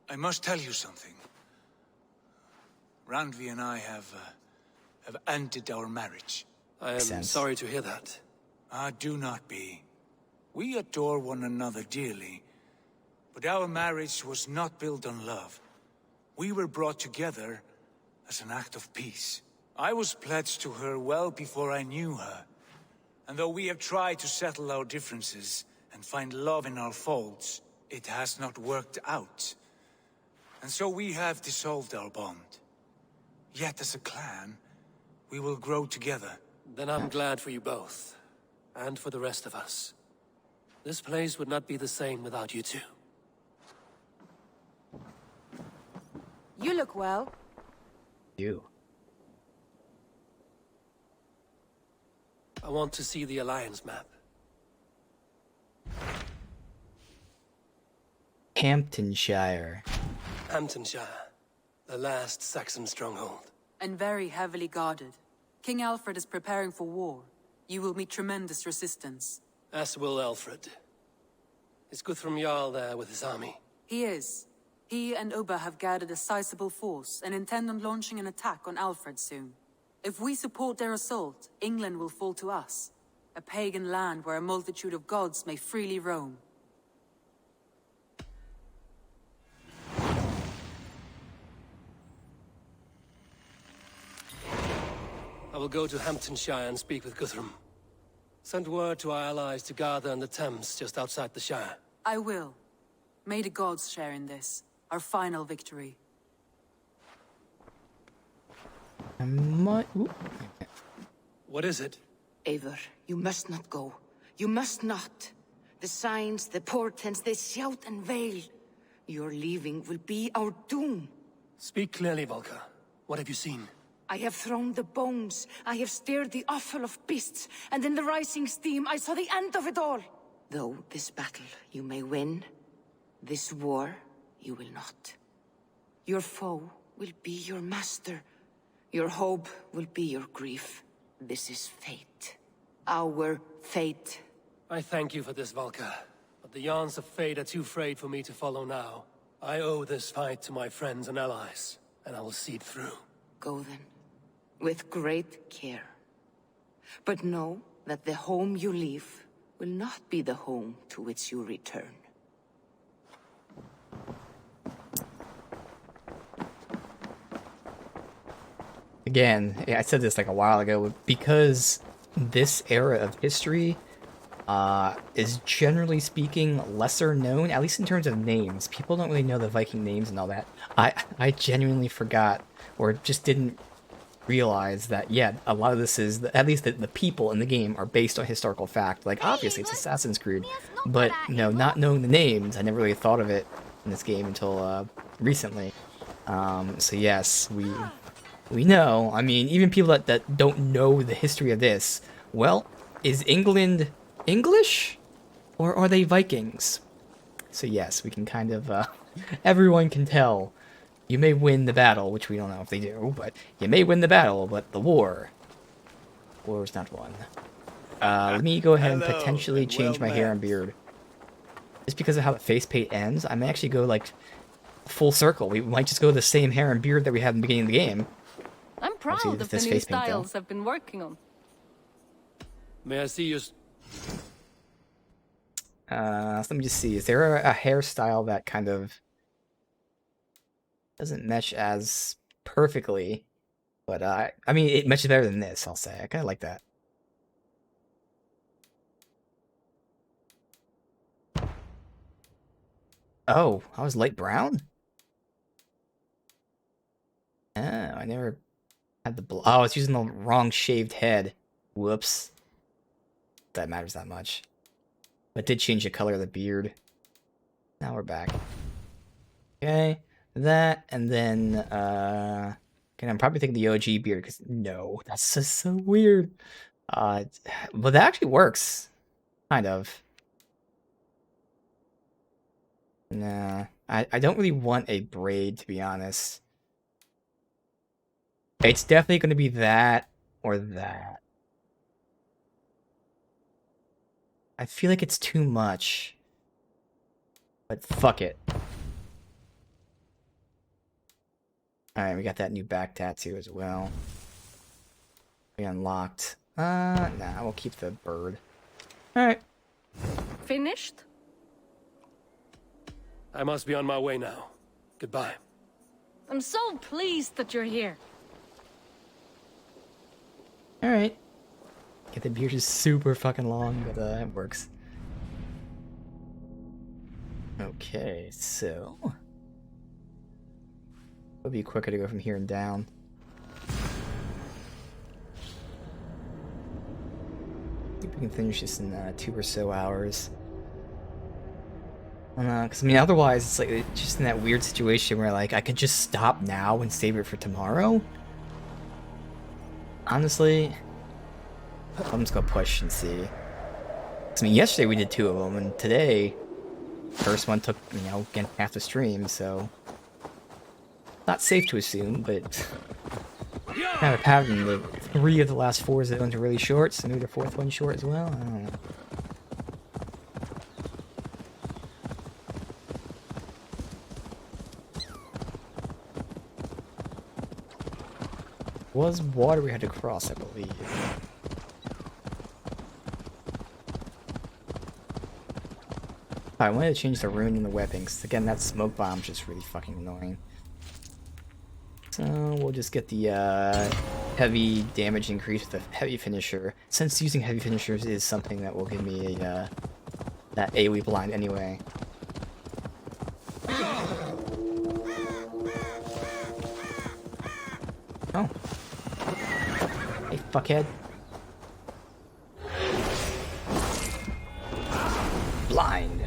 I must tell you something. Randvi and I have ended our marriage.
I am sorry to hear that.
Do not be. We adore one another dearly, but our marriage was not built on love. We were brought together as an act of peace. I was pledged to her well before I knew her, and though we have tried to settle our differences and find love in our faults, it has not worked out. And so we have dissolved our bond. Yet as a clan, we will grow together.
Then I'm glad for you both, and for the rest of us. This place would not be the same without you two.
You look well.
You.
I want to see the Alliance map.
Hamptonshire.
Hamptonshire, the last Saxon stronghold.
And very heavily guarded. King Alfred is preparing for war. You will meet tremendous resistance.
As will Alfred. Is Guthrum Jarl there with his army?
He is. He and Ubba have gathered a sizable force and intend on launching an attack on Alfred soon. If we support their assault, England will fall to us. A pagan land where a multitude of gods may freely roam.
I will go to Hamptonshire and speak with Guthrum. Send word to our allies to gather in the Thames just outside the Shire.
I will. May the gods share in this, our final victory.
What is it?
Eivor, you must not go. You must not. The signs, the portents, they shout and wail. Your leaving will be our doom.
Speak clearly, Volker. What have you seen?
I have thrown the bones. I have stirred the offal of beasts. And in the rising steam, I saw the end of it all. Though this battle you may win, this war you will not. Your foe will be your master. Your hope will be your grief. This is fate. Our fate.
I thank you for this, Volker. But the yarns of fate are too frayed for me to follow now. I owe this fight to my friends and allies, and I will see it through.
Go then, with great care. But know that the home you leave will not be the home to which you return.
Again, I said this like a while ago, because this era of history is generally speaking lesser known, at least in terms of names. People don't really know the Viking names and all that. I genuinely forgot, or just didn't realize that, yeah, a lot of this is, at least the people in the game are based on historical fact. Like, obviously it's Assassin's Creed, but, you know, not knowing the names, I never really thought of it in this game until recently. So yes, we know. I mean, even people that don't know the history of this, well, is England English? Or are they Vikings? So yes, we can kind of, everyone can tell, You may win the battle, which we don't know if they do, but you may win the battle, but the war is not won. Let me go ahead and potentially change my hair and beard. Just because of how the face paint ends, I may actually go, like, full circle. We might just go the same hair and beard that we had in the beginning of the game.
I'm proud
Obviously,
of the
this
new
face paint, though.
styles I've been working on.
May I see you?
So let me just see. Is there a hairstyle that kind of doesn't mesh as perfectly? But, I mean, it meshes better than this, I'll say. I kind of like that. Oh, I was light brown? Oh, I never had the... Oh, I was using the wrong shaved head. Whoops. That matters that much. But did change the color of the beard. Now we're back. Okay, that, and then, okay, I'm probably thinking the OG beard, because, no, that's just so weird. But that actually works. Kind of. Nah, I don't really want a braid, to be honest. It's definitely going to be that or that. I feel like it's too much. But fuck it. Alright, we got that new back tattoo as well. We unlocked. Nah, we'll keep the bird. Alright.
Finished?
I must be on my way now. Goodbye.
I'm so pleased that you're here.
Alright. Get the beard is super fucking long, but it works. Okay, so... It'll be quicker to go from here and down. I think we can finish this in 2 or so hours. Because I mean, otherwise it's like it's just in that weird situation where like I could just stop now and save it for tomorrow. Honestly, I'm just gonna push and see. 'Cause, I mean, yesterday we did 2 of them, and today, first one took, you know, again, half the stream, so not safe to assume, but kind of a pattern. The 3 of the last 4 zones are really short, so maybe the 4th one's short as well. I don't know. Was water we had to cross, I believe. I wanted to change the rune in the weapons. Again, that smoke bomb's just really fucking annoying. So we'll just get the heavy damage increase with the heavy finisher. Since using heavy finishers is something that will give me a that AoE blind anyway. Oh. Hey, fuckhead. Blind.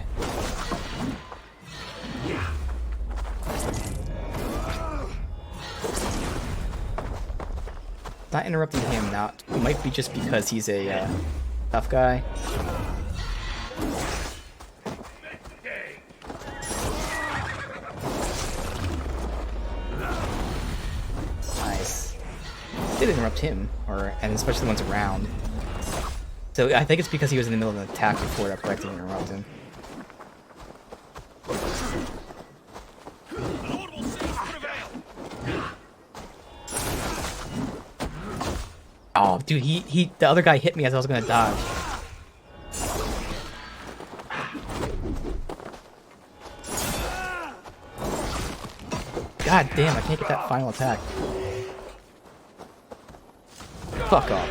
Not interrupting him now. It might be just because he's a tough guy. Nice. Did interrupt him, and especially the ones around. So I think it's because he was in the middle of an attack before that correctly interrupt him. Oh, dude, the other guy hit me as I was gonna dodge. God damn, I can't get that final attack. Fuck off.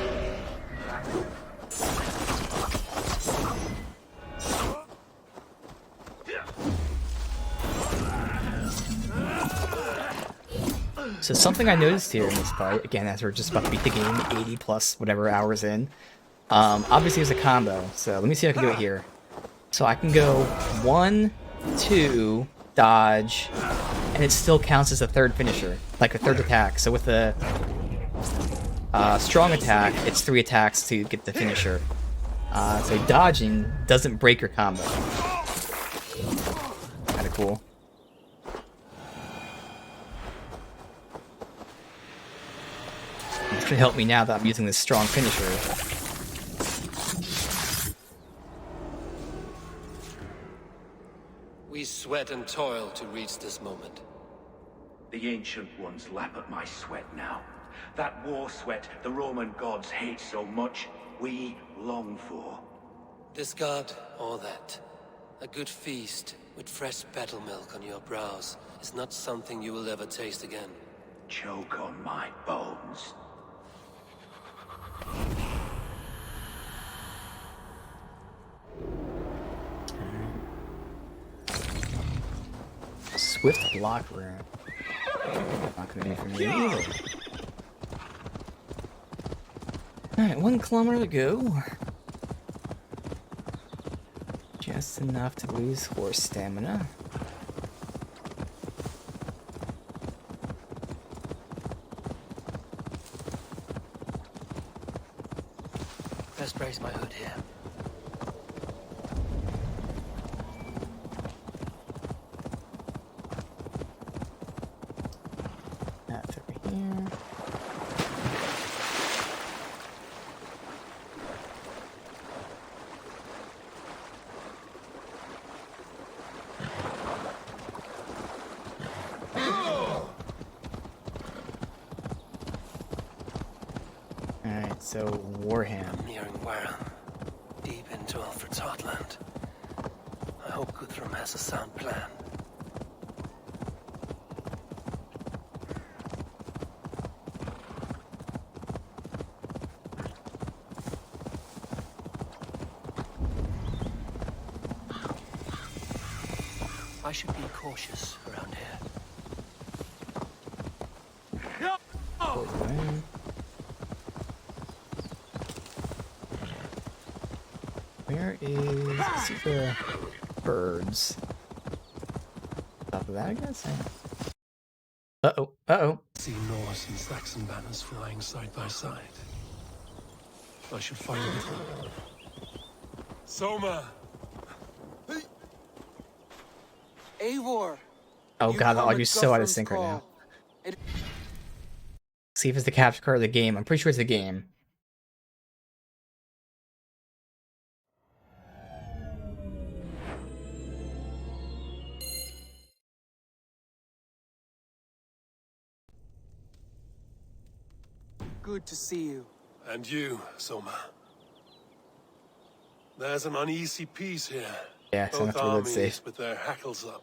So something I noticed here in this fight, again, as we're just about to beat the game, 80 plus whatever hours in, obviously there's a combo, so let me see if I can do it here. So I can go 1, 2, dodge, and it still counts as a third finisher, like a third attack. So with the strong attack, it's 3 attacks to get the finisher. So dodging doesn't break your combo. Kinda cool. This should help me now that I'm using this strong finisher.
We sweat and toil to reach this moment.
The Ancient Ones lap at my sweat now. That war sweat the Roman gods hate so much, we long for.
This god, or that. A good feast with fresh battle milk on your brows is not something you will ever taste again.
Choke on my bones.
Swift block ramp. Not gonna be for me either. Alright, 1 kilometer to go. Just enough to lose horse stamina.
Best brace my hood here.
That's over here. Alright, so Warham.
I'm nearing Warham, deep into Alfred's heartland. I hope Guthrum has a sound plan. I should be cautious around here.
Where is... Let's see the birds. Top of that, I guess? Uh-oh. Uh-oh.
See Norse and Saxon banners flying side by side. I should find Guthrum. Soma!
Eivor!
Oh god, the audio's so out of sync right now. See if it's the capture card of the game. I'm pretty sure it's the game.
Good to see you.
And you, Soma. There's an uneasy peace here.
Yeah, so
Both
that's what I'd say.
armies with their hackles up.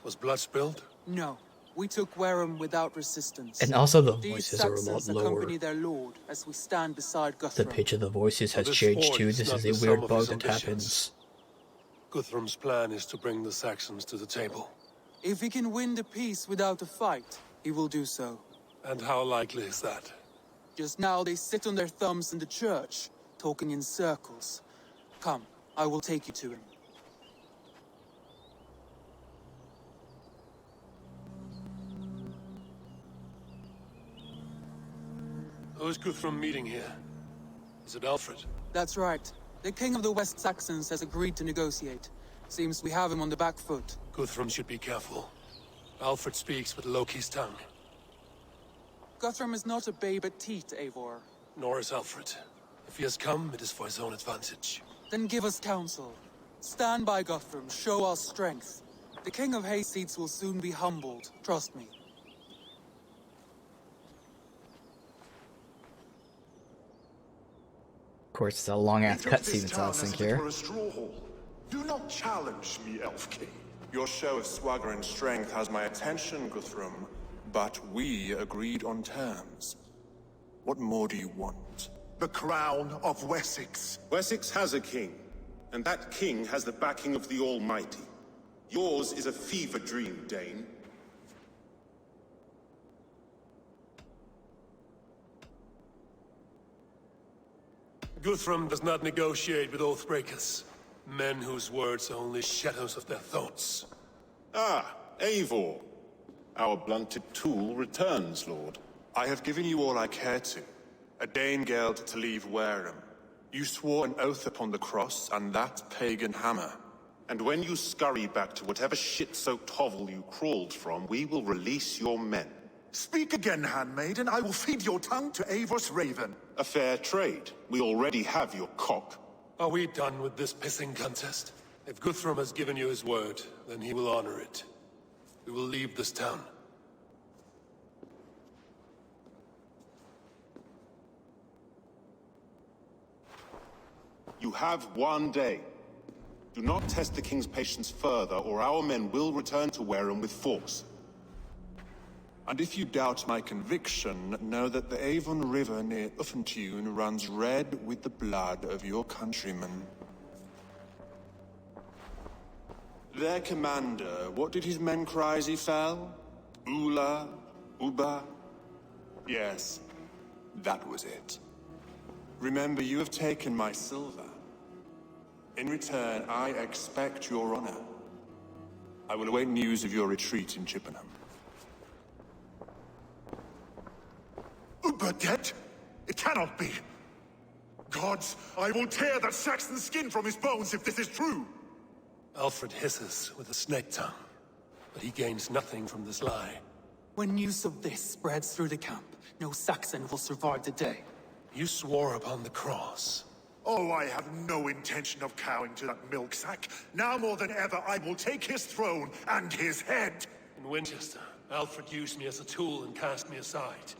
Was blood spilled?
No. We took Wareham without resistance.
And also the
These
voices are a lot
Saxons
lower.
accompany their lord as we stand beside Guthrum.
The pitch of the voices has
This
changed
fort
too.
is
This
not
is
the
a
sum
weird
of
bug
his
that
ambitions.
happens.
Guthrum's plan is to bring the Saxons to the table.
If he can win the peace without a fight, he will do so.
And how likely is that?
Just now they sit on their thumbs in the church, talking in circles. Come, I will take you to him.
Who is Guthrum meeting here? Is it Alfred?
That's right. The king of the West Saxons has agreed to negotiate. Seems we have him on the back foot.
Guthrum should be careful. Alfred speaks with Loki's tongue.
Guthrum is not a babe at teat, Eivor.
Nor is Alfred. If he has come, it is for his own advantage.
Then give us counsel. Stand by Guthrum, show our strength. The king of Hayseeds will soon be humbled, trust me.
Of course, it's a long-ass
We took
cutscene
this
that's
town
out of
as
sync
if it
here.
were a straw hall. Do not challenge me, Elf King. Your show of swagger and strength has my attention, Guthrum, but we agreed on terms. What more do you want?
The crown of Wessex. Wessex has a king, and that king has the backing of the Almighty. Yours is a fever dream, Dane.
Guthrum does not negotiate with oathbreakers. Men whose words are only shadows of their thoughts.
Ah, Eivor. Our blunted tool returns, Lord. I have given you all I care to. A Danegeld to leave Wareham. You swore an oath upon the cross and that pagan hammer. And when you scurry back to whatever shit-soaked hovel you crawled from, we will release your men.
Speak again, handmaid, and I will feed your tongue to Eivor's raven. A fair trade. We already have your cock.
Are we done with this pissing contest? If Guthrum has given you his word, then he will honor it. We will leave this town.
You have 1 day. Do not test the king's patience further, or our men will return to Wareham with force. And if you doubt my conviction, know that the Avon River near Uffentune runs red with the blood of your countrymen. Their commander, what did his men cry as he fell? Ula? Uba? Yes, that was it. Remember, you have taken my silver. In return, I expect your honor. I will await news of your retreat in Chippenham.
Uber dead? It cannot be. Gods, I will tear that Saxon's skin from his bones if this is true.
Alfred hisses with a snake tongue, but he gains nothing from this lie.
When news of this spreads through the camp, no Saxon will survive the day.
You swore upon the cross.
Oh, I have no intention of cowing to that milk sack. Now more than ever, I will take his throne and his head.
In Winchester, Alfred used me as a tool and cast me aside.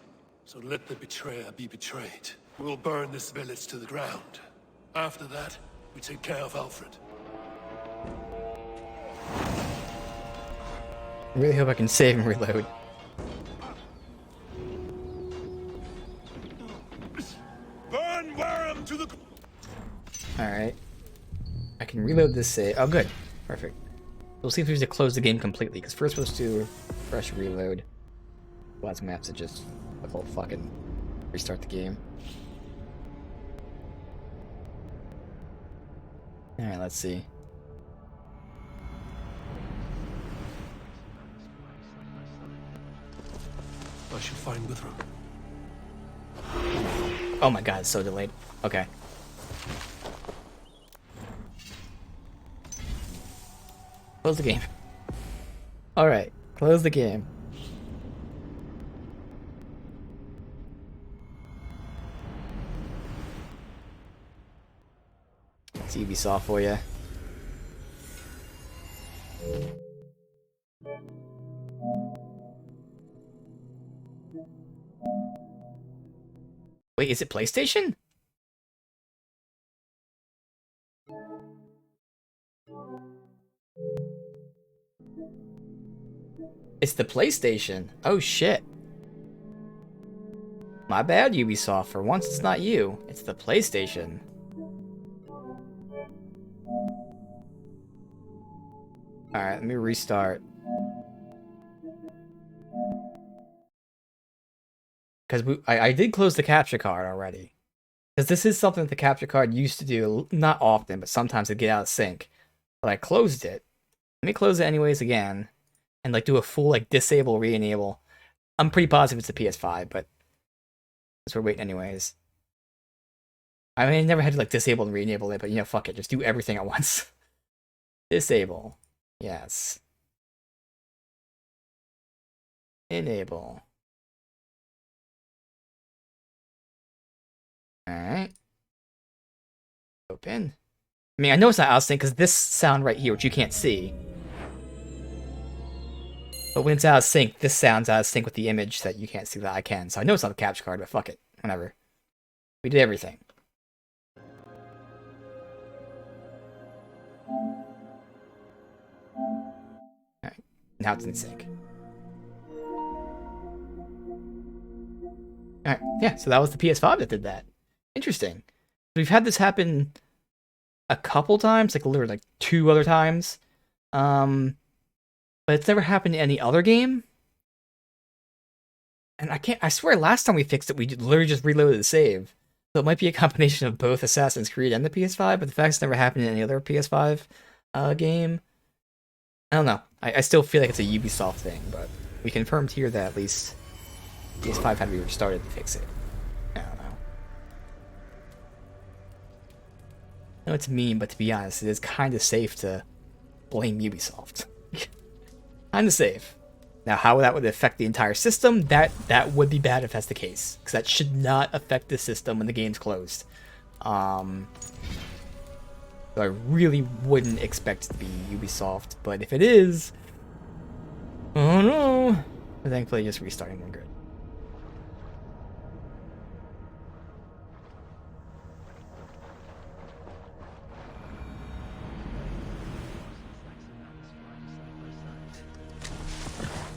So let the betrayer be betrayed. We'll burn this village to the ground. After that, we take care of Alfred.
I really hope I can save and reload.
Burn Wareham to the...
Alright. I can reload this save. Oh, good. Perfect. We'll see if we have to close the game completely, because first we'll just do fresh reload. Lots of maps to just whole fucking restart the game. Alright, let's see.
I should find Guthrum.
Oh my god, it's so delayed. Okay. Close the game. Alright, close the game. It's Ubisoft for you. Wait, is it PlayStation? It's the PlayStation. Oh shit. My bad, Ubisoft. For once, it's not you. It's the PlayStation. Alright, let me restart. Because I did close the capture card already. Because this is something that the capture card used to do, not often, but sometimes to get out of sync. But I closed it. Let me close it anyways again. And like do a full like disable, re-enable. I'm pretty positive it's a PS5, but we're waiting anyways. I mean, I never had to like disable and re-enable it, but you know, fuck it. Just do everything at once. Disable. Yes. Enable. Alright. Open. I mean, I know it's not out of sync because this sound right here, which you can't see. But when it's out of sync, this sound's out of sync with the image that you can't see that I can. So I know it's not a capture card, but fuck it. Whatever. We did everything. Alright. Now it's in sync. Alright. Yeah, so that was the PS5 that did that. Interesting. We've had this happen a couple times, like literally like 2 other times. But it's never happened in any other game. And I swear last time we fixed it, we literally just reloaded the save. So it might be a combination of both Assassin's Creed and the PS5, but the fact it's never happened in any other PS5 game. I don't know. I still feel like it's a Ubisoft thing, but we confirmed here that at least PS5 had to be restarted to fix it. I don't know. I know it's mean, but to be honest, it is kind of safe to blame Ubisoft. Kinda safe. Now, how that would affect the entire system, that would be bad if that's the case. Because that should not affect the system when the game's closed. So I really wouldn't expect it to be Ubisoft. But if it is... oh no! But thankfully, just restarting one grid.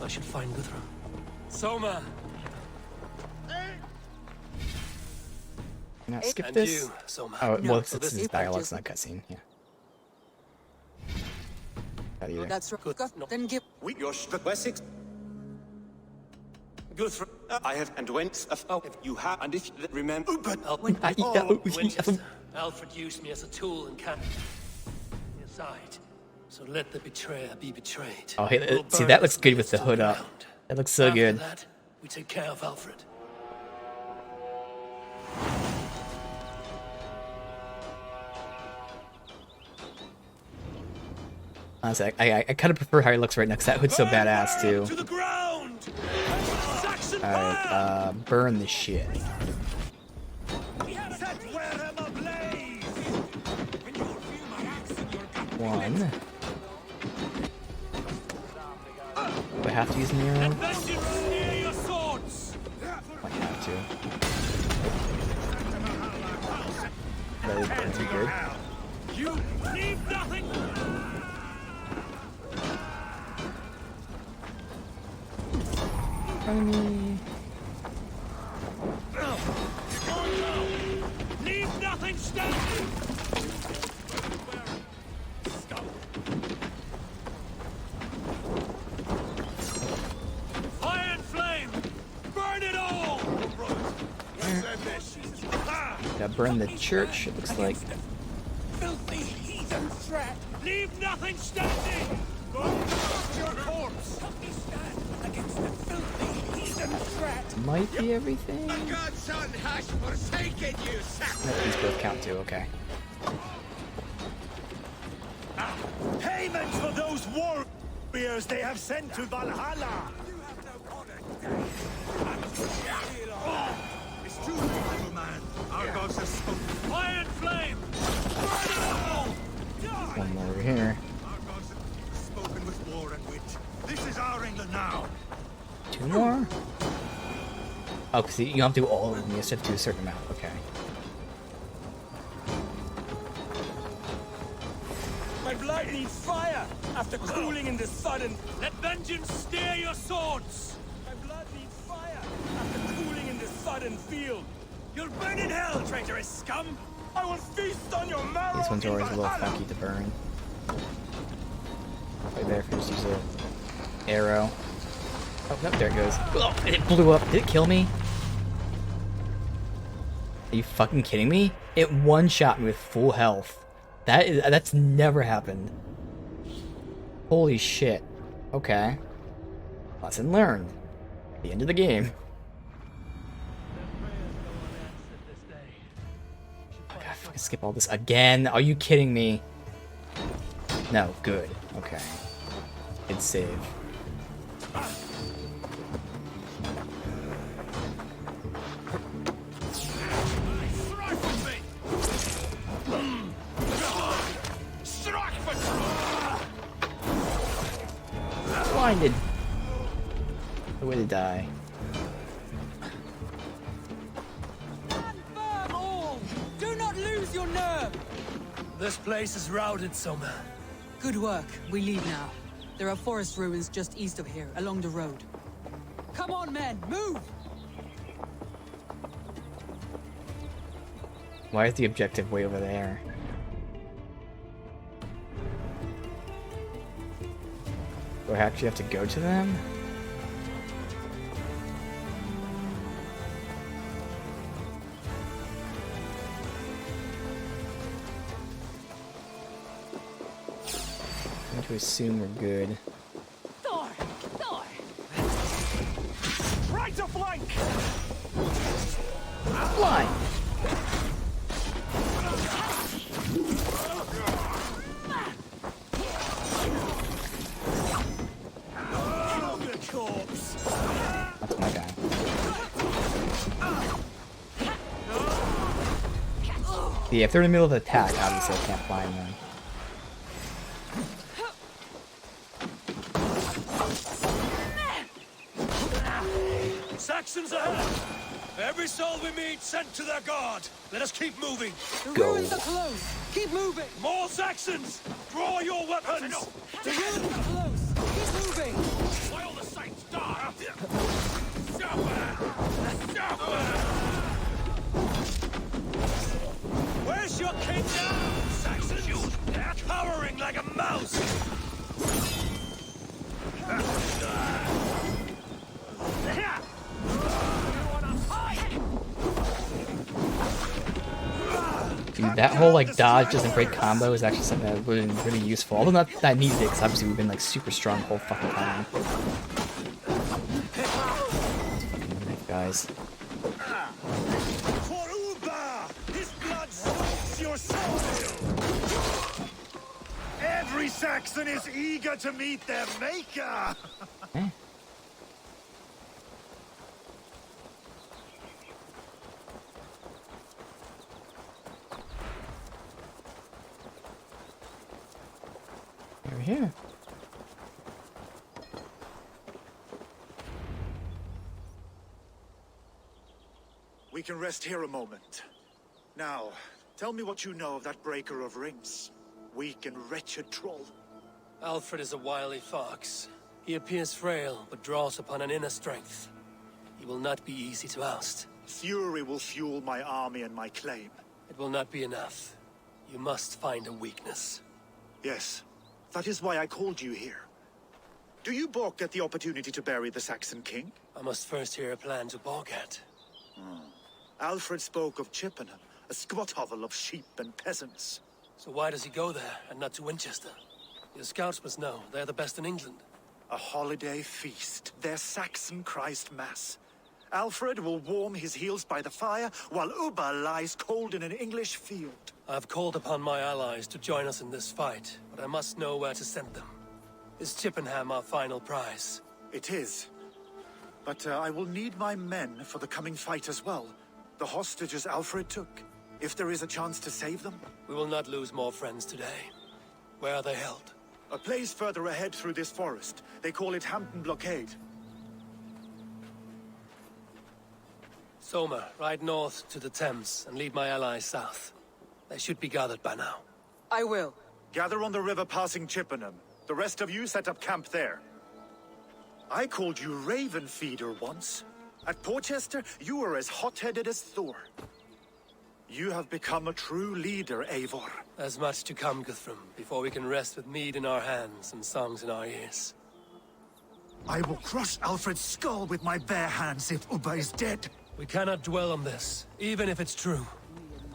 I should find Guthrum. Soma!
Can I skip
And
this?
you, Soma.
Oh,
No,
well,
so
this
this-
is dialogue's not cutscene. Yeah. Not either.
That's right. Then give.
Your Wessex.
Guthrum.
I have and went. If you have, and if you remember, but
Winchester. Alfred used me as a tool and can't aside. So let the betrayer be betrayed.
Oh, hey,
We'll
see,
burn
that looks
this
good with
place
the
to
hood up.
ground.
That looks so
After
good.
that, we take care of Alfred.
Honestly, I kind of prefer how he looks right now, because that hood's so badass, too.
To the ground! Saxon
Alright, burn the shit. One. Do I have to use an arrow? I have to. That is pretty good.
You leave nothing!
Enemy.
Leave nothing standing! Fire and flame! Burn it all!
Gotta burn the church, it looks like.
Filthy heathen threat! Leave nothing standing! Go your corpse! Help me stand against the filthy heathen threat!
Might be everything.
Godson has forsaken you,
No, these both count too, okay.
Payment for those warriors they have sent to Valhalla!
It's true, little man. Our gods have spoken. Fire and flame! Burn it all!
One more over here.
Our gods have spoken with war and wit. This is our England now.
Two more? Oh, because you don't have to do all of them, you just have to do a certain amount, okay.
My blood needs fire after cooling in the sudden.
Let vengeance steer your swords!
My blood needs fire after cooling in the sudden field.
You'll burn in hell, traitorous scum!
I will feast on your marrow.
These ones are
in
always a little
Valhalla.
funky to burn. Right there, if you just use an arrow. Oh, no, there it goes. Oh, it blew up. Did it kill me? Are you fucking kidding me? It one-shot me with full health. That's never happened. Holy shit. Okay. Lesson learned. The end of the game. I gotta fucking skip all this again. Are you kidding me? No, good. Okay. Good save. Blinded. The way to die.
Firm all! Do not lose your nerve!
This place is routed, Soma.
Good work. We leave now. There are forest ruins just east of here, along the road. Come on, men! Move!
Why is the objective way over there? Do I actually have to go to them? I'm going to assume we're good.
Thor! Thor! Right to flank!
Blind! Yeah, if they're in the middle of an attack, obviously I can't find them.
Saxons ahead! Every soul we meet sent to their god. Let us keep moving.
The
Go.
ruins are close. Keep moving.
More Saxons! Draw your weapons!
The ruins are close. Keep moving.
Why all the sights die? Where's your king now, Saxons? They're cowering like a mouse!
Dude, that whole like dodge doesn't break combo is actually something that would have been really useful. Although not that I needed it, because obviously we've been like super strong the whole fucking time. Fucking guys.
For Uba! His blood soaks your soul! Every Saxon is eager to meet their maker!
Over here.
We can rest here a moment. Now, tell me what you know of that breaker of rings. Weak and wretched troll.
Alfred is a wily fox. He appears frail, but draws upon an inner strength. He will not be easy to oust.
Fury will fuel my army and my claim.
It will not be enough. You must find a weakness.
Yes, that is why I called you here. Do you balk at the opportunity to bury the Saxon king?
I must first hear a plan to balk at.
Alfred spoke of Chippenham, a squat hovel of sheep and peasants.
So why does he go there, and not to Winchester? Your scouts must know, they're the best in England.
A holiday feast, their Saxon Christ Mass. Alfred will warm his heels by the fire, while Uba lies cold in an English field.
I've called upon my allies to join us in this fight, but I must know where to send them. Is Chippenham our final prize?
It is. But I will need my men for the coming fight as well. The hostages Alfred took. If there is a chance to save them.
We will not lose more friends today. Where are they held?
A place further ahead through this forest. They call it Hampton Blockade.
Somer, ride north to the Thames and lead my allies south. They should be gathered by now.
I will.
Gather on the river passing Chippenham. The rest of you set up camp there. I called you Raven Feeder once. At Porchester, you were as hot-headed as Thor. You have become a true leader, Eivor.
There's much to come, Guthrum, before we can rest with mead in our hands and songs in our ears.
I will crush Alfred's skull with my bare hands if Uba is dead.
We cannot dwell on this, even if it's true.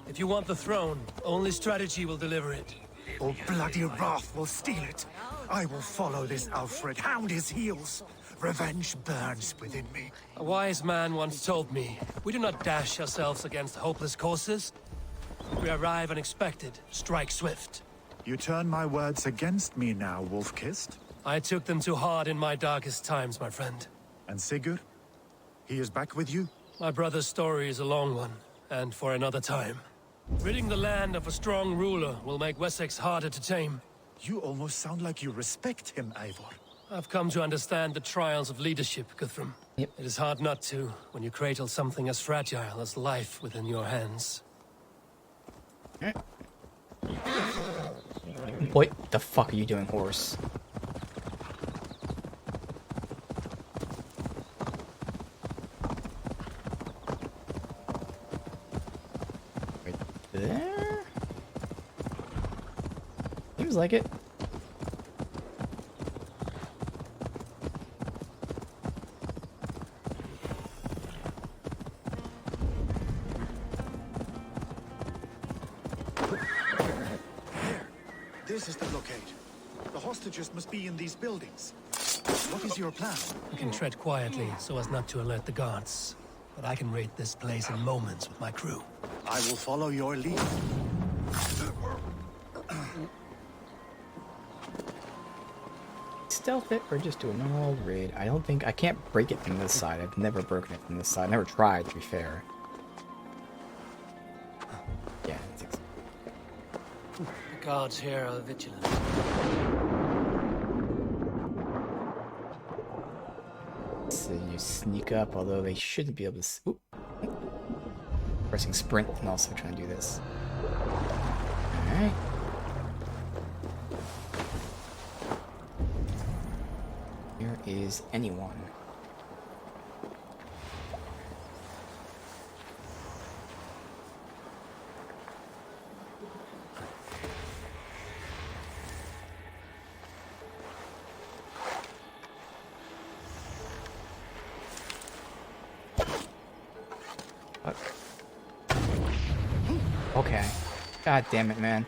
If you want the throne, only strategy will deliver it.
Or bloody wrath will steal it. I will follow this Alfred, hound his heels. Revenge burns within me.
A wise man once told me, we do not dash ourselves against hopeless courses. We arrive unexpected, strike swift.
You turn my words against me now, Wolf-Kissed.
I took them too hard in my darkest times, my friend.
And Sigurd? He is back with you?
My brother's story is a long one, and for another time. Ridding the land of a strong ruler will make Wessex harder to tame.
You almost sound like you respect him, Eivor.
I've come to understand the trials of leadership, Guthrum.
Yep.
It is hard not to, when you cradle something as fragile as life within your hands.
What the fuck are you doing, horse? Right there? Seems like it.
This is the blockade. The hostages must be in these buildings. What is your plan?
We can tread quietly so as not to alert the guards. But I can raid this place in moments with my crew.
I will follow your lead.
Stealth it or just do a normal raid? I don't think I can't break it from this side. I've never broken it from this side. Never tried, to be fair. Yeah,
Guards here are vigilant.
So you sneak up, although they shouldn't be able to. Oop. Pressing sprint and also trying to do this. Alright. Here is anyone. Okay. God damn it, man.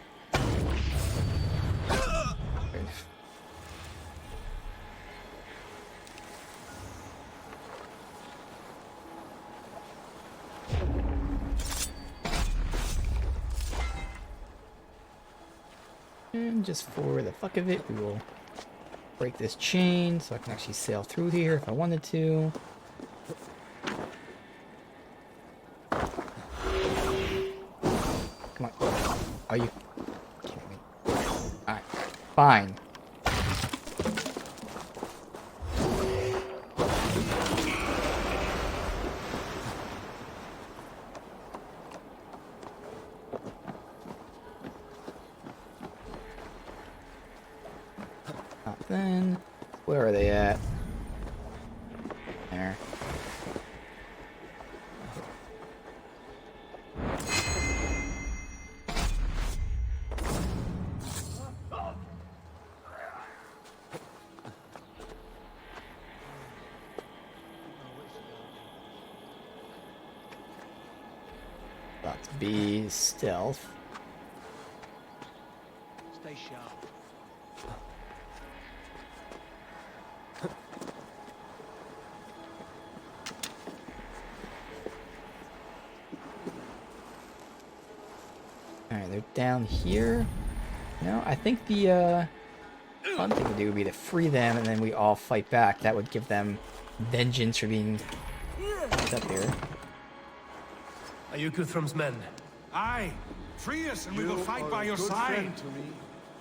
And just for the fuck of it, we will break this chain so I can actually sail through here if I wanted to. Come on. Are you kidding me? Alright. Fine. Then, where are they at? There. About to be stealth.
Stay sharp.
Alright, they're down here. No, I think the fun thing to do would be to free them and then we all fight back. That would give them vengeance for being up here.
Are you Guthrum's men?
Aye. Free us and we will fight by your side.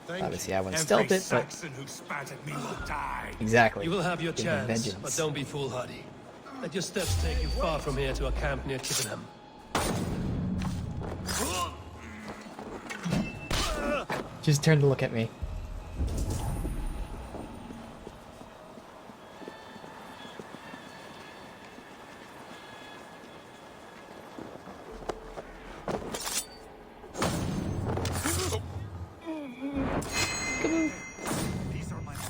Obviously, I wouldn't stealth it, but
Saxon who spat at me will die.
exactly.
You will have your
Give them
chance,
vengeance.
but don't be foolhardy. Let your steps take you far from here to a camp near Chippenham.
Just turn to look at me.
These are my men.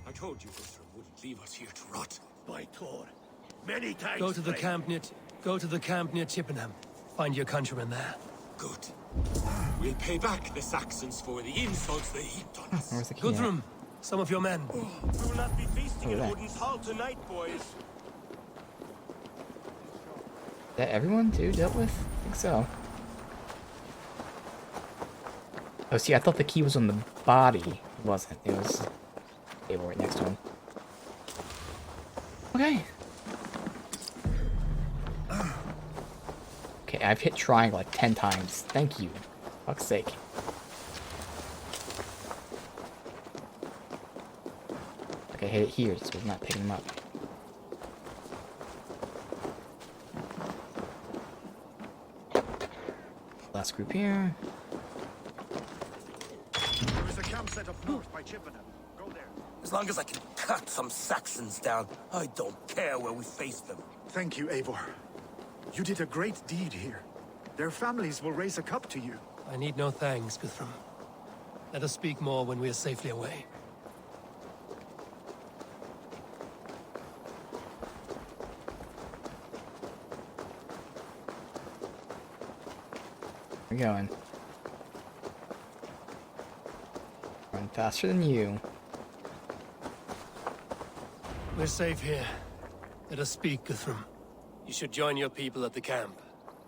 I told you Guthrum wouldn't leave us here to rot.
By Thor. Many thanks.
Go to the camp near Chippenham. Find your countrymen there.
Good. We'll pay back the Saxons for the insults they heaped on us.
Where's the key
Guthrum, some of your men.
We will not be feasting
Over
in
there.
Odin's hall tonight, boys.
Is that everyone too dealt with? I think so. Oh, see, I thought the key was on the body. It wasn't. It was table right next to him. Okay. Okay, I've hit triangle like 10 times. Thank you. Fuck's sake. Okay, I hit it here, so it's not picking them up. Last group here.
There is a camp set up north by Chippenham. Go there.
As long as I can cut some Saxons down, I don't care where we face them.
Thank you, Eivor. You did a great deed here. Their families will raise a cup to you.
I need no thanks, Guthrum. Let us speak more when we are safely away.
We're going. Run faster than you.
We're safe here. Let us speak, Guthrum. You should join your people at the camp.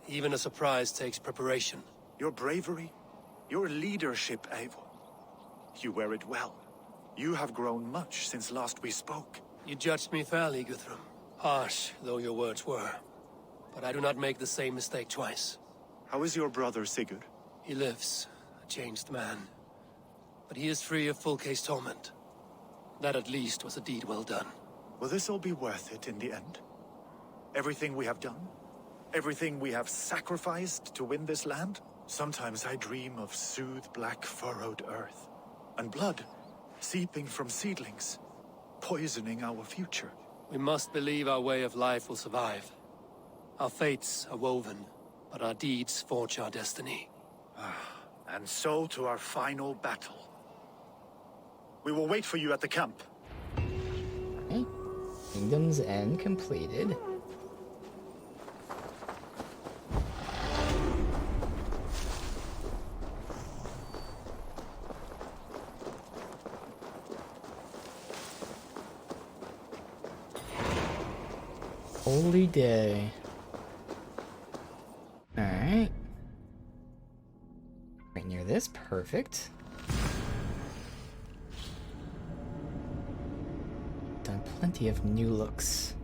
Even a surprise takes preparation.
Your bravery, your leadership, Eivor. You wear it well. You have grown much since last we spoke.
You judged me fairly, Guthrum. Harsh though your words were. But I do not make the same mistake twice.
How is your brother, Sigurd?
He lives, a changed man. but he is free of full case torment. That at least was a deed well done.
Will this all be worth it in the end? Everything we have done? Everything we have sacrificed to win this land? Sometimes I dream of soothed black furrowed earth, and blood seeping from seedlings, poisoning our future.
We must believe our way of life will survive. Our fates are woven, but our deeds forge our destiny.
And so to our final battle. We will wait for you at the camp.
Okay. Kingdom's End completed. Holy day. Alright. Right near this, perfect. Done plenty of new looks.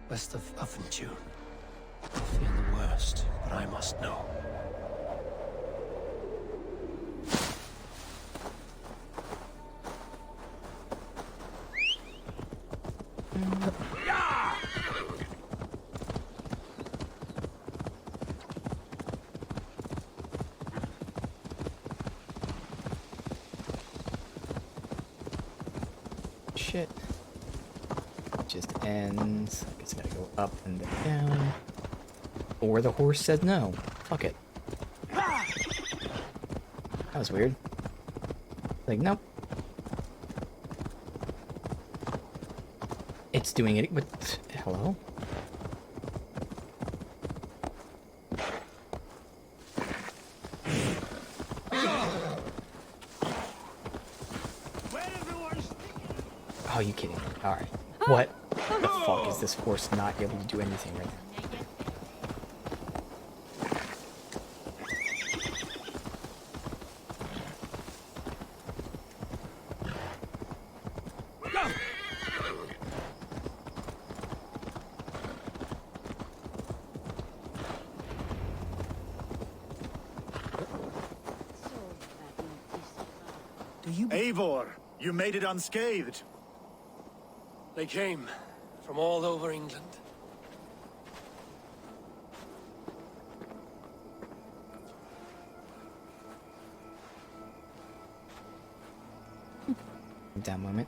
West of Affentune. I fear the worst, but I must know.
Shit. It just ends. I guess I gotta go up and down. Or the horse said no. Fuck it. That was weird. Like, nope. It's doing it. What? Hello? Oh, you kidding me? Alright. What the fuck is this horse not able to do anything right now?
Eivor, you made it unscathed.
They came from all over England.
Down moment.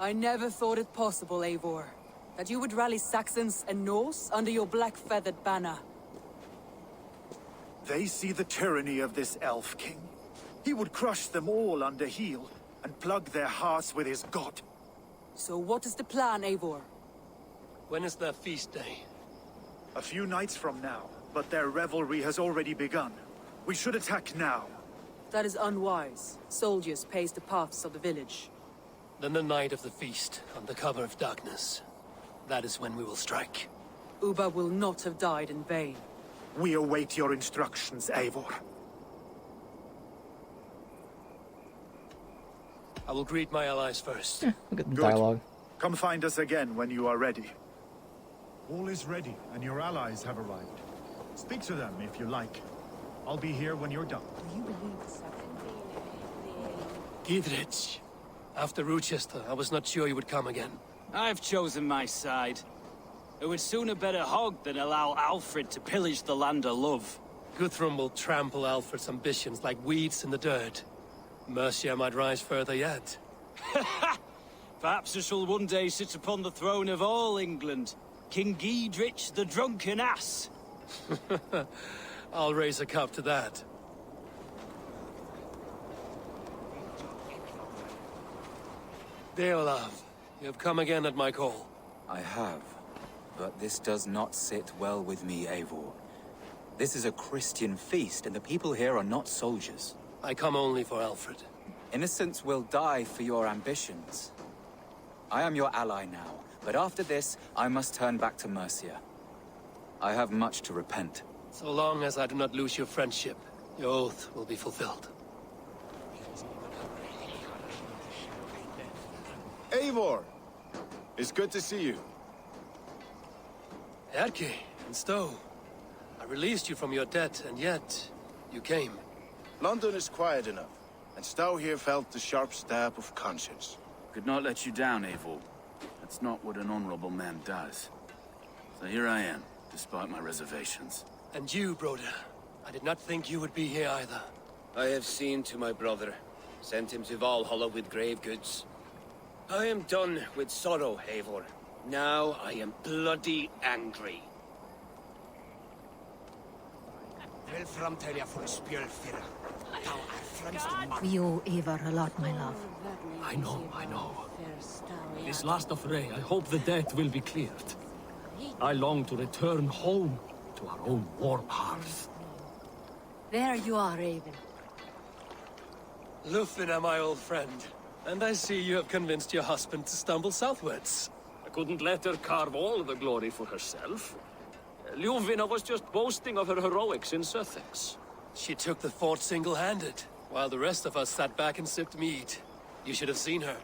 I never thought it possible, Eivor, that you would rally Saxons and Norse under your black-feathered banner.
They see the tyranny of this elf king. He would crush them all under heel and plug their hearts with his god.
So what is the plan, Eivor?
When is their feast day?
A few nights from now, but their revelry has already begun. We should attack now.
That is unwise. Soldiers pace the paths of the village.
Then the night of the feast, under cover of darkness. That is when we will strike.
Uba will not have died in vain.
We await your instructions, Eivor.
I will greet my allies first.
Look at the dialogue.
Come find us again when you are ready.
All is ready, and your allies have arrived. Speak to them if you like. I'll be here when you're done.
Do you believe
Gidrich. After Rochester, I was not sure you would come again.
I've chosen my side. It would sooner bet a hog than allow Alfred to pillage the land of love.
Guthrum will trample Alfred's ambitions like weeds in the dirt. Mercia might rise further yet.
Perhaps I shall one day sit upon the throne of all England. King Giedrich the drunken ass.
I'll raise a cup to that. Deolav, you have come again at my call.
I have, but this does not sit well with me, Eivor. This is a Christian feast, and the people here are not soldiers.
I come only for Alfred.
Innocents will die for your ambitions. I am your ally now, but after this, I must turn back to Mercia. I have much to repent.
So long as I do not lose your friendship, Your oath will be fulfilled.
Eivor! It's good to see you.
Erke and Stowe. I released you from your debt, and yet you came.
London is quiet enough, and Stowe here felt the sharp stab of conscience.
Could not let you down, Eivor. That's not what an honorable man does. So here I am, despite my reservations.
And you, Broder. I did not think you would be here either.
I have seen to my brother. Sent him to Valhalla with grave goods. I am done with sorrow, Eivor. Now I am bloody angry.
We owe Eivor a lot, my love.
I know, I know. This last affray, I hope the debt will be cleared. I long to return home to our own warm hearth.
There you are, Raven.
Lufina, my old friend. And I see you have convinced your husband to stumble southwards.
I couldn't let her carve all the glory for herself. Ljuvina was just boasting of her heroics in Sussex.
She took the fort single-handed, while the rest of us sat back and sipped mead. You should have seen her.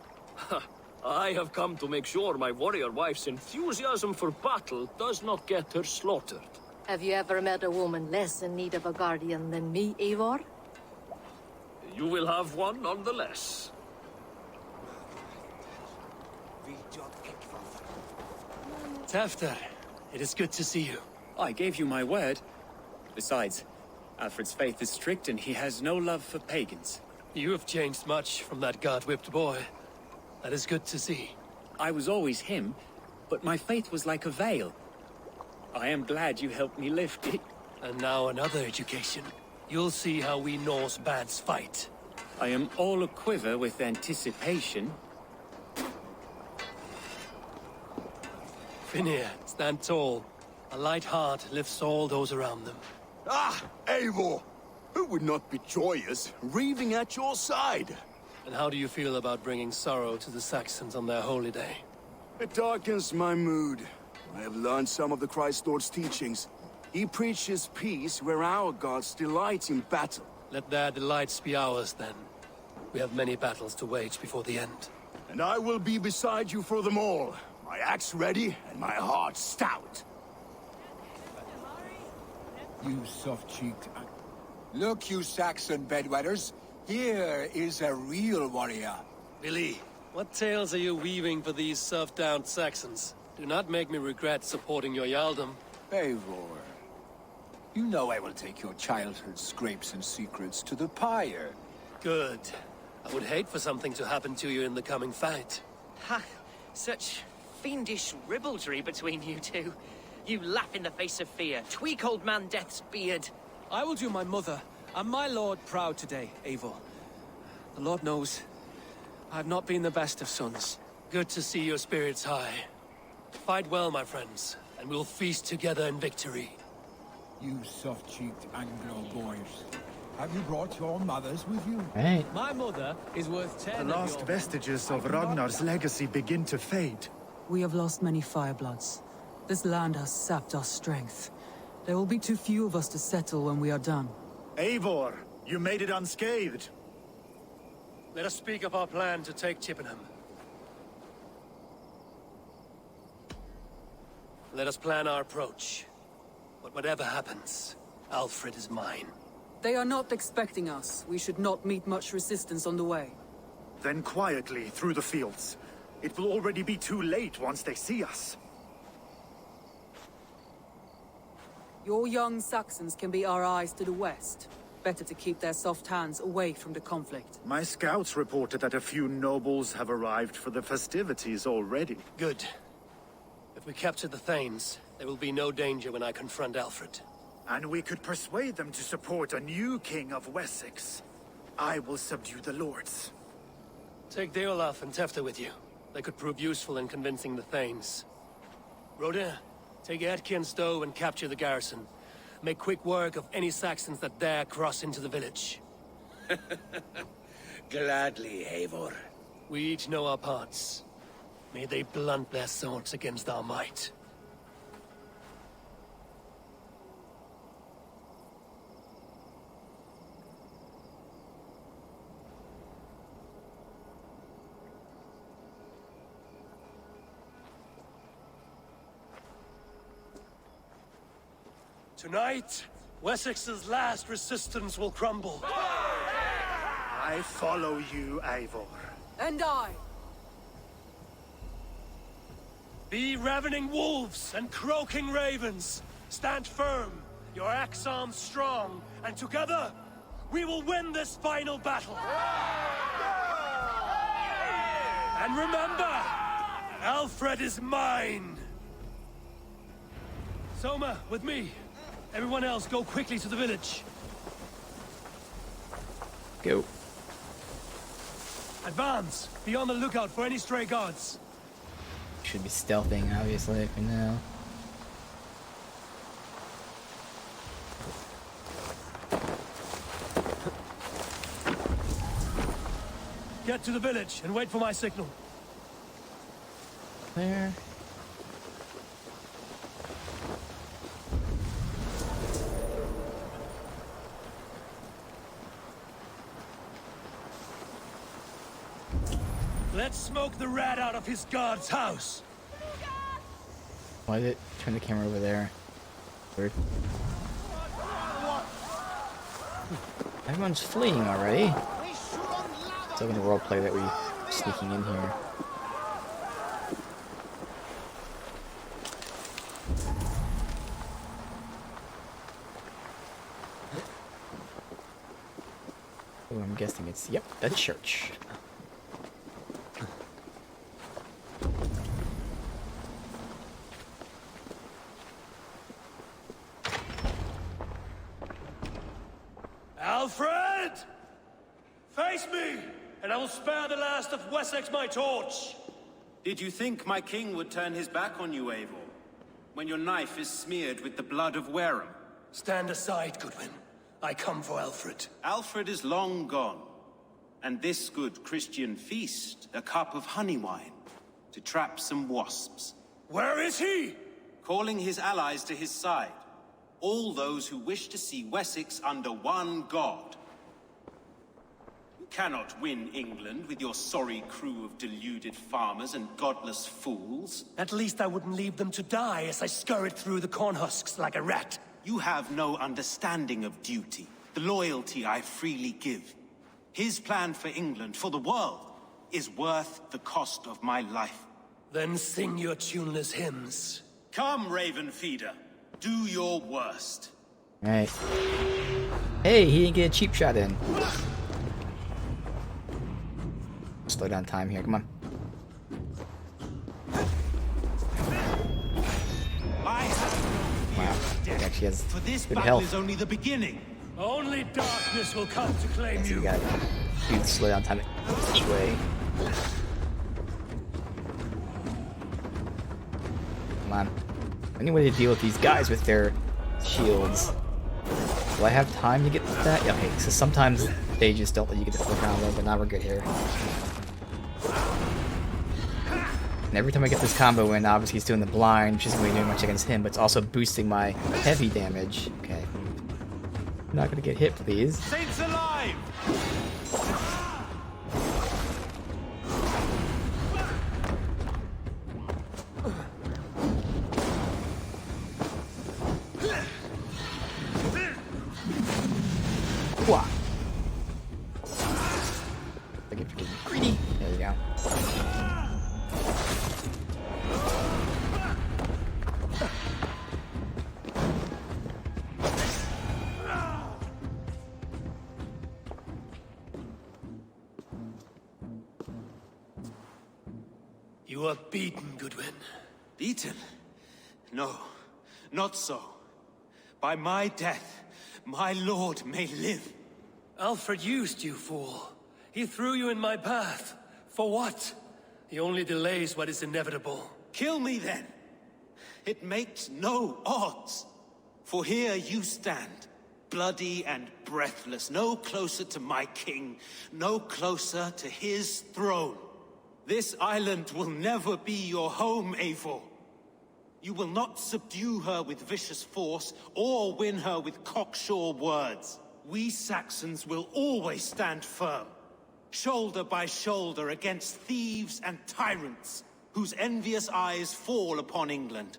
I have come to make sure my warrior wife's enthusiasm for battle does not get her slaughtered.
Have you ever met a woman less in need of a guardian than me, Eivor?
You will have one nonetheless.
Tefter, it is good to see you.
I gave you my word. Besides, Alfred's faith is strict and he has no love for pagans.
You have changed much from that god-whipped boy. That is good to see.
I was always him, but my faith was like a veil. I am glad you helped me lift it.
And now another education. You'll see how we Norse bands fight.
I am all aquiver with anticipation.
Finir, stand tall. A light heart lifts all those around them.
Ah, Eivor! Who would not be joyous, raving at your side?
And how do you feel about bringing sorrow to the Saxons on their holy day?
It darkens my mood. I have learned some of the Christ Lord's teachings. He preaches peace where our gods delight in battle.
Let their delights be ours, then. We have many battles to wage before the end.
And I will be beside you for them all. My axe ready, and my heart stout.
You soft-cheeked... Look, you Saxon bedwetters. Here is a real warrior.
Billy, what tales are you weaving for these soft-down Saxons? Do not make me regret supporting your Jarldom.
Eivor, you know I will take your childhood scrapes and secrets to the pyre.
Good. I would hate for something to happen to you in the coming fight.
Ha! Such fiendish ribaldry between you two. You laugh in the face of fear, tweak old man Death's beard.
I will do my mother and my lord proud today, Eivor. The Lord knows, I have not been the best of sons.
Good to see your spirits high. Fight well, my friends, and we'll feast together in victory.
You soft-cheeked Anglo boys. Have you brought your mothers with you?
Right.
My mother is worth 10
The
of
last
your...
vestiges of Ragnar's legacy begin to fade.
We have lost many firebloods. This land has sapped our strength. There will be too few of us to settle when we are done.
Eivor, you made it unscathed.
Let us speak of our plan to take Chippenham. Let us plan our approach. But whatever happens, Alfred is mine.
They are not expecting us. We should not meet much resistance on the way.
Then quietly through the fields. It will already be too late once they see us.
Your young Saxons can be our eyes to the west. Better to keep their soft hands away from the conflict.
My scouts reported that a few nobles have arrived for the festivities already.
Good. If we capture the Thanes, there will be no danger when I confront Alfred.
And we could persuade them to support a new king of Wessex. I will subdue the lords.
Take Deolaf and Tefta with you. They could prove useful in convincing the Thanes. Rodin, take Erke and Stowe and capture the garrison. Make quick work of any Saxons that dare cross into the village.
Gladly, Eivor.
We each know our parts. May they blunt their swords against our might. Tonight, Wessex's last resistance will crumble.
I follow you, Eivor.
And I.
Be ravening wolves and croaking ravens. Stand firm, your axe arms strong, and together, we will win this final battle. And remember, Alfred is mine. Soma, with me. Everyone else, go quickly to the village.
Go.
Advance. Be on the lookout for any stray guards.
Should be stealthing, obviously, for now.
Get to the village and wait for my signal.
There.
Let's smoke the rat out of his guard's house.
Why did it turn the camera over there? Weird. Everyone's fleeing already. Still gonna roleplay that we sneaking in here. Oh, I'm guessing it's, yep, the church.
Alfred! Face me, and I will spare the last of Wessex my torch.
Did you think my king would turn his back on you, Eivor? When your knife is smeared with the blood of Wareham?
Stand aside, Goodwin. I come for Alfred.
Alfred is long gone. And this good Christian feast, a cup of honey wine, to trap some wasps.
Where is he?
Calling his allies to his side. All those who wish to see Wessex under one god. You cannot win England with your sorry crew of deluded farmers and godless fools.
At least I wouldn't leave them to die as I scurried through the corn husks like a rat.
You have no understanding of duty, the loyalty I freely give. His plan for England, for the world, is worth the cost of my life.
Then sing your tuneless hymns.
Come, Raven Feeder. Do your worst.
Alright. Hey, he didn't get a cheap shot in. Slow down time here, come on. Wow, he actually has
For this
good
battle
health.
is only the beginning.
Only darkness will come to claim
So
you.
we got huge slow down time anyway. Come on. Any way to deal with these guys with their shields? Do I have time to get that? Yeah, okay, so sometimes they just don't let you get the full combo, but now we're good here. And every time I get this combo in, obviously he's doing the blind, which isn't really doing much against him, but it's also boosting my heavy damage. Okay. I'm not gonna get hit, please.
Saints alive!
Wah. Looking for getting greedy. There you go.
You are beaten, Goodwin.
Beaten? No, not so. By my death, my lord may live.
Alfred used you, fool. He threw you in my path. For what? He only delays what is inevitable.
Kill me then. It makes no odds. For here you stand, bloody and breathless, no closer to my king, no closer to his throne. This island will never be your home, Eivor. You will not subdue her with vicious force, or win her with cocksure words. We Saxons will always stand firm, shoulder by shoulder against thieves and tyrants, whose envious eyes fall upon England.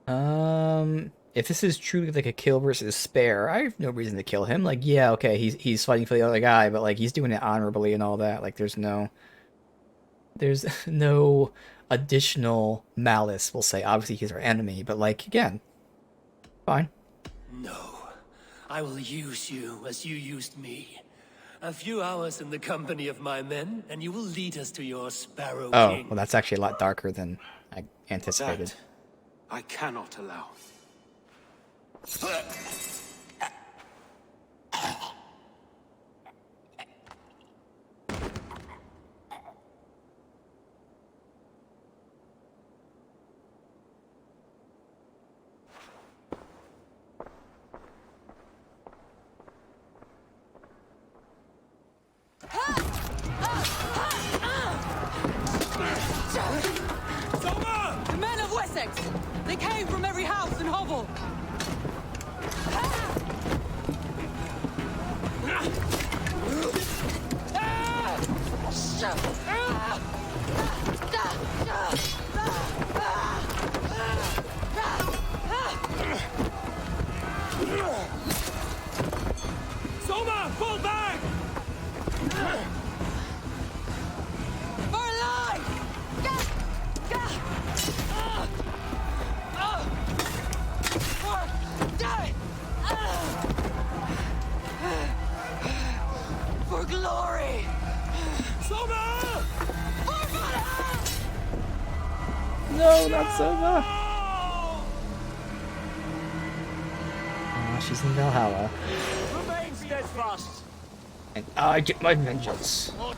If this is truly like a kill versus spare, I have no reason to kill him. Like, yeah, okay, he's fighting for the other guy, but like he's doing it honorably and all that. Like, there's no additional malice. We'll say, obviously he's our enemy, but like again, fine.
No, I will use you as you used me. A few hours in the company of my men, and you will lead us to your Sparrow
Oh,
King.
well, that's actually a lot darker than I anticipated.
That I cannot allow.
The men of Wessex! They came from every house and hovel!
Soma, fall back!
For life! For glory!
Soma!
No, not Soma! She's in Valhalla.
Remain steadfast!
And I get my vengeance. What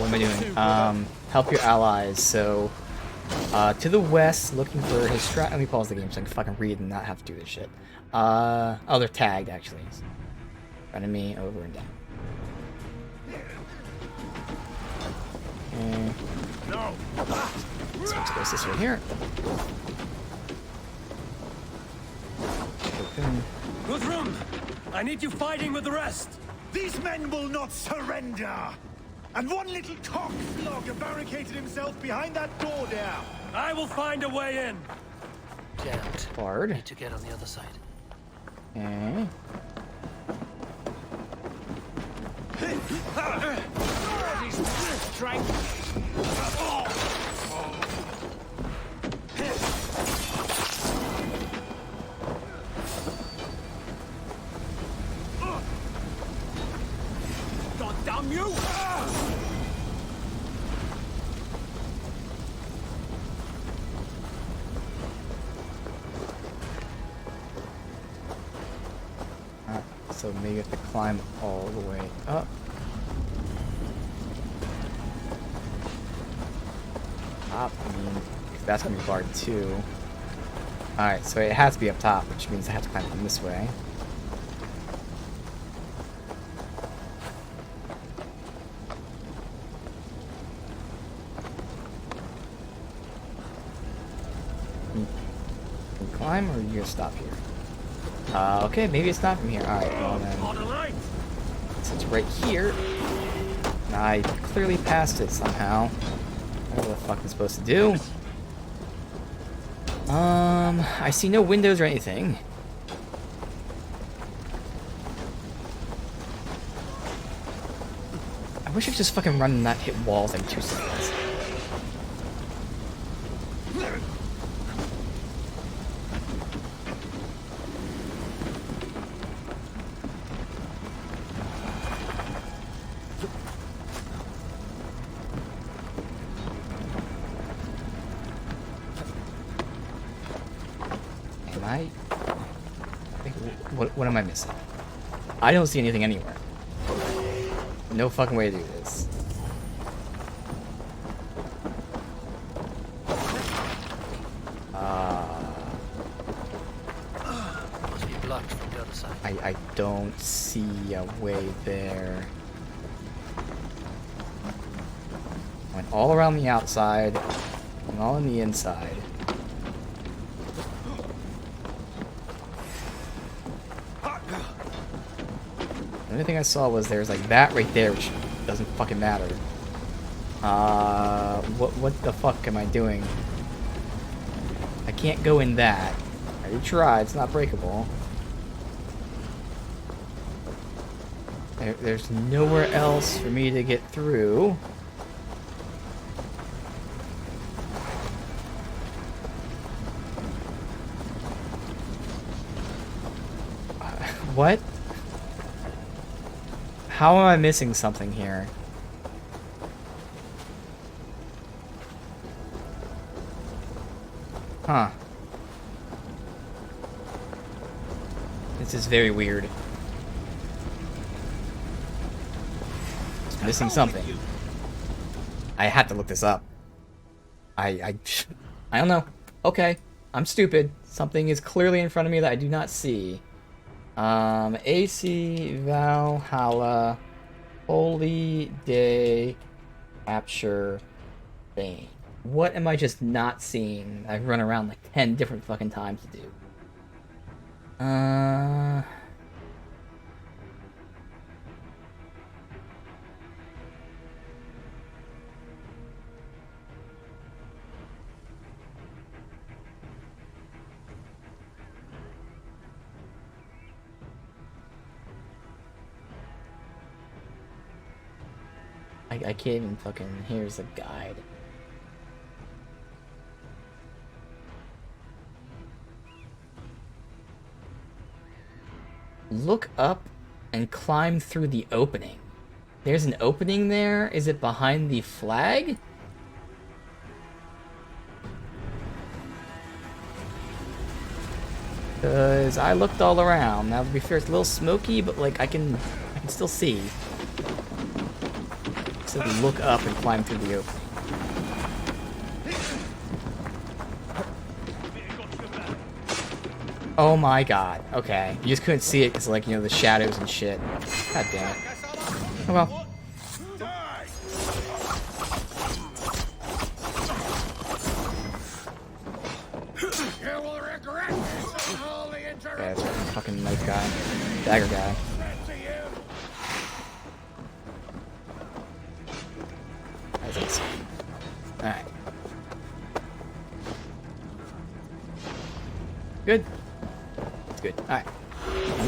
am I doing? Help your allies. So, to the west, looking for his strat. Let me pause the game so I can fucking read and not have to do this shit. Oh, they're tagged actually. Enemy over and down. Okay.
No.
So let's place this right here. Open.
Guthrum, I need you fighting with the rest.
These men will not surrender! And one little cockflogger barricaded himself behind that door there!
I will find a way in.
Jammed. Bard.
Need to get on the other side.
Okay.
God damn you!
So maybe you have to climb all the way up. Up, I mean, that's gonna be barred too. Alright, so it has to be up top, which means I have to climb from this way. Can you climb, or are you gonna stop here? Okay, maybe it's not from here. Alright, well then. Since it's right here, and I clearly passed it somehow. What the fuck am I supposed to do? I see no windows or anything. I wish I could just fucking run and not hit walls in 2 seconds. What am I missing? I don't see anything anywhere. No fucking way to do this.
Must be blocked from the other side.
I don't see a way there. Went all around the outside and all on the inside. only thing I saw was there's like that right there, which doesn't fucking matter. What the fuck am I doing? I can't go in that. I already tried, it's not breakable. There's nowhere else for me to get through. What? How am I missing something here? Huh. This is very weird. Missing something. I had to look this up. I don't know. Okay, I'm stupid. Something is clearly in front of me that I do not see. AC Valhalla Holy Day Capture Thing. What am I just not seeing? I've run around like 10 different fucking times to do. I can't even fucking... Here's a guide. Look up and climb through the opening. There's an opening there? Is it behind the flag? Because I looked all around. Now, to be fair, it's a little smoky, but like I can still see. So look up and climb through the opening. Oh my god. Okay. You just couldn't see it because, like, you know, the shadows and shit. God damn it. Oh well. Yeah, that's right. Fucking knife guy. Dagger guy. That's it. Alright. Good. It's good. Alright.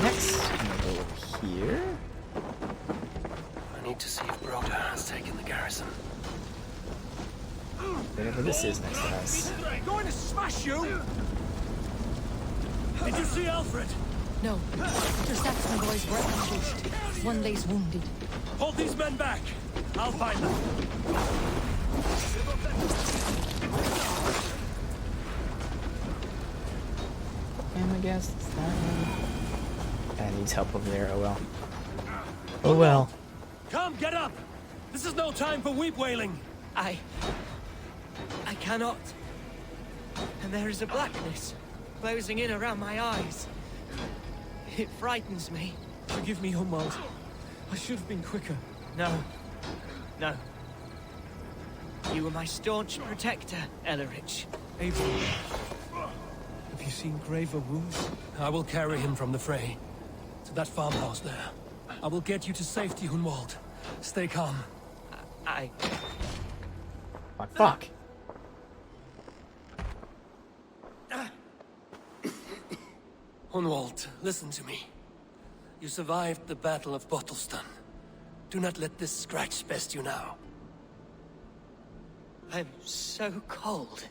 Next, I'm gonna go over here.
I need to see if Broda has taken the garrison.
Whatever this is next to us.
Going to smash you! Did you see Alfred?
No. Your Saxon boys were ambushed. One lays wounded.
Hold these men back. I'll find them.
And I guess it's that one. Guy needs help over there. Oh well. Oh well.
Come, get up! This is no time for weep wailing.
I cannot. And there is a blackness closing in around my eyes. It frightens me.
Forgive me, Humwald. I should have been quicker.
No. No. You were my staunch protector, Ellerich.
Eivor, have you seen graver wounds? I will carry him from the fray to that farmhouse there. I will get you to safety, Hunwald. Stay calm.
Fuck.
Hunwald, listen to me. You survived the Battle of Bottleston. Do not let this scratch best you now.
I'm so cold.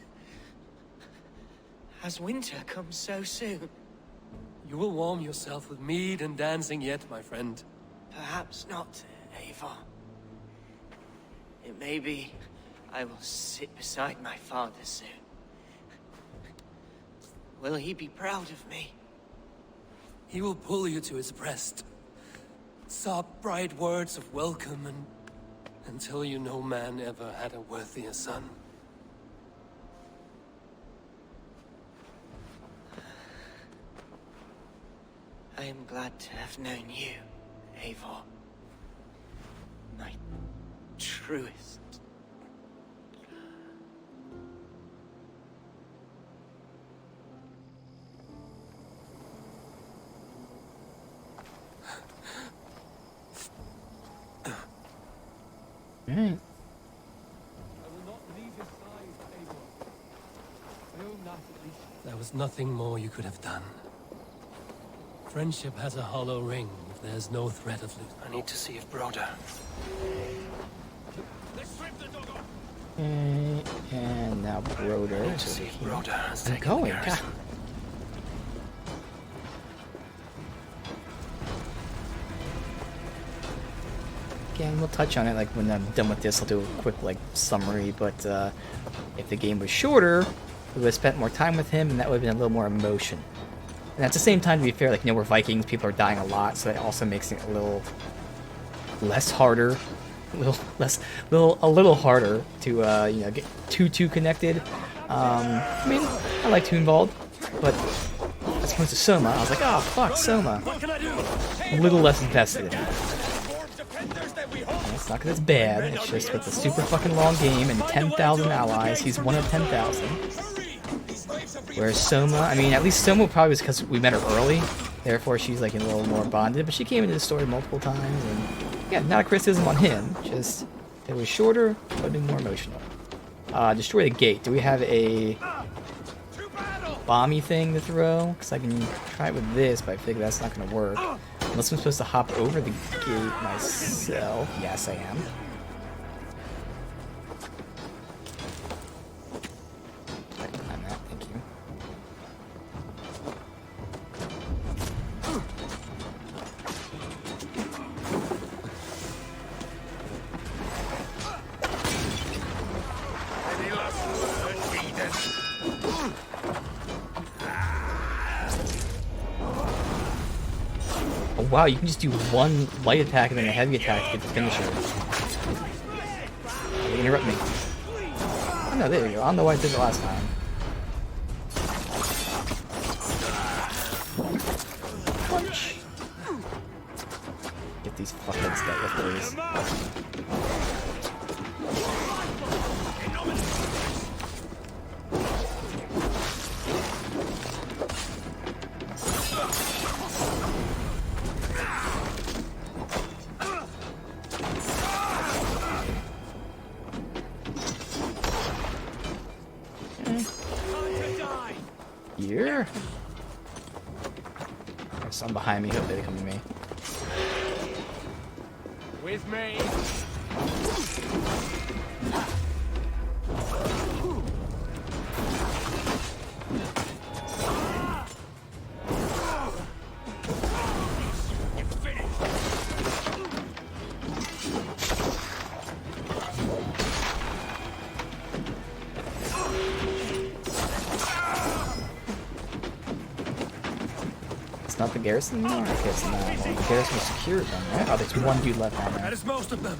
Has winter come so soon?
You will warm yourself with mead and dancing yet, my friend.
Perhaps not, Eivor. It may be I will sit beside my father soon. Will he be proud of me?
He will pull you to his breast. Sob bright words of welcome and until you no man ever had a worthier son.
I am glad to have known you, Eivor. My truest.
Alright.
There was nothing more you could have done. Friendship has a hollow ring if there's no threat of loot. I need to see if Broder...
Okay, and now Broder is
see if
over
Broder
here.
has
I'm
taken the
going.
garrison.
God. Again, we'll touch on it like when I'm done with this. I'll do a quick like summary, but if the game was shorter, we would have spent more time with him, and that would have been a little more emotion. And at the same time, to be fair, like, you know, we're Vikings, people are dying a lot, so that also makes it a little less harder, a little harder to you know, get too connected. I mean, I like Toonbald, but as opposed to Soma, I was like, oh fuck, Soma. A little less invested in it. And it's not because it's bad, it's just with a super fucking long game and 10,000 allies, he's one of 10,000. Whereas Soma, I mean, at least Soma probably was because we met her early, therefore she's like a little more bonded, but she came into the story multiple times, and yeah, not a criticism on him, just if it was shorter, it would have been more emotional. Destroy the gate. Do we have a bomby thing to throw? Because I can try it with this, but I figure that's not going to work. Unless I'm supposed to hop over the gate myself. Yes, I am. On that, thank you. Oh wow, you can just do one light attack and then a heavy attack to get the finisher. They interrupt me. Oh no, there you go. I don't know why I did it last time. Punch! Get these fuckheads dealt with, please. Here. There's some behind me. Hopefully they come to me.
With me.
Not the garrison anymore? I guess not. Well, the garrison was secured then, right? Oh, there's one dude left on
That
there.
is most of them.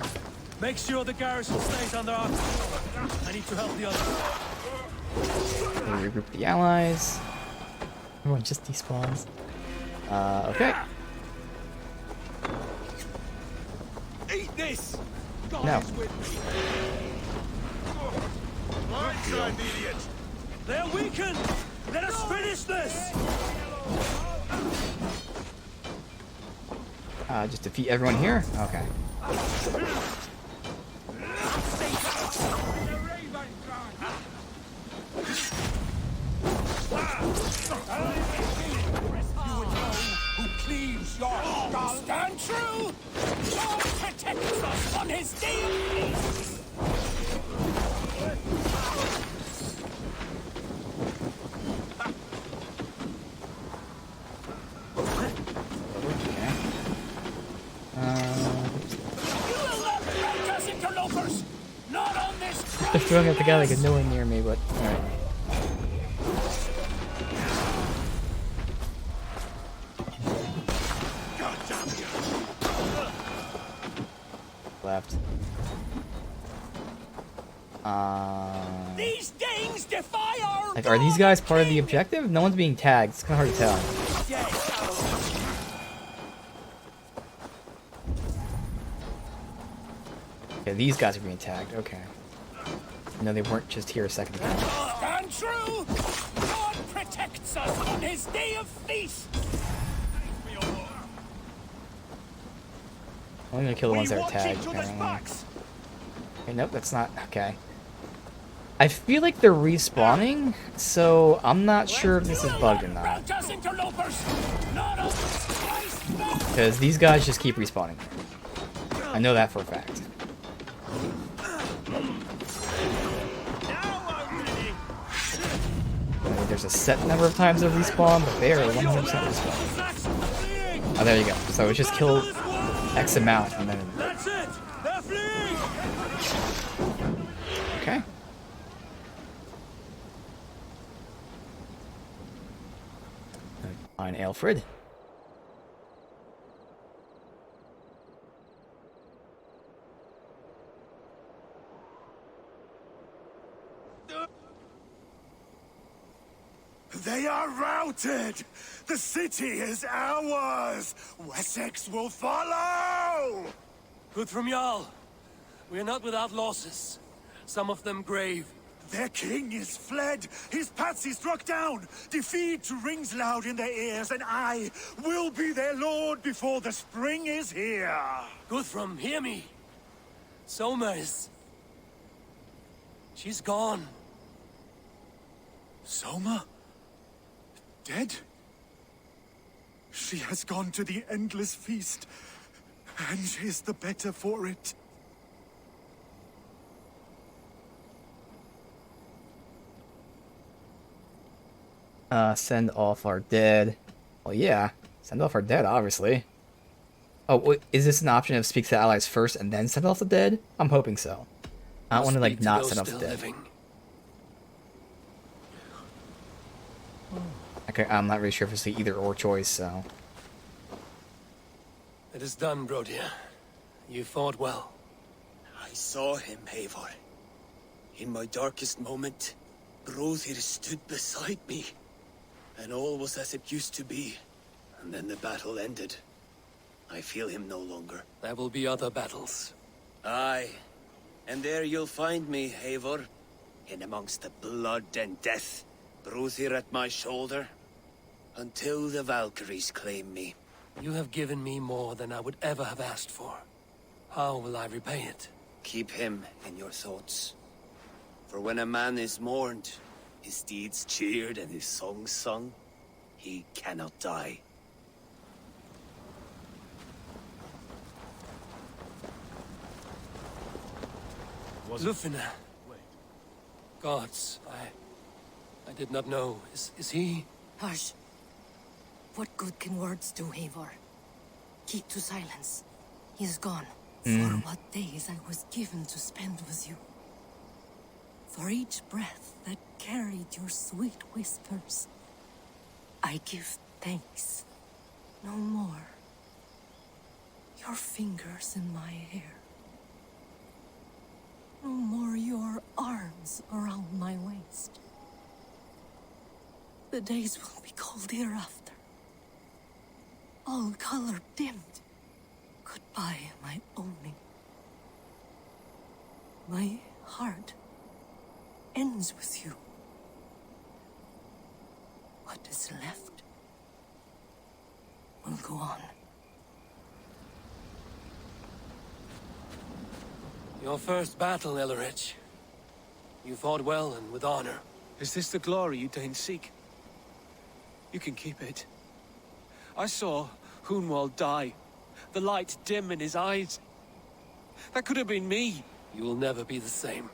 Make sure the garrison stays under our... I need to help the others.
We regroup the allies. Everyone just despawns. Okay.
Eat this! God
No.
is with me. Blindside, idiot! They're weakened! Let us finish this!
Just defeat everyone here? Okay.
Who cleaves your skull? Stand true! God protects us on his day of peace!
They're throwing at the guy like there's no one near me, but alright. Left.
These Danes defy our...
Like, are these guys part of the objective? No one's being tagged. It's kind of hard to tell. Okay, these guys are being tagged. Okay. No, they weren't just here a second ago.
Stand true! God protects us on his day of feast!
I'm gonna kill the ones that are tagged, apparently. Okay, nope, that's not... Okay. I feel like they're respawning, so I'm not sure if this is bugged or not. Because these guys just keep respawning. I know that for a fact. I mean, there's a set number of times they respawn, but they are 100% respawn. Oh, there you go. So it's just kill X amount and then... Okay. Find Alfred.
They are routed! The city is ours! Wessex will follow!
Guthrum Jarl, we are not without losses. Some of them grave.
Their king is fled! His patsy struck down! Defeat rings loud in their ears, and I will be their lord before the spring is here!
Guthrum, hear me! Soma is... she's gone.
Soma? Dead? She has gone to the endless feast, and is the better for it.
Send off our dead. Well, yeah. Send off our dead, obviously. Oh, wait, is this an option of speak to allies first and then send off the dead? I'm hoping so. I don't want to, like, not send off the dead. Okay, I'm not really sure if it's the either or choice, so...
It is done, Brodir. You fought well.
I saw him, Eivor. In my darkest moment, Brodir stood beside me. And all was as it used to be. And then the battle ended. I feel him no longer.
There will be other battles.
Aye. And there you'll find me, Eivor. In amongst the blood and death. Brodir at my shoulder. Until the Valkyries claim me.
You have given me more than I would ever have asked for. How will I repay it?
Keep him in your thoughts. For when a man is mourned, his deeds cheered and his songs sung, he cannot die.
Lufina. Gods, I did not know. Is he?
Hush. What good can words do, Eivor? Keep to silence. He is gone. For what days I was given to spend with you. For each breath that carried your sweet whispers, I give thanks. No more. Your fingers in my hair. No more your arms around my waist. The days will be cold hereafter. All color dimmed. Goodbye, my only. My heart ends with you. What is left will go on.
Your first battle, Ellerich. You fought well and with honor.
Is this the glory you deign seek? You can keep it. I saw Hunwald die. The light dim in his eyes. That could have been me.
You will never be the same.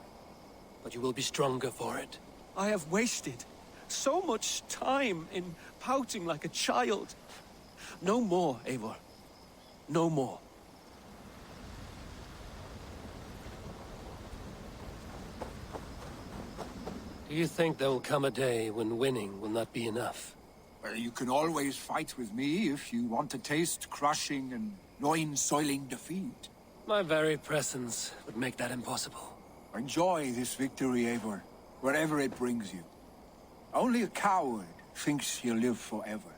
But you will be stronger for it.
I have wasted so much time in pouting like a child. No more, Eivor. No more.
Do you think there will come a day when winning will not be enough?
Well, you can always fight with me if you want to taste crushing and loin-soiling defeat.
My very presence would make that impossible.
Enjoy this victory, Eivor, wherever it brings you. Only a coward thinks he'll live forever.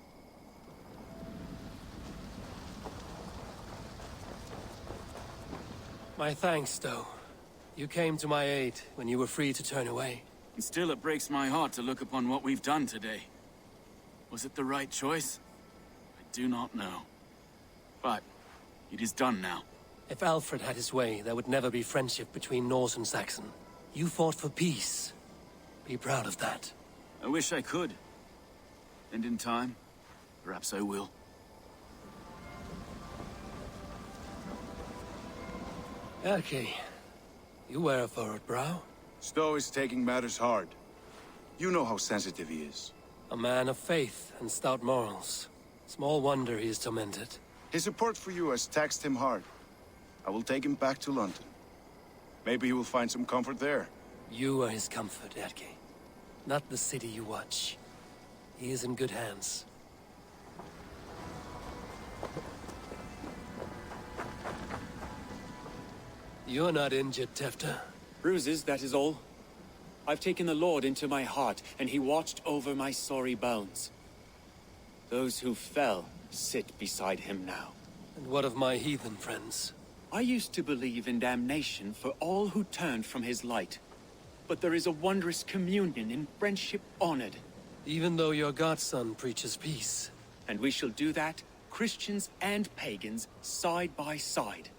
My thanks, though. You came to my aid when you were free to turn away.
Still, it breaks my heart to look upon what we've done today. Was it the right choice? I do not know. But it is done now.
If Alfred had his way, there would never be friendship between Norse and Saxon. You fought for peace. Be proud of that.
I wish I could. And in time, perhaps I will.
Okay. You wear a furrowed brow.
Stowe is taking matters hard. You know how sensitive he is.
A man of faith and stout morals. Small wonder he is tormented.
His support for you has taxed him hard. I will take him back to London. Maybe he will find some comfort there.
You are his comfort, Erke. Not the city you watch. He is in good hands. You're not injured, Tefta.
Bruises, that is all. I've taken the Lord into my heart, and he watched over my sorry bones. Those who fell sit beside him now.
And what of my heathen friends?
I used to believe in damnation for all who turned from his light. But there is a wondrous communion in friendship honored.
Even though your godson preaches peace.
And we shall do that, Christians and pagans, side by side.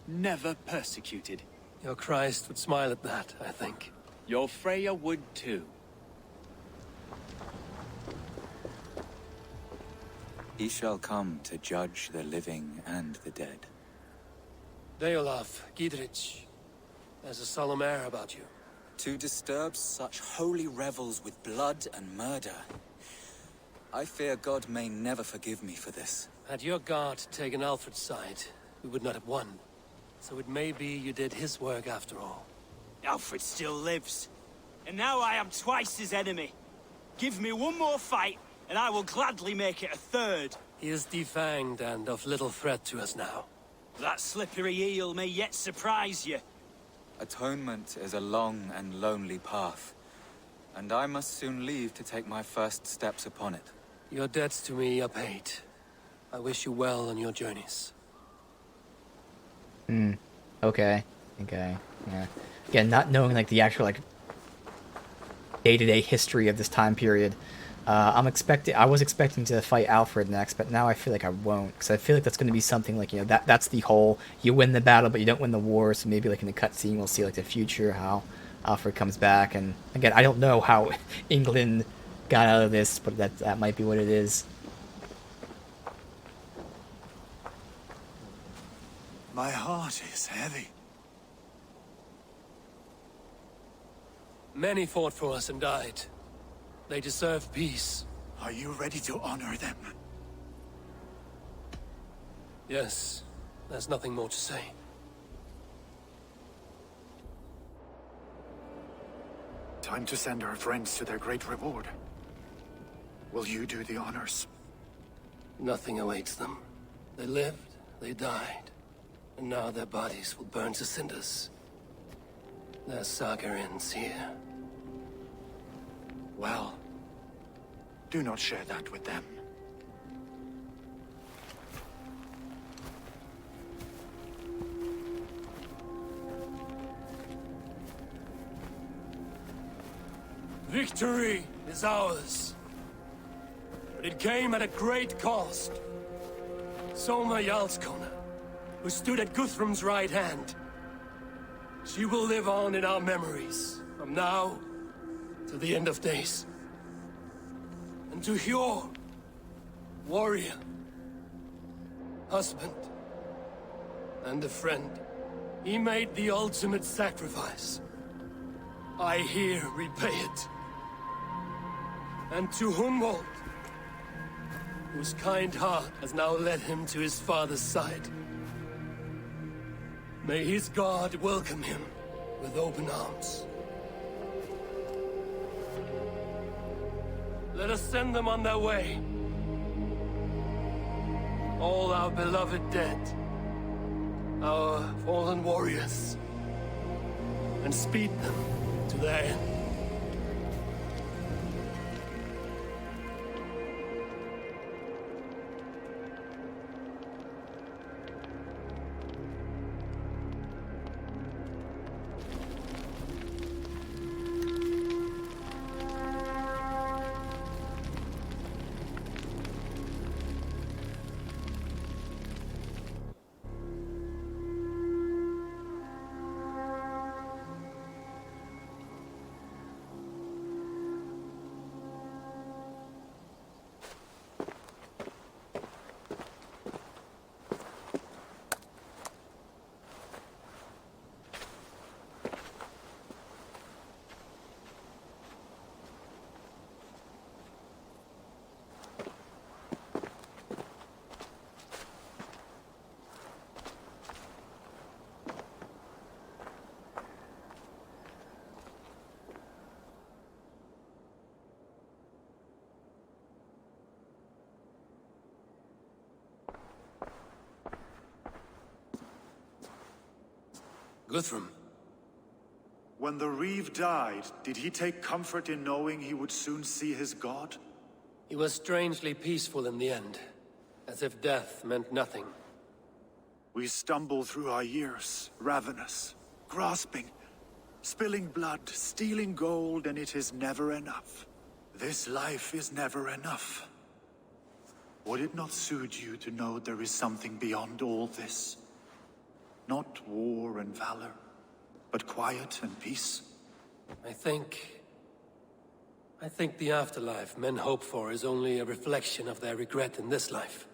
Never persecuted.
Your Christ would smile at that, I think.
Your Freya would too.
He shall come to judge the living and the dead.
Deolaf, Gidrich, there's a solemn air about you.
To disturb such holy revels with blood and murder. I fear God may never forgive me for this.
Had your guard taken Alfred's side, we would not have won. So it may be you did his work after all.
Alfred still lives. And now I am twice his enemy. Give me one more fight, and I will gladly make it a third.
He is defanged and of little threat to us now.
That slippery eel may yet surprise you.
Atonement is a long and lonely path, and I must soon leave to take my first steps upon it.
Your debts to me are paid. I wish you well on your journeys.
Okay. Yeah. Again, not knowing like the actual like day-to-day history of this time period, I was expecting to fight Alfred next, but now I feel like I won't, because I feel like that's going to be something like, that's the whole, you win the battle but you don't win the war, so maybe like in the cutscene we'll see like the future, how Alfred comes back, and again, I don't know how England got out of this, but that might be what it is.
My heart is heavy.
Many fought for us and died. They deserve peace.
Are you ready to honor them?
Yes. There's nothing more to say.
Time to send our friends to their great reward. Will you do the honors?
Nothing awaits them. They lived, they died, and now their bodies will burn to cinders. Their saga ends here.
Well, do not share that with them.
Victory is ours. But it came at a great cost. Soma Jarlskona, who stood at Guthrum's right hand. She will live on in our memories, from now to the end of days. And to Hjor, warrior, husband, and a friend, he made the ultimate sacrifice. I here repay it. And to Hunwald, whose kind heart has now led him to his father's side. May his God welcome him with open arms. Let us send them on their way. All our beloved dead, our fallen warriors, and speed them to their end. Guthrum.
When the Reeve died, did he take comfort in knowing he would soon see his god?
He was strangely peaceful in the end, as if death meant nothing.
We stumble through our years, ravenous, grasping, spilling blood, stealing gold, and it is never enough. This life is never enough. Would it not soothe you to know there is something beyond all this? Not war and valor, but quiet and peace?
I think the afterlife men hope for is only a reflection of their regret in this life.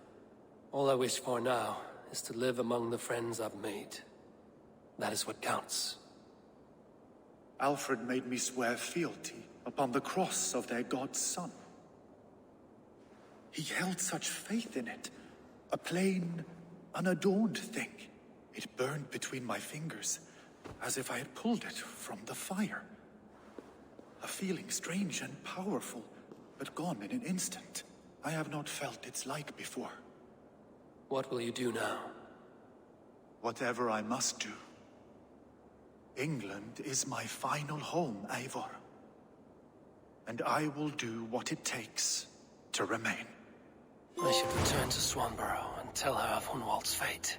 All I wish for now is to live among the friends I've made. That is what counts.
Alfred made me swear fealty upon the cross of their god's son. He held such faith in it, a plain, unadorned thing. It burned between my fingers, as if I had pulled it from the fire. A feeling strange and powerful, but gone in an instant. I have not felt its like before.
What will you do now?
Whatever I must do. England is my final home, Eivor. And I will do what it takes to remain.
I should return to Swanborough and tell her of Hunwald's fate.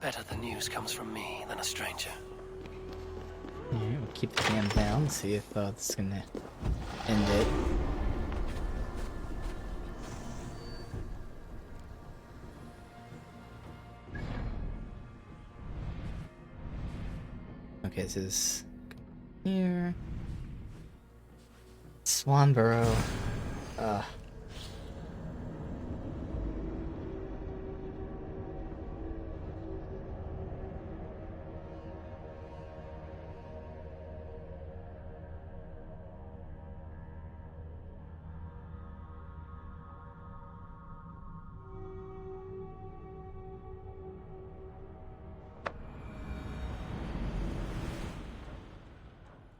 Better the news comes from me than a stranger.
Yeah, we'll keep the cam down, see if this is gonna end it. Okay, this is here. Swanborough.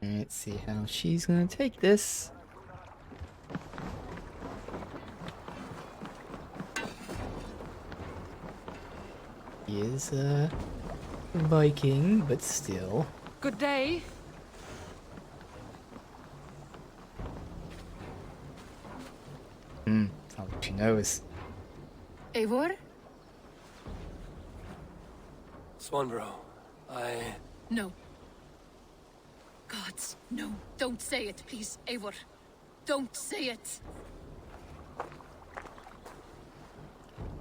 Let's see how she's gonna take this. He is a Viking, but still.
Good day.
Sounds like she knows.
Eivor?
Swanborough,
No. Gods, no. Don't say it, please, Eivor. Don't say it.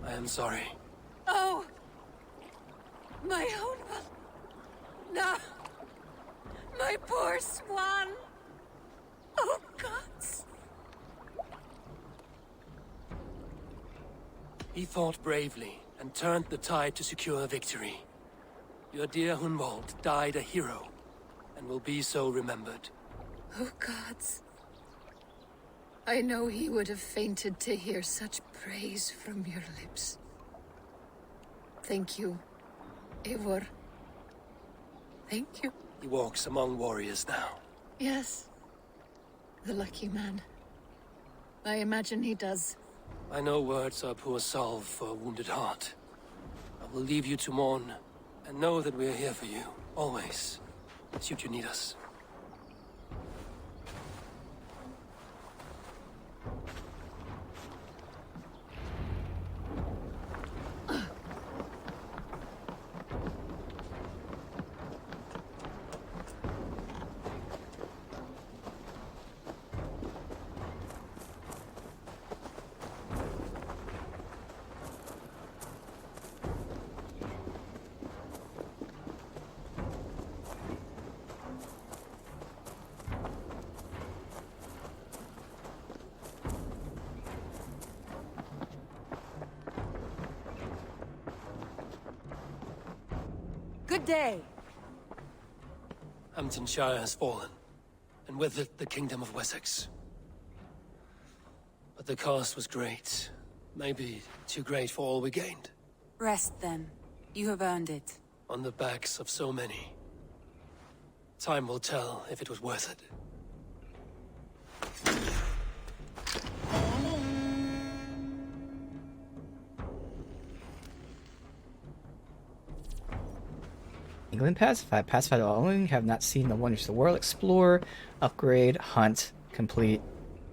I am sorry.
Oh! My own one. No! My poor swan! Oh, gods!
He fought bravely and turned the tide to secure victory. Your dear Hunwald died a hero, and will be so remembered.
Oh, gods. I know he would have fainted to hear such praise from your lips. Thank you, Eivor. Thank you.
He walks among warriors now.
Yes. The lucky man. I imagine he does.
I know words are poor salve for a wounded heart. I will leave you to mourn, and know that we are here for you, always, should you need us.
Good day.
Hamptonshire has fallen, and with it the Kingdom of Wessex. But the cost was great. Maybe too great for all we gained.
Rest then. You have earned it.
On the backs of so many. Time will tell if it was worth it.
England pacified. Pacified all only have not seen the wonders of the world. Explore, upgrade, hunt, complete,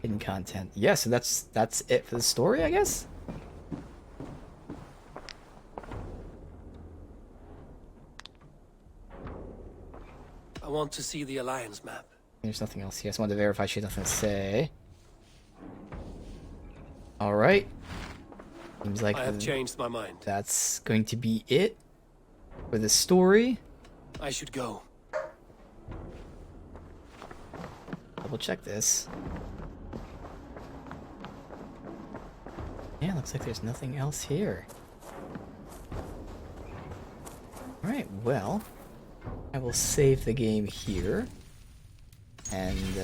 hidden content. Yeah, so that's it for the story, I guess?
I want to see the Alliance map.
There's nothing else here. I just wanted to verify she had nothing to say. Alright. Seems like
I have changed my mind.
that's going to be it for the story.
I should go.
Double check this. Yeah, looks like there's nothing else here. Alright, well, I will save the game here. And,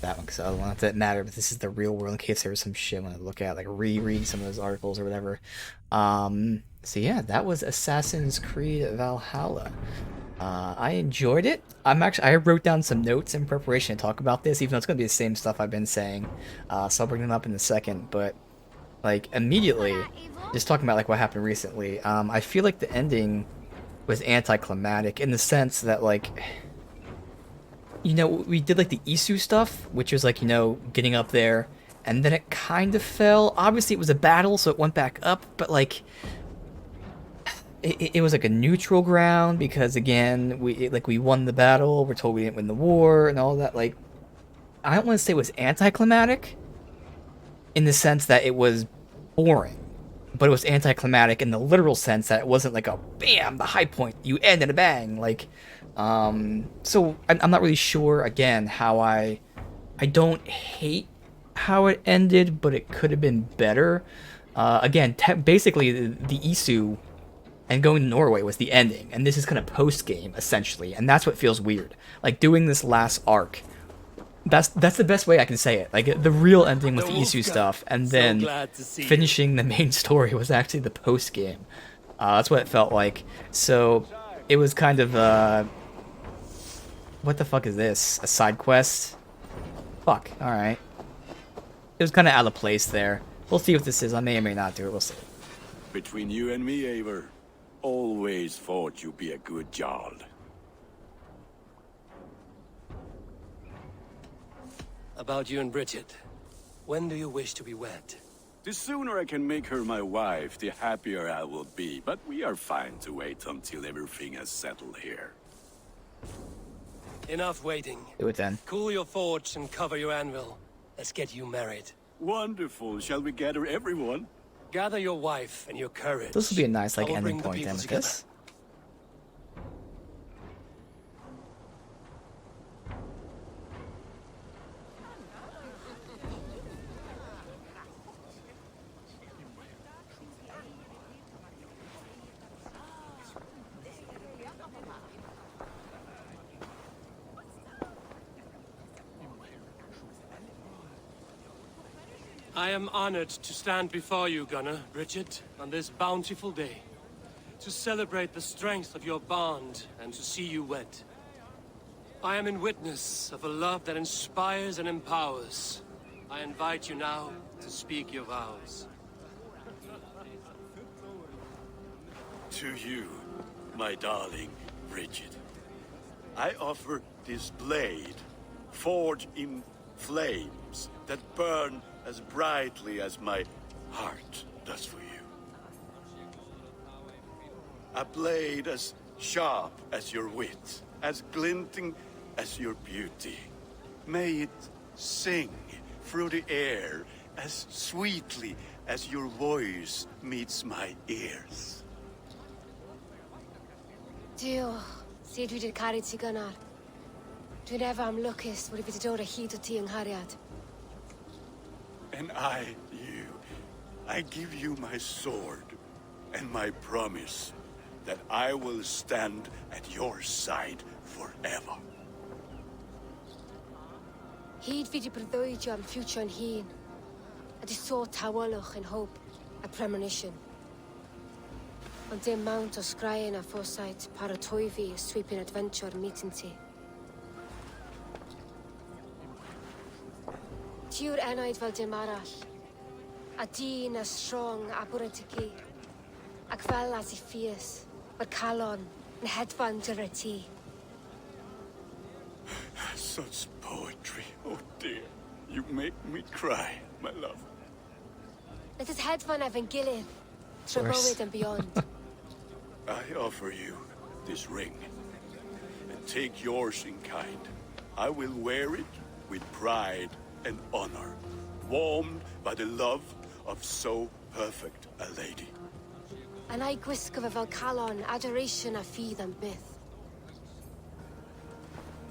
that one, because the other one didn't matter, but this is the real world in case there was some shit I want to look at, like reread some of those articles or whatever. So yeah, that was Assassin's Creed Valhalla. I enjoyed it. I wrote down some notes in preparation to talk about this, even though it's going to be the same stuff I've been saying. So I'll bring them up in a second, but like immediately, just talking about like what happened recently, I feel like the ending was anticlimactic in the sense that like, you know, we did like the Isu stuff, which was like, you know, getting up there, and then it kind of fell. Obviously it was a battle, so it went back up, but like it was like a neutral ground because again, we won the battle, we're told we didn't win the war and all that. Like, I don't want to say it was anticlimactic in the sense that it was boring, but it was anticlimactic in the literal sense that it wasn't like a bam, the high point, you end in a bang, like. So I'm not really sure again how I don't hate how it ended, but it could have been better. Again, basically the Isu and going to Norway was the ending, and this is kind of post game essentially, and that's what feels weird. Like doing this last arc. That's the best way I can say it. Like the real ending was the Isu stuff, and then finishing the main story was actually the post game. That's what it felt like. So it was kind of what the fuck is this? A side quest? Fuck. All right. It was kind of out of place there. We'll see what this is. I may or may not do it. We'll see.
Between you and me, Eivor, always thought you'd be a good Jarl.
About you and Bridget. When do you wish to be wed?
The sooner I can make her my wife, the happier I will be. But we are fine to wait until everything has settled here.
Enough waiting.
Do it then.
Cool your forge and cover your anvil. Let's get you married.
Wonderful. Shall we gather everyone?
Gather your wife and your courage.
This will be a nice like
I will
ending
bring the
point
people
then with
together.
this.
I am honored to stand before you, Gunnar, Bridget, on this bountiful day, to celebrate the strength of your bond and to see you wed. I am in witness of a love that inspires and empowers. I invite you now to speak your vows.
To you, my darling Bridget, I offer this blade, forged in flames that burn as brightly as my heart does for you. A blade as sharp as your wit, as glinting as your beauty. May it sing through the air as sweetly as your voice meets my ears.
Dio, sé dwi dir caru ti gynnar. Dwi'n efo am lwcus wedi bod dod o hyd o ti yng nghariad.
And I, you, I give you my sword and my promise that I will stand at your side forever.
Hyd fi di breuddwydio am future yn hun, a di so tawelwch yn hope a premonition. Ond dim mount o sgraen a foresight paratoi fi a sweeping adventure meeting ti. Tiw'r enaid fel dim arall, a dyn as strong a bwrent y gi, Ac fel as I ffies, mae'r calon yn hedfan dyr y tŷ.
Such poetry. Oh dear. You make me cry, my love.
Let us hedfan efo'n gilydd, trwy bywyd and beyond.
I offer you this ring. And take yours in kind. I will wear it with pride and honor, warmed by the love of so perfect a lady.
And I gwisgo fe fel calon, adoration a ffydd am byth.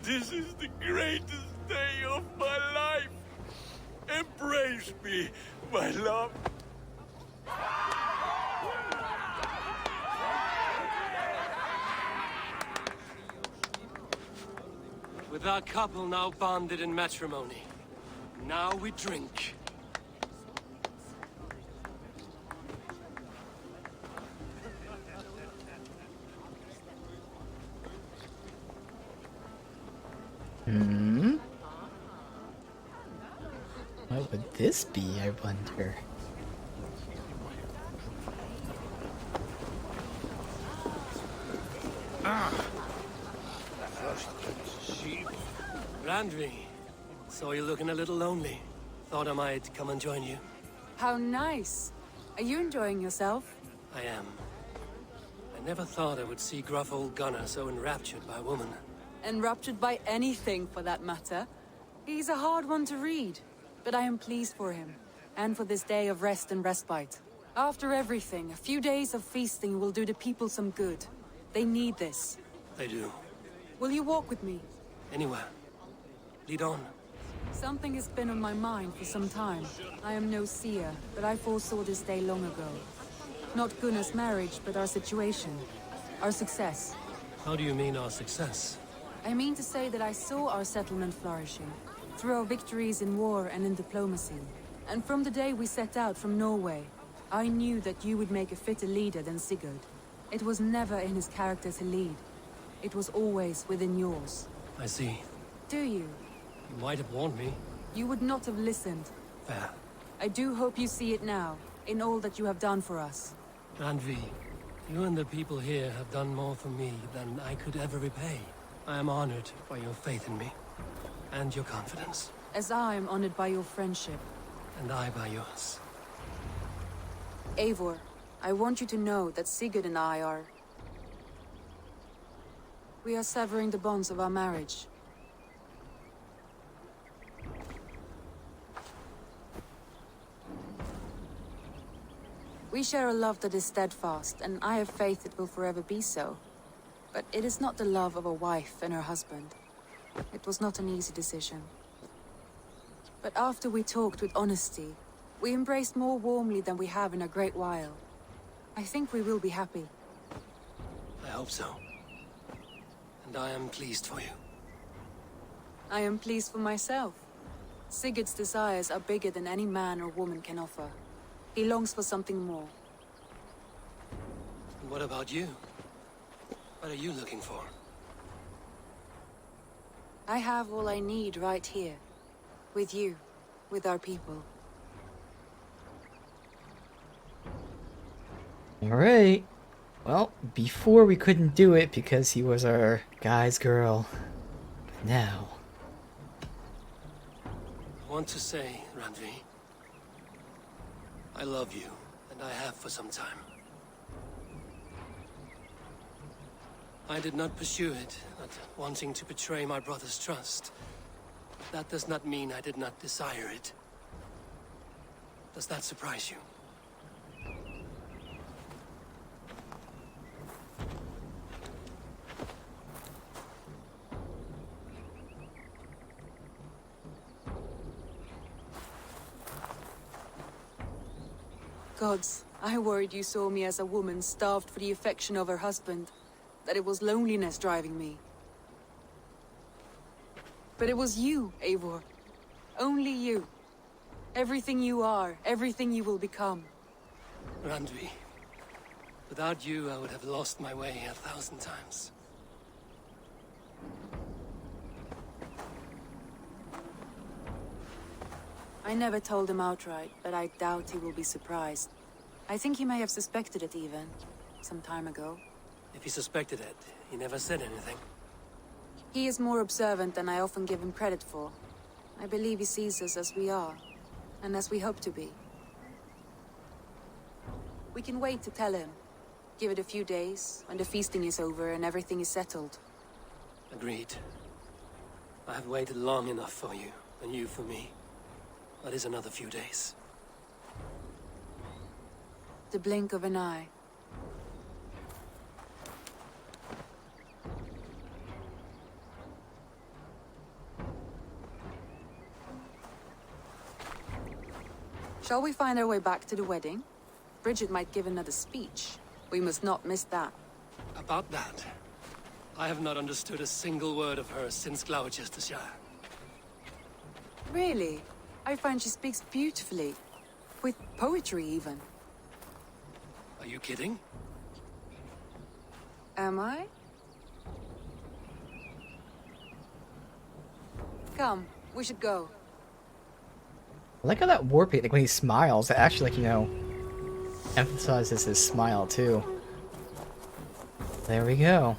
This is the greatest day of my life. Embrace me, my love.
With our couple now bonded in matrimony, now we drink.
What would this be, I wonder?
Randvi, saw you looking a little lonely. Thought I might come and join you.
How nice. Are you enjoying yourself?
I am. I never thought I would see gruff old Gunnar so enraptured by a woman.
Enraptured by anything, for that matter. He's a hard one to read, but I am pleased for him, and for this day of rest and respite. After everything, a few days of feasting will do the people some good. They need this.
They do.
Will you walk with me?
Anywhere. Lead on.
Something has been on my mind for some time. I am no seer, but I foresaw this day long ago. Not Gunnar's marriage, but our situation. Our success.
How do you mean our success?
I mean to say that I saw our settlement flourishing, through our victories in war and in diplomacy. And from the day we set out from Norway, I knew that you would make a fitter leader than Sigurd. It was never in his character to lead. It was always within yours.
I see.
Do you?
You might have warned me.
You would not have listened.
Fair.
I do hope you see it now, in all that you have done for us.
Randvi, you and the people here have done more for me than I could ever repay. I am honored by your faith in me, and your confidence.
As I am honored by your friendship.
And I by yours.
Eivor, I want you to know that Sigurd and I are... We are severing the bonds of our marriage. We share a love that is steadfast, and I have faith it will forever be so. But it is not the love of a wife and her husband. It was not an easy decision. But after we talked with honesty, we embraced more warmly than we have in a great while. I think we will be happy.
I hope so. And I am pleased for you.
I am pleased for myself. Sigurd's desires are bigger than any man or woman can offer. He longs for something more.
And what about you? What are you looking for?
I have all I need right here. With you. With our people.
Alright. Well, before we couldn't do it because he was our guy's girl. But now...
I want to say, Randvi, I love you, and I have for some time. I did not pursue it, not wanting to betray my brother's trust. That does not mean I did not desire it. Does that surprise you?
Gods, I worried you saw me as a woman starved for the affection of her husband. That it was loneliness driving me. But it was you, Eivor. Only you. Everything you are, everything you will become.
Randvi, without you I would have lost my way 1,000 times.
I never told him outright, but I doubt he will be surprised. I think he may have suspected it even, some time ago.
If he suspected it, he never said anything.
He is more observant than I often give him credit for. I believe he sees us as we are, and as we hope to be. We can wait to tell him. Give it a few days, when the feasting is over and everything is settled.
Agreed. I have waited long enough for you, and you for me. That is another few days.
The blink of an eye. Shall we find our way back to the wedding? Bridget might give another speech. We must not miss that.
About that, I have not understood a single word of hers since Gloucestershire.
Really? I find she speaks beautifully. With poetry, even.
Are you kidding?
Am I? Come, we should go.
I like how that war paint, like when he smiles, it actually, like, you know, emphasizes his smile too. There we go.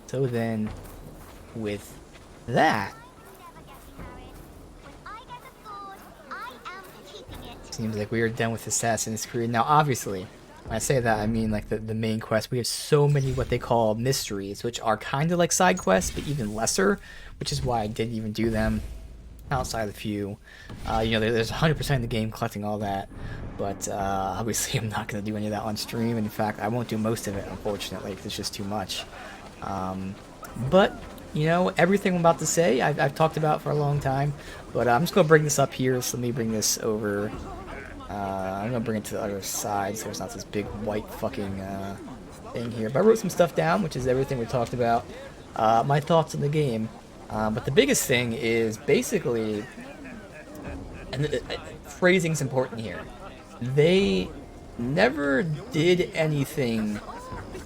So then, with that, seems like we are done with Assassin's Creed. Now, obviously, when I say that, I mean like the main quest. We have so many what they call mysteries, which are kind of like side quests, but even lesser, which is why I didn't even do them outside of the few. You know, there's 100% of the game collecting all that, but obviously I'm not going to do any of that on stream. In fact, I won't do most of it, unfortunately, because it's just too much. But, you know, everything I'm about to say, I've talked about for a long time, but I'm just going to bring this up here, so let me bring this over. I'm going to bring it to the other side, so it's not this big white fucking thing here. But I wrote some stuff down, which is everything we talked about. My thoughts on the game. But the biggest thing is basically, and phrasing's important here, they never did anything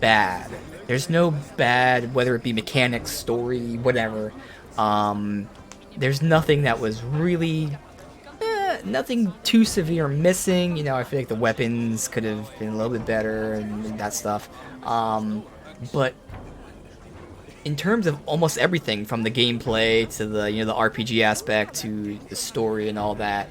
bad. There's no bad, whether it be mechanics, story, whatever. There's nothing that was really, nothing too severe missing. You know, I feel like the weapons could have been a little bit better and that stuff. But in terms of almost everything, from the gameplay to the, you know, the RPG aspect to the story and all that,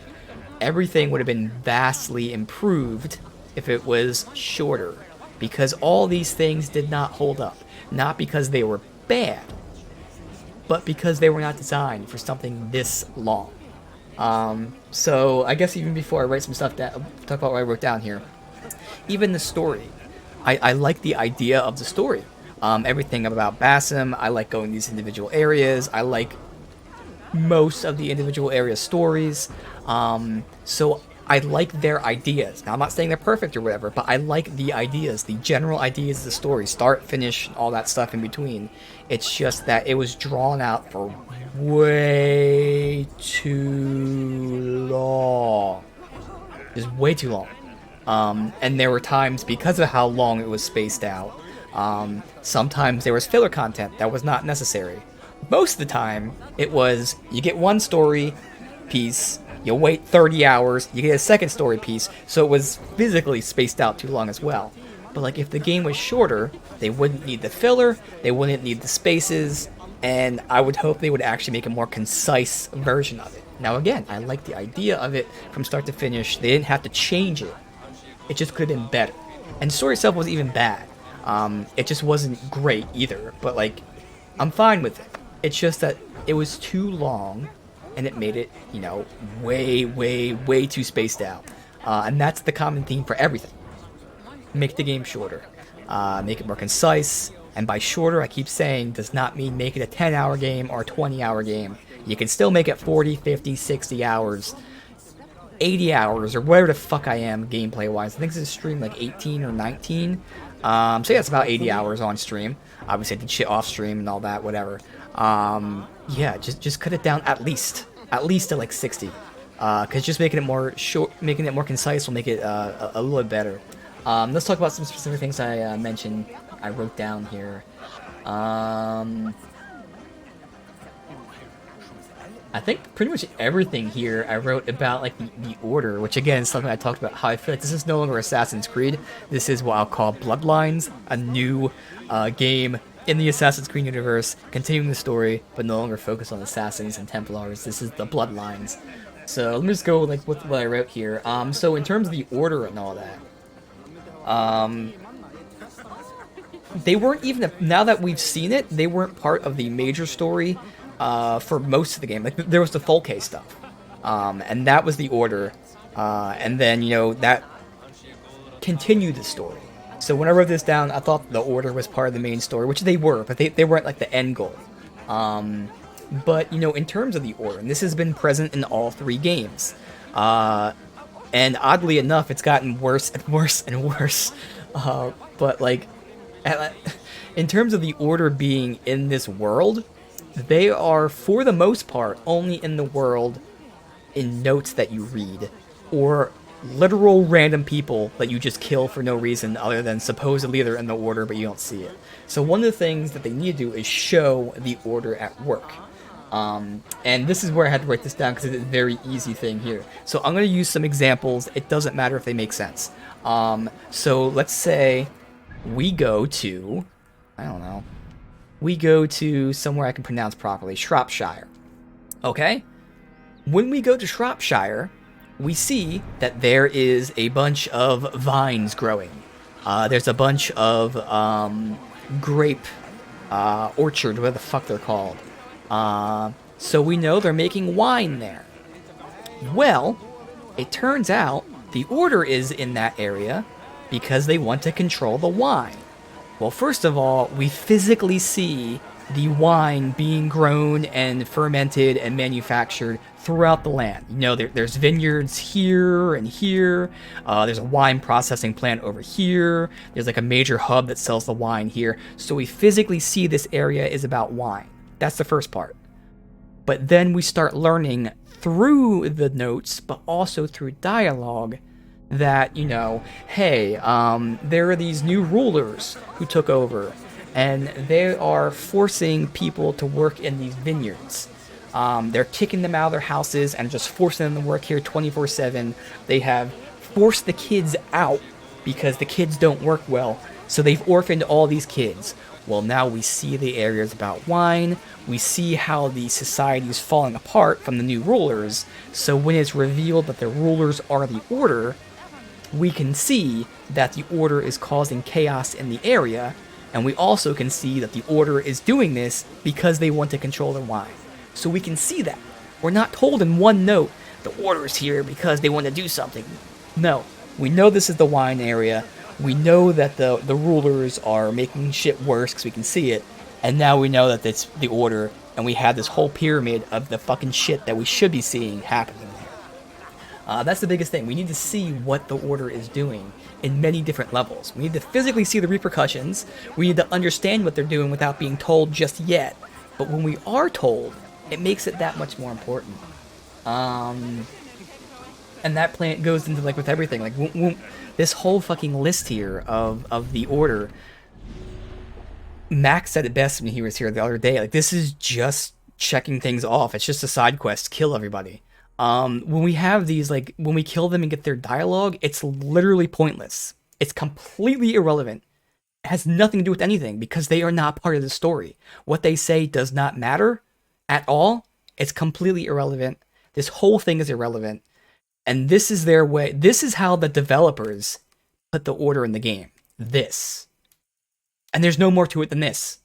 everything would have been vastly improved if it was shorter, because all these things did not hold up. Not because they were bad, but because they were not designed for something this long. So I guess even before I write some stuff down, talk about what I wrote down here, even the story, I like the idea of the story. Everything about Basim, I like going to these individual areas. I like most of the individual area stories. So I like their ideas. Now, I'm not saying they're perfect or whatever, but I like the ideas, the general ideas of the story, start, finish, all that stuff in between. It's just that it was drawn out for way too long. Just way too long. And there were times, because of how long it was spaced out, sometimes there was filler content that was not necessary. Most of the time, it was, you get one story piece, you wait 30 hours, you get a second story piece, so it was physically spaced out too long as well. But like, if the game was shorter, they wouldn't need the filler, they wouldn't need the spaces, and I would hope they would actually make a more concise version of it. Now again, I like the idea of it from start to finish. They didn't have to change it. It just could have been better. And the story itself wasn't even bad. It just wasn't great either, but like, I'm fine with it. It's just that it was too long, and it made it, you know, way, way, way too spaced out. And that's the common theme for everything. Make the game shorter. Make it more concise. And by shorter, I keep saying, does not mean make it a 10-hour game or a 20-hour game. You can still make it 40, 50, 60 hours, 80 hours, or whatever the fuck I am gameplay-wise. I think this is stream like 18 or 19. So yeah, it's about 80 hours on stream. Obviously, I did shit off stream and all that, whatever. Yeah, just cut it down at least to like 60. Because just making it more short, making it more concise will make it a little bit better. Let's talk about some specific things I mentioned. I wrote down here. I think pretty much everything here I wrote about like the order, which again is something I talked about how I feel like this is no longer Assassin's Creed. This is what I'll call Bloodlines, a new game in the Assassin's Creed universe, continuing the story, but no longer focused on assassins and Templars. This is the Bloodlines. So let me just go like with what I wrote here. So in terms of the order and all that, they weren't even, now that we've seen it, they weren't part of the major story for most of the game. Like, there was the Folke stuff, and that was the order, and then, you know, that continued the story. So when I wrote this down, I thought the order was part of the main story, which they were, but they weren't, like, the end goal. But, you know, in terms of the order, and this has been present in all 3 games, and oddly enough, it's gotten worse and worse and worse, but, like, in terms of the order being in this world, they are, for the most part, only in the world in notes that you read, or literal random people that you just kill for no reason other than supposedly they're in the order, but you don't see it. So one of the things that they need to do is show the order at work. And this is where I had to write this down because it's a very easy thing here. So I'm going to use some examples. It doesn't matter if they make sense. So let's say we go to, I don't know, we go to somewhere I can pronounce properly, Shropshire. Okay? When we go to Shropshire, we see that there is a bunch of vines growing. There's a bunch of grape orchard, whatever the fuck they're called. So we know they're making wine there. Well, it turns out the order is in that area because they want to control the wine. Well, first of all, we physically see the wine being grown and fermented and manufactured throughout the land. You know, there's vineyards here and here. There's a wine processing plant over here. There's like a major hub that sells the wine here. So we physically see this area is about wine. That's the first part. But then we start learning through the notes, but also through dialogue, that, you know, hey, there are these new rulers who took over, and they are forcing people to work in these vineyards. They're kicking them out of their houses and just forcing them to work here 24/7. They have forced the kids out because the kids don't work well, so they've orphaned all these kids. Well, now we see the areas about wine. We see how the society is falling apart from the new rulers. So when it's revealed that the rulers are the order, we can see that the order is causing chaos in the area, and we also can see that the order is doing this because they want to control the wine. So we can see that. We're not told in one note, the order is here because they want to do something. No, we know this is the wine area. We know that the rulers are making shit worse because we can see it, and now we know that it's the order, and we have this whole pyramid of the fucking shit that we should be seeing happening there. That's the biggest thing. We need to see what the order is doing in many different levels. We need to physically see the repercussions. We need to understand what they're doing without being told just yet. But when we are told, it makes it that much more important. And that plan goes into, like, with everything. Like, this whole fucking list here of the order. Max said it best when he was here the other day. Like, this is just checking things off. It's just a side quest. Kill everybody. When we have these, like, when we kill them and get their dialogue, it's literally pointless. It's completely irrelevant. It has nothing to do with anything because they are not part of the story. What they say does not matter at all. It's completely irrelevant. This whole thing is irrelevant. And this is their way. This is how the developers put the order in the game. This. And there's no more to it than this.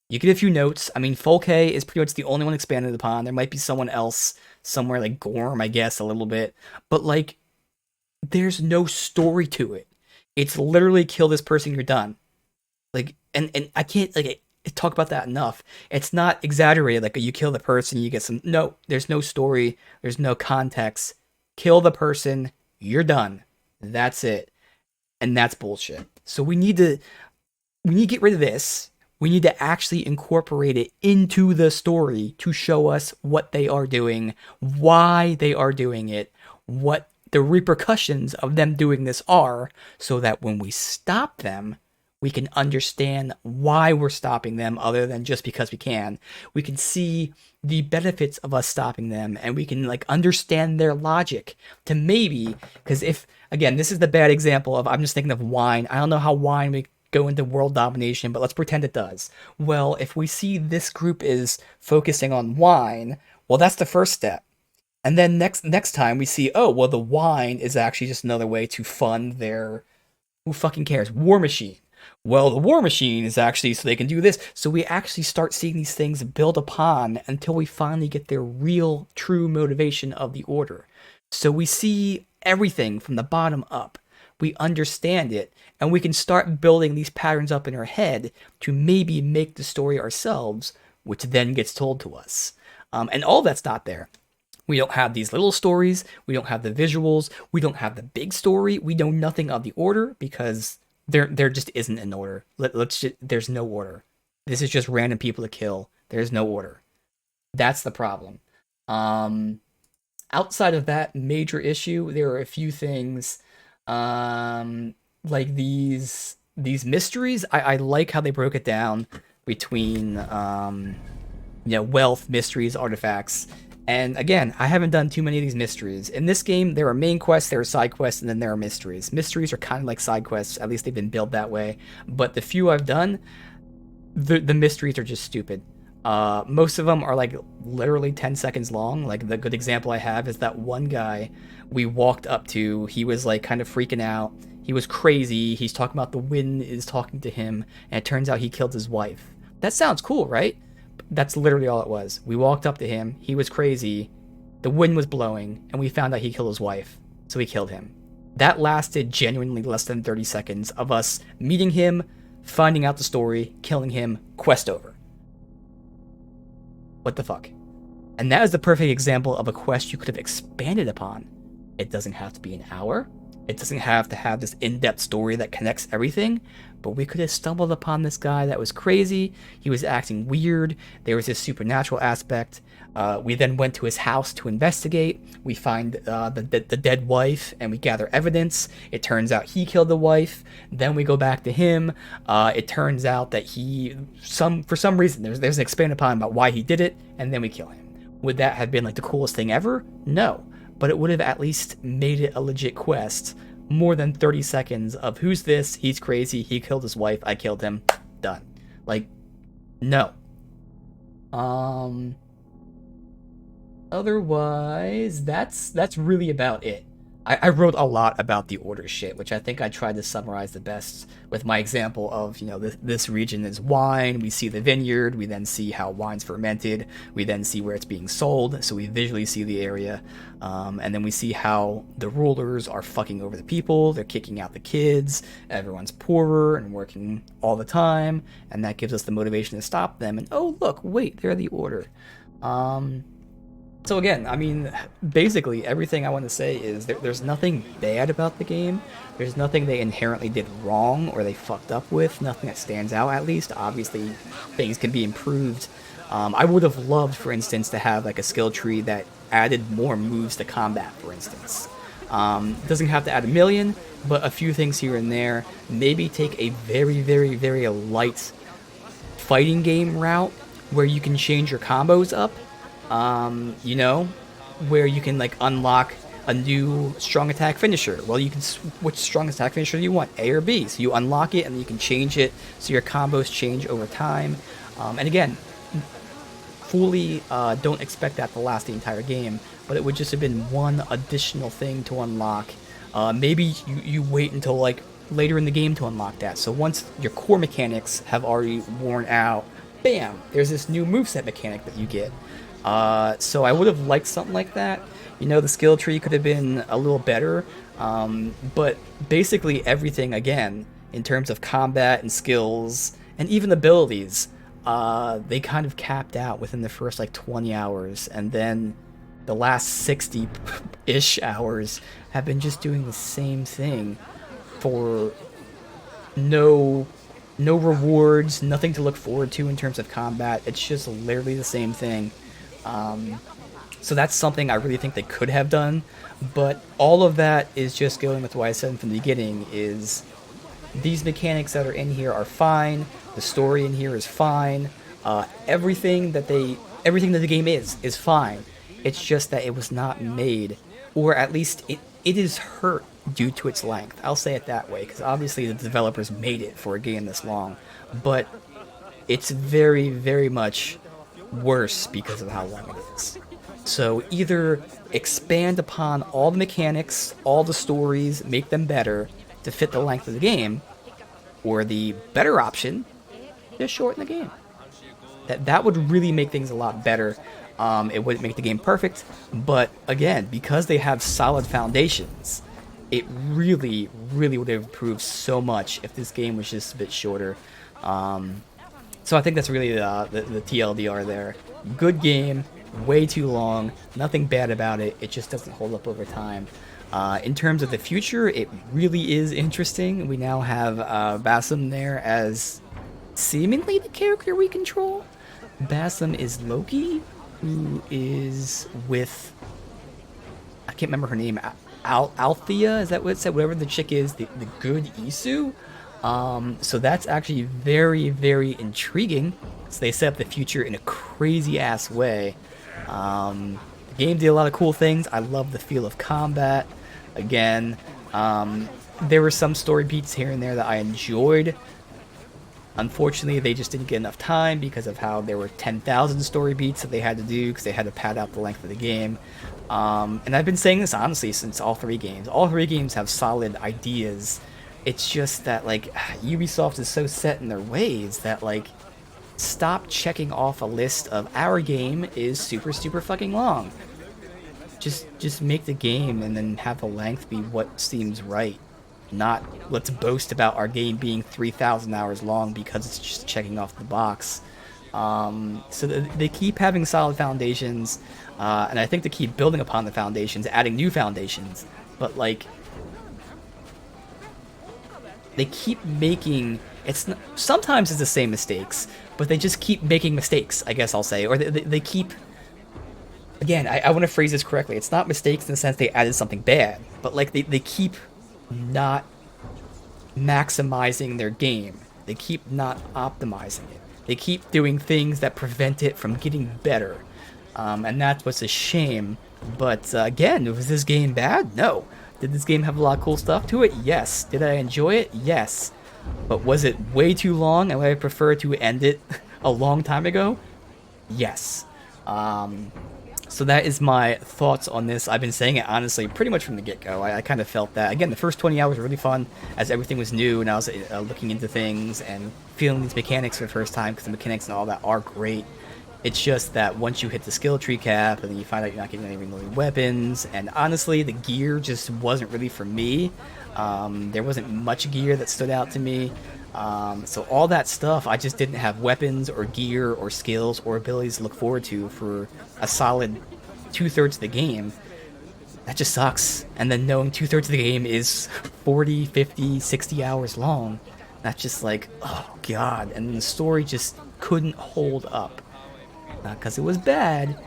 You get a few notes. I mean, Folke is pretty much the only one expanded upon. There might be someone else somewhere, like Gorm, I guess, a little bit. But, like, there's no story to it. It's literally kill this person, you're done. Like, and I can't, like, talk about that enough. It's not exaggerated, like, you kill the person, you get some... No, there's no story. There's no context. Kill the person, you're done. That's it. And that's bullshit. So we need to get rid of this. We need to actually incorporate it into the story to show us what they are doing, why they are doing it, what the repercussions of them doing this are, so that when we stop them, We can understand why we're stopping them other than just because we can. We can see the benefits of us stopping them, and we can like understand their logic to maybe, because if, again, this is the bad example of, I'm just thinking of wine. I don't know how wine would go into world domination, but let's pretend it does. Well, if we see this group is focusing on wine, well, that's the first step. And then next time we see, oh, well, the wine is actually just another way to fund their, who fucking cares, war machine. Well, the war machine is actually so they can do this. So we actually start seeing these things build upon until we finally get their real, true motivation of the order. So we see everything from the bottom up. We understand it, and we can start building these patterns up in our head to maybe make the story ourselves, which then gets told to us. And all that's not there. We don't have these little stories. We don't have the visuals. We don't have the big story. We know nothing of the order because there just isn't an order. There's no order. This is just random people to kill. There's no order. That's the problem. Outside of that major issue, there are a few things like these mysteries. I like how they broke it down between wealth, mysteries, artifacts. And again, I haven't done too many of these mysteries. In this game, there are main quests, there are side quests, and then there are mysteries. Mysteries are kind of like side quests, at least they've been built that way. But the few I've done, the mysteries are just stupid. Most of them are like literally 10 seconds long. Like the good example I have is that one guy we walked up to, he was like kind of freaking out. He was crazy. He's talking about the wind is talking to him, and it turns out he killed his wife. That sounds cool, right? That's literally all it was. We walked up to him, he was crazy, the wind was blowing, and we found out he killed his wife, so we killed him. That lasted genuinely less than 30 seconds of us meeting him, finding out the story, killing him, quest over. What the fuck? And that is the perfect example of a quest you could have expanded upon. It doesn't have to be an hour. It doesn't have to have this in-depth story that connects everything, but we could have stumbled upon this guy that was crazy. He was acting weird. There was this supernatural aspect. We then went to his house to investigate. We find the dead wife, and we gather evidence. It turns out he killed the wife. Then we go back to him. It turns out that for some reason, there's an expanded upon about why he did it, and then we kill him. Would that have been like the coolest thing ever? No. But it would have at least made it a legit quest. More than 30 seconds of who's this? He's crazy. He killed his wife. I killed him. Done. Like, no. Otherwise, that's really about it. I wrote a lot about the order shit, which I think I tried to summarize the best with my example of, this region is wine, we see the vineyard, we then see how wine's fermented, we then see where it's being sold, so we visually see the area, and then we see how the rulers are fucking over the people, they're kicking out the kids, everyone's poorer and working all the time, and that gives us the motivation to stop them, and oh look, wait, they're the order. So again, I mean, basically everything I want to say is there's nothing bad about the game. There's nothing they inherently did wrong or they fucked up with. Nothing that stands out, at least. Obviously, things can be improved. I would have loved, for instance, to have like a skill tree that added more moves to combat, for instance. Doesn't have to add a million, but a few things here and there. Maybe take a very, very, very light fighting game route where you can change your combos up. Where you can like unlock a new strong attack finisher. Well, you can which strong attack finisher do you want, A or B? So you unlock it and then you can change it so your combos change over time. And again, fully don't expect that to last the entire game, but it would just have been one additional thing to unlock. Maybe you wait until like later in the game to unlock that. So once your core mechanics have already worn out, bam, there's this new moveset mechanic that you get. So I would have liked something like that. The skill tree could have been a little better, but basically everything, again, in terms of combat and skills, and even abilities, they kind of capped out within the first, 20 hours, and then the last 60-ish hours have been just doing the same thing for no rewards, nothing to look forward to in terms of combat. It's just literally the same thing. So that's something I really think they could have done, but all of that is just going with what I said from the beginning, is these mechanics that are in here are fine. The story in here is fine. Everything that the game is fine. It's just that it was not made, or at least it is hurt due to its length. I'll say it that way, because obviously the developers made it for a game this long, but it's very, very much worse because of how long it is. So either expand upon all the mechanics, all the stories, make them better to fit the length of the game, or the better option, just shorten the game. That would really make things a lot better. It wouldn't make the game perfect, but again, because they have solid foundations, it really, really would have improved so much if this game was just a bit shorter. So I think that's really the TLDR there. Good game, way too long, nothing bad about it, it just doesn't hold up over time. In terms of the future, it really is interesting. We now have Bassam there as seemingly the character we control. Bassam is Loki, who is with, I can't remember her name, Althea, is that what it said? Whatever the chick is, the good Isu. So that's actually very, very intriguing. So they set up the future in a crazy ass way. The game did a lot of cool things. I love the feel of combat. Again, there were some story beats here and there that I enjoyed. Unfortunately, they just didn't get enough time because of how there were 10,000 story beats that they had to do because they had to pad out the length of the game. And I've been saying this honestly since all three games. All three games have solid ideas. It's just that, like, Ubisoft is so set in their ways that, like, stop checking off a list of our game is super, super fucking long. Just make the game and then have the length be what seems right. Not let's boast about our game being 3,000 hours long because it's just checking off the box. So they keep having solid foundations, and I think they keep building upon the foundations, adding new foundations. But like, they keep making sometimes it's the same mistakes, but they just keep making mistakes, I guess I'll say, or they keep. Again, I want to phrase this correctly. It's not mistakes in the sense they added something bad, but like they keep not maximizing their game. They keep not optimizing it. They keep doing things that prevent it from getting better. And that's what's a shame. But again, was this game bad? No. Did this game have a lot of cool stuff to it? Yes. Did I enjoy it? Yes. But was it way too long and would I prefer to end it a long time ago? Yes. So that is my thoughts on this. I've been saying it honestly pretty much from the get-go. I kind of felt that. Again, the first 20 hours were really fun as everything was new and I was looking into things and feeling these mechanics for the first time because the mechanics and all that are great. It's just that once you hit the skill tree cap and then you find out you're not getting any reloading weapons, and honestly the gear just wasn't really for me. There wasn't much gear that stood out to me. So all that stuff, I just didn't have weapons or gear or skills or abilities to look forward to for a solid 2/3 of the game. That just sucks. And then knowing 2/3 of the game is 40, 50, 60 hours long, that's just like, oh god. And the story just couldn't hold up. Not because it was bad,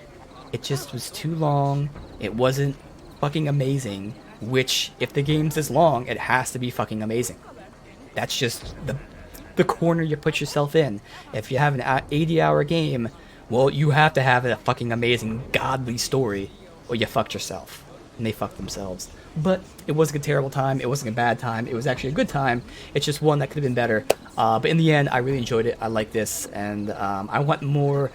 it just was too long. It wasn't fucking amazing, which if the game's this long, it has to be fucking amazing. That's just the corner you put yourself in. If you have an 80-hour game, well, you have to have a fucking amazing, godly story, or you fucked yourself. And they fucked themselves. But it wasn't a terrible time. It wasn't a bad time. It was actually a good time. It's just one that could have been better. But in the end, I really enjoyed it. I like this. And I want more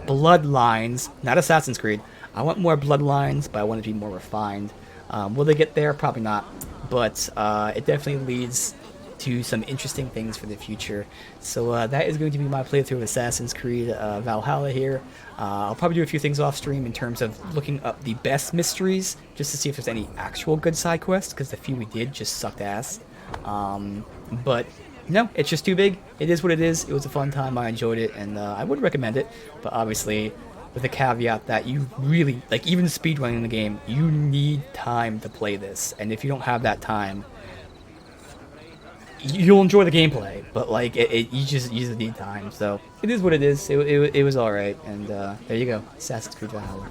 Bloodlines, not Assassin's Creed. I want more Bloodlines, but I want it to be more refined. Will they get there? Probably not. But it definitely leads to some interesting things for the future. So that is going to be my playthrough of Assassin's Creed Valhalla here. I'll probably do a few things off stream in terms of looking up the best mysteries, just to see if there's any actual good side quests, because the few we did just sucked ass. But no, it's just too big. It is what it is. It was a fun time. I enjoyed it, and I would recommend it. But obviously, with the caveat that you really, like, even speedrunning the game, you need time to play this. And if you don't have that time, you'll enjoy the gameplay, but like you just need time. So it is what it is. It was all right, and there you go, Assassin's Creed Valhalla.